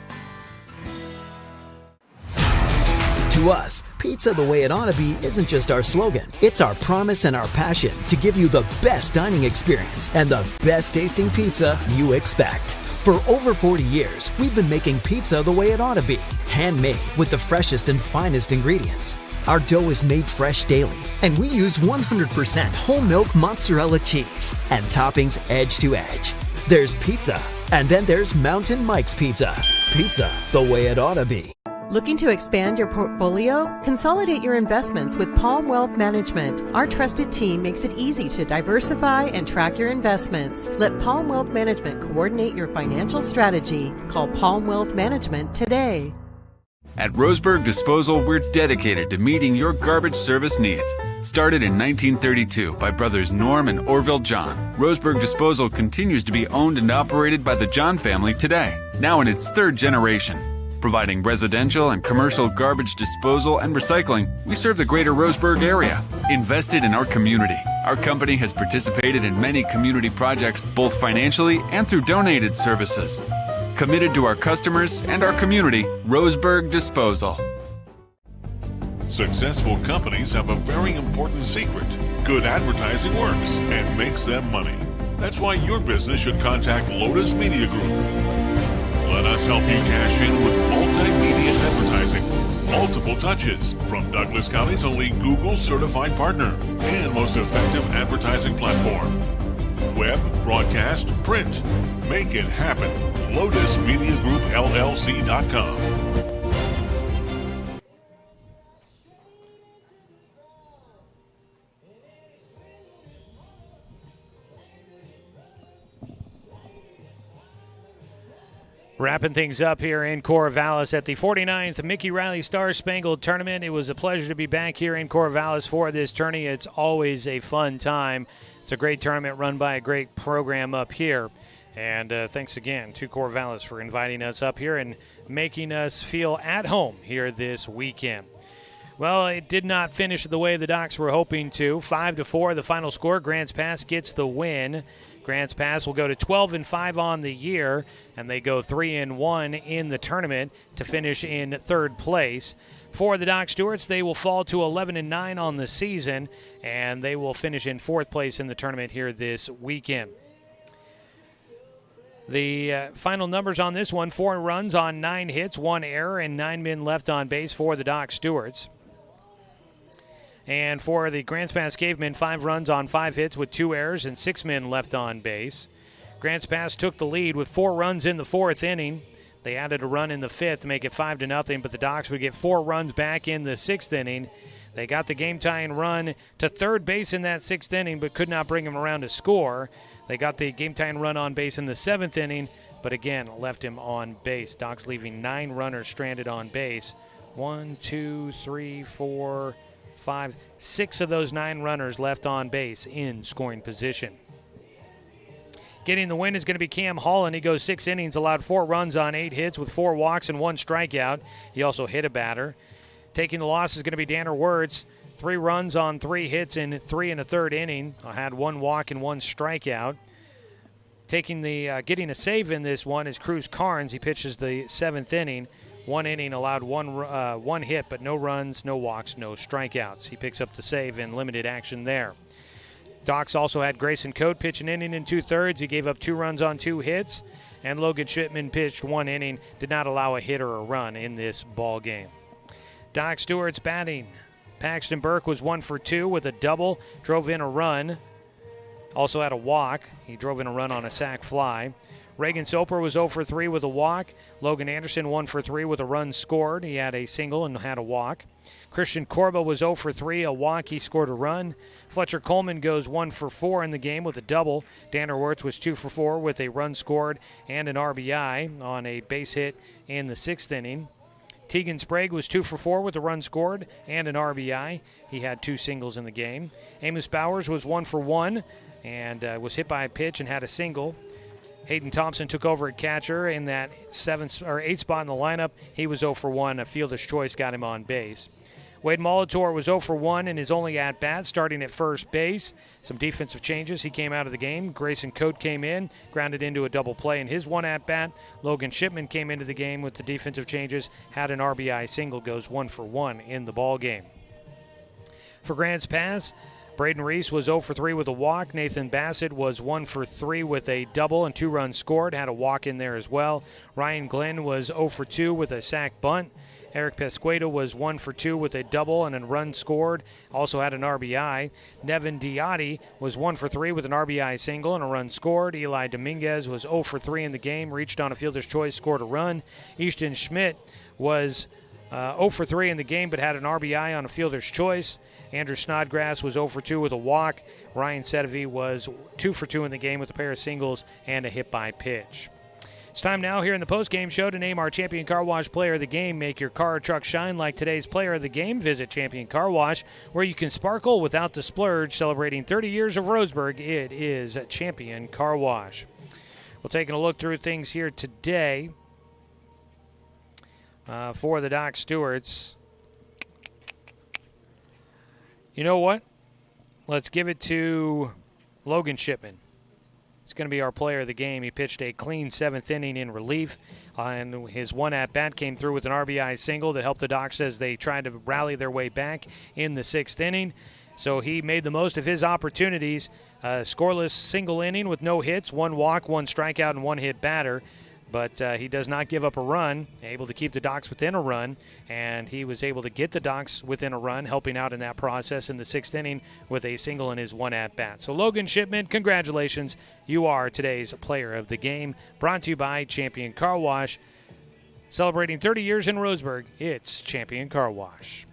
To us, pizza the way it ought to be isn't just our slogan. It's our promise and our passion to give you the best dining experience and the best tasting pizza you expect. For over 40 years, we've been making pizza the way it ought to be, handmade with the freshest and finest ingredients. Our dough is made fresh daily, and we use 100% whole milk mozzarella cheese and toppings edge to edge. There's pizza, and then there's Mountain Mike's Pizza. Pizza the way it ought to be. Looking to expand your portfolio? Consolidate your investments with Palm Wealth Management. Our trusted team makes it easy to diversify and track your investments. Let Palm Wealth Management coordinate your financial strategy. Call Palm Wealth Management today. At Roseburg Disposal, we're dedicated to meeting your garbage service needs. Started in 1932 by brothers Norm and Orville John, Roseburg Disposal continues to be owned and operated by the John family today, now in its third generation. Providing residential and commercial garbage disposal and recycling, we serve the greater Roseburg area. Invested in our community, our company has participated in many community projects, both financially and through donated services. Committed to our customers and our community, Roseburg Disposal. Successful companies have a very important secret. Good advertising works and makes them money. That's why your business should contact Lotus Media Group. Let us help you cash in with multimedia advertising. Multiple touches from Douglas County's only Google certified partner and most effective advertising platform. Web, broadcast, print. Make it happen. LotusMediaGroupLLC.com. Wrapping things up here in Corvallis at the 49th Mickey Riley Star Spangled Tournament. It was a pleasure to be back here in Corvallis for this tourney. It's always a fun time. It's a great tournament run by a great program up here. And thanks again to Corvallis for inviting us up here and making us feel at home here this weekend. Well, it did not finish the way the Docs were hoping to. 5-4, the final score. Grants Pass gets the win. Grants Pass will go to 12-5 on the year, and they go 3-1 in the tournament to finish in third place. For the Doc Stewarts, they will fall to 11-9 on the season, and they will finish in fourth place in the tournament here this weekend. The final numbers on this one: 4 runs on 9 hits, 1 error, and 9 men left on base for the Doc Stewarts. And for the Grants Pass Cavemen, 5 runs on 5 hits with 2 errors and 6 men left on base. Grants Pass took the lead with 4 runs in the 4th inning. They added a run in the 5th to make it 5-0, but the Docs would get 4 runs back in the 6th inning. They got the game-tying run to third base in that 6th inning, but could not bring him around to score. They got the game-tying run on base in the 7th inning, but again left him on base. Docs leaving 9 runners stranded on base. 1, 2, 3, 4, 5, 6 of those 9 runners left on base in scoring position. Getting the win is going to be Cam Holland. He goes 6 innings, allowed 4 runs on 8 hits with 4 walks and 1 strikeout. He also hit a batter. Taking the loss is going to be Danner Wirtz. 3 runs on 3 hits in 3 1/3 inning. Had 1 walk and 1 strikeout. Getting a save in this one is Cruz Carnes. He pitches the 7th inning. 1 inning, allowed 1 hit, but no runs, no walks, no strikeouts. He picks up the save in limited action there. Docs also had Grayson Coate pitch an inning and 2/3. He gave up 2 runs on 2 hits, and Logan Shipman pitched 1 inning, did not allow a hit or a run in this ball game. Doc Stewart's batting. Paxton Burke was 1 for 2 with a double, drove in a run. Also had a walk. He drove in a run on a sac fly. Reagan Soper was 0 for 3 with a walk. Logan Anderson 1 for 3 with a run scored. He had a single and had a walk. Christian Corba was 0 for 3, a walk. He scored a run. Fletcher Coleman goes 1 for 4 in the game with a double. Danner Wirtz was 2 for 4 with a run scored and an RBI on a base hit in the 6th inning. Tegan Sprague was 2 for 4 with a run scored and an RBI. He had 2 singles in the game. Amos Bowers was 1 for 1 and was hit by a pitch and had a single. Hayden Thompson took over at catcher in that 8th spot in the lineup. He was 0 for 1. A fielder's choice got him on base. Wade Molitor was 0 for 1 in his only at-bat, starting at first base. Some defensive changes. He came out of the game. Grayson Coate came in, grounded into a double play in his one at-bat. Logan Shipman came into the game with the defensive changes, had an RBI single, goes 1 for 1 in the ball game. For Grants Pass, Braden Reese was 0 for 3 with a walk. Nathan Bassett was 1 for 3 with a double and 2 runs scored, had a walk in there as well. Ryan Glenn was 0 for 2 with a sac bunt. Eric Pesqueda was 1 for 2 with a double and a run scored, also had an RBI. Nevin Diotti was 1 for 3 with an RBI single and a run scored. Eli Dominguez was 0 for 3 in the game, reached on a fielder's choice, scored a run. Easton Schmidt was 0 for 3 in the game but had an RBI on a fielder's choice. Andrew Snodgrass was 0 for 2 with a walk. Ryan Sedevy was 2 for 2 in the game with a pair of singles and a hit by pitch. It's time now here in the postgame show to name our Champion Car Wash Player of the Game. Make your car or truck shine like today's Player of the Game. Visit Champion Car Wash, where you can sparkle without the splurge. Celebrating 30 years of Roseburg, it is Champion Car Wash. We're taking a look through things here today for the Doc Stewarts. You know what? Let's give it to Logan Shipman. It's going to be our player of the game. He pitched a clean 7th inning in relief, and his one at-bat came through with an RBI single that helped the Docs as they tried to rally their way back in the 6th inning. So he made the most of his opportunities. Scoreless single inning with no hits, 1 walk, 1 strikeout, and 1 hit batter. But he does not give up a run, able to keep the Docs within a run, and he was able to get the Docs within a run, helping out in that process in the 6th inning with a single in his one at-bat. So Logan Shipman, congratulations. You are today's player of the game. Brought to you by Champion Car Wash. Celebrating 30 years in Roseburg, it's Champion Car Wash.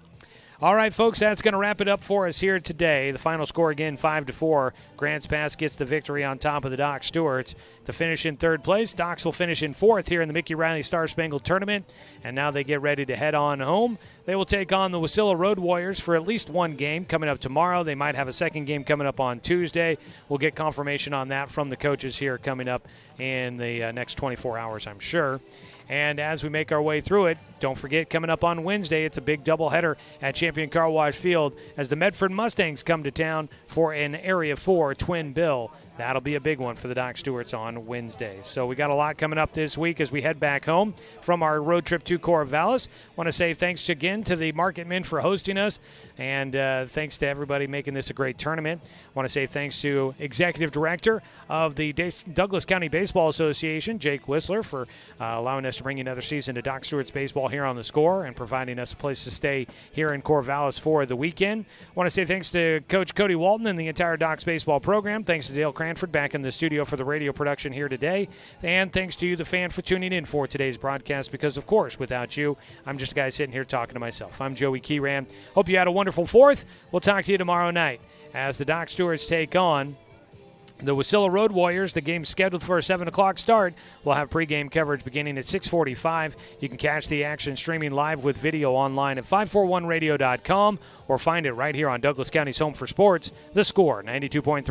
All right, folks, that's going to wrap it up for us here today. The final score again, 5-4. Grants Pass gets the victory on top of the Doc Stewarts to finish in 3rd place. Docs will finish in 4th here in the Mickey Riley Star Spangled Tournament, and now they get ready to head on home. They will take on the Wasilla Road Warriors for at least 1 game coming up tomorrow. They might have a 2nd game coming up on Tuesday. We'll get confirmation on that from the coaches here coming up in the next 24 hours, I'm sure. And as we make our way through it, don't forget, coming up on Wednesday, it's a big doubleheader at Champion Car Wash Field as the Medford Mustangs come to town for an Area 4 twin bill. That'll be a big one for the Doc Stewarts on Wednesday. So we got a lot coming up this week as we head back home from our road trip to Corvallis. Want to say thanks again to the Market Men for hosting us, and thanks to everybody making this a great tournament. Want to say thanks to Executive Director of the Douglas County Baseball Association, Jake Whistler, for allowing us to bring you another season of Doc Stewarts baseball here on the Score and providing us a place to stay here in Corvallis for the weekend. Want to say thanks to Coach Cody Walton and the entire Docs baseball program. Thanks to Dale Cranford back in the studio for the radio production here today. And thanks to you, the fan, for tuning in for today's broadcast because, of course, without you, I'm just a guy sitting here talking to myself. I'm Joey Keeran. Hope you had a wonderful 4th. We'll talk to you tomorrow night as the Doc Stewarts take on the Wasilla Road Warriors. The game's scheduled for a 7 o'clock start. We'll have pregame coverage beginning at 6:45. You can catch the action streaming live with video online at 541radio.com or find it right here on Douglas County's Home for Sports, The Score, 92.3.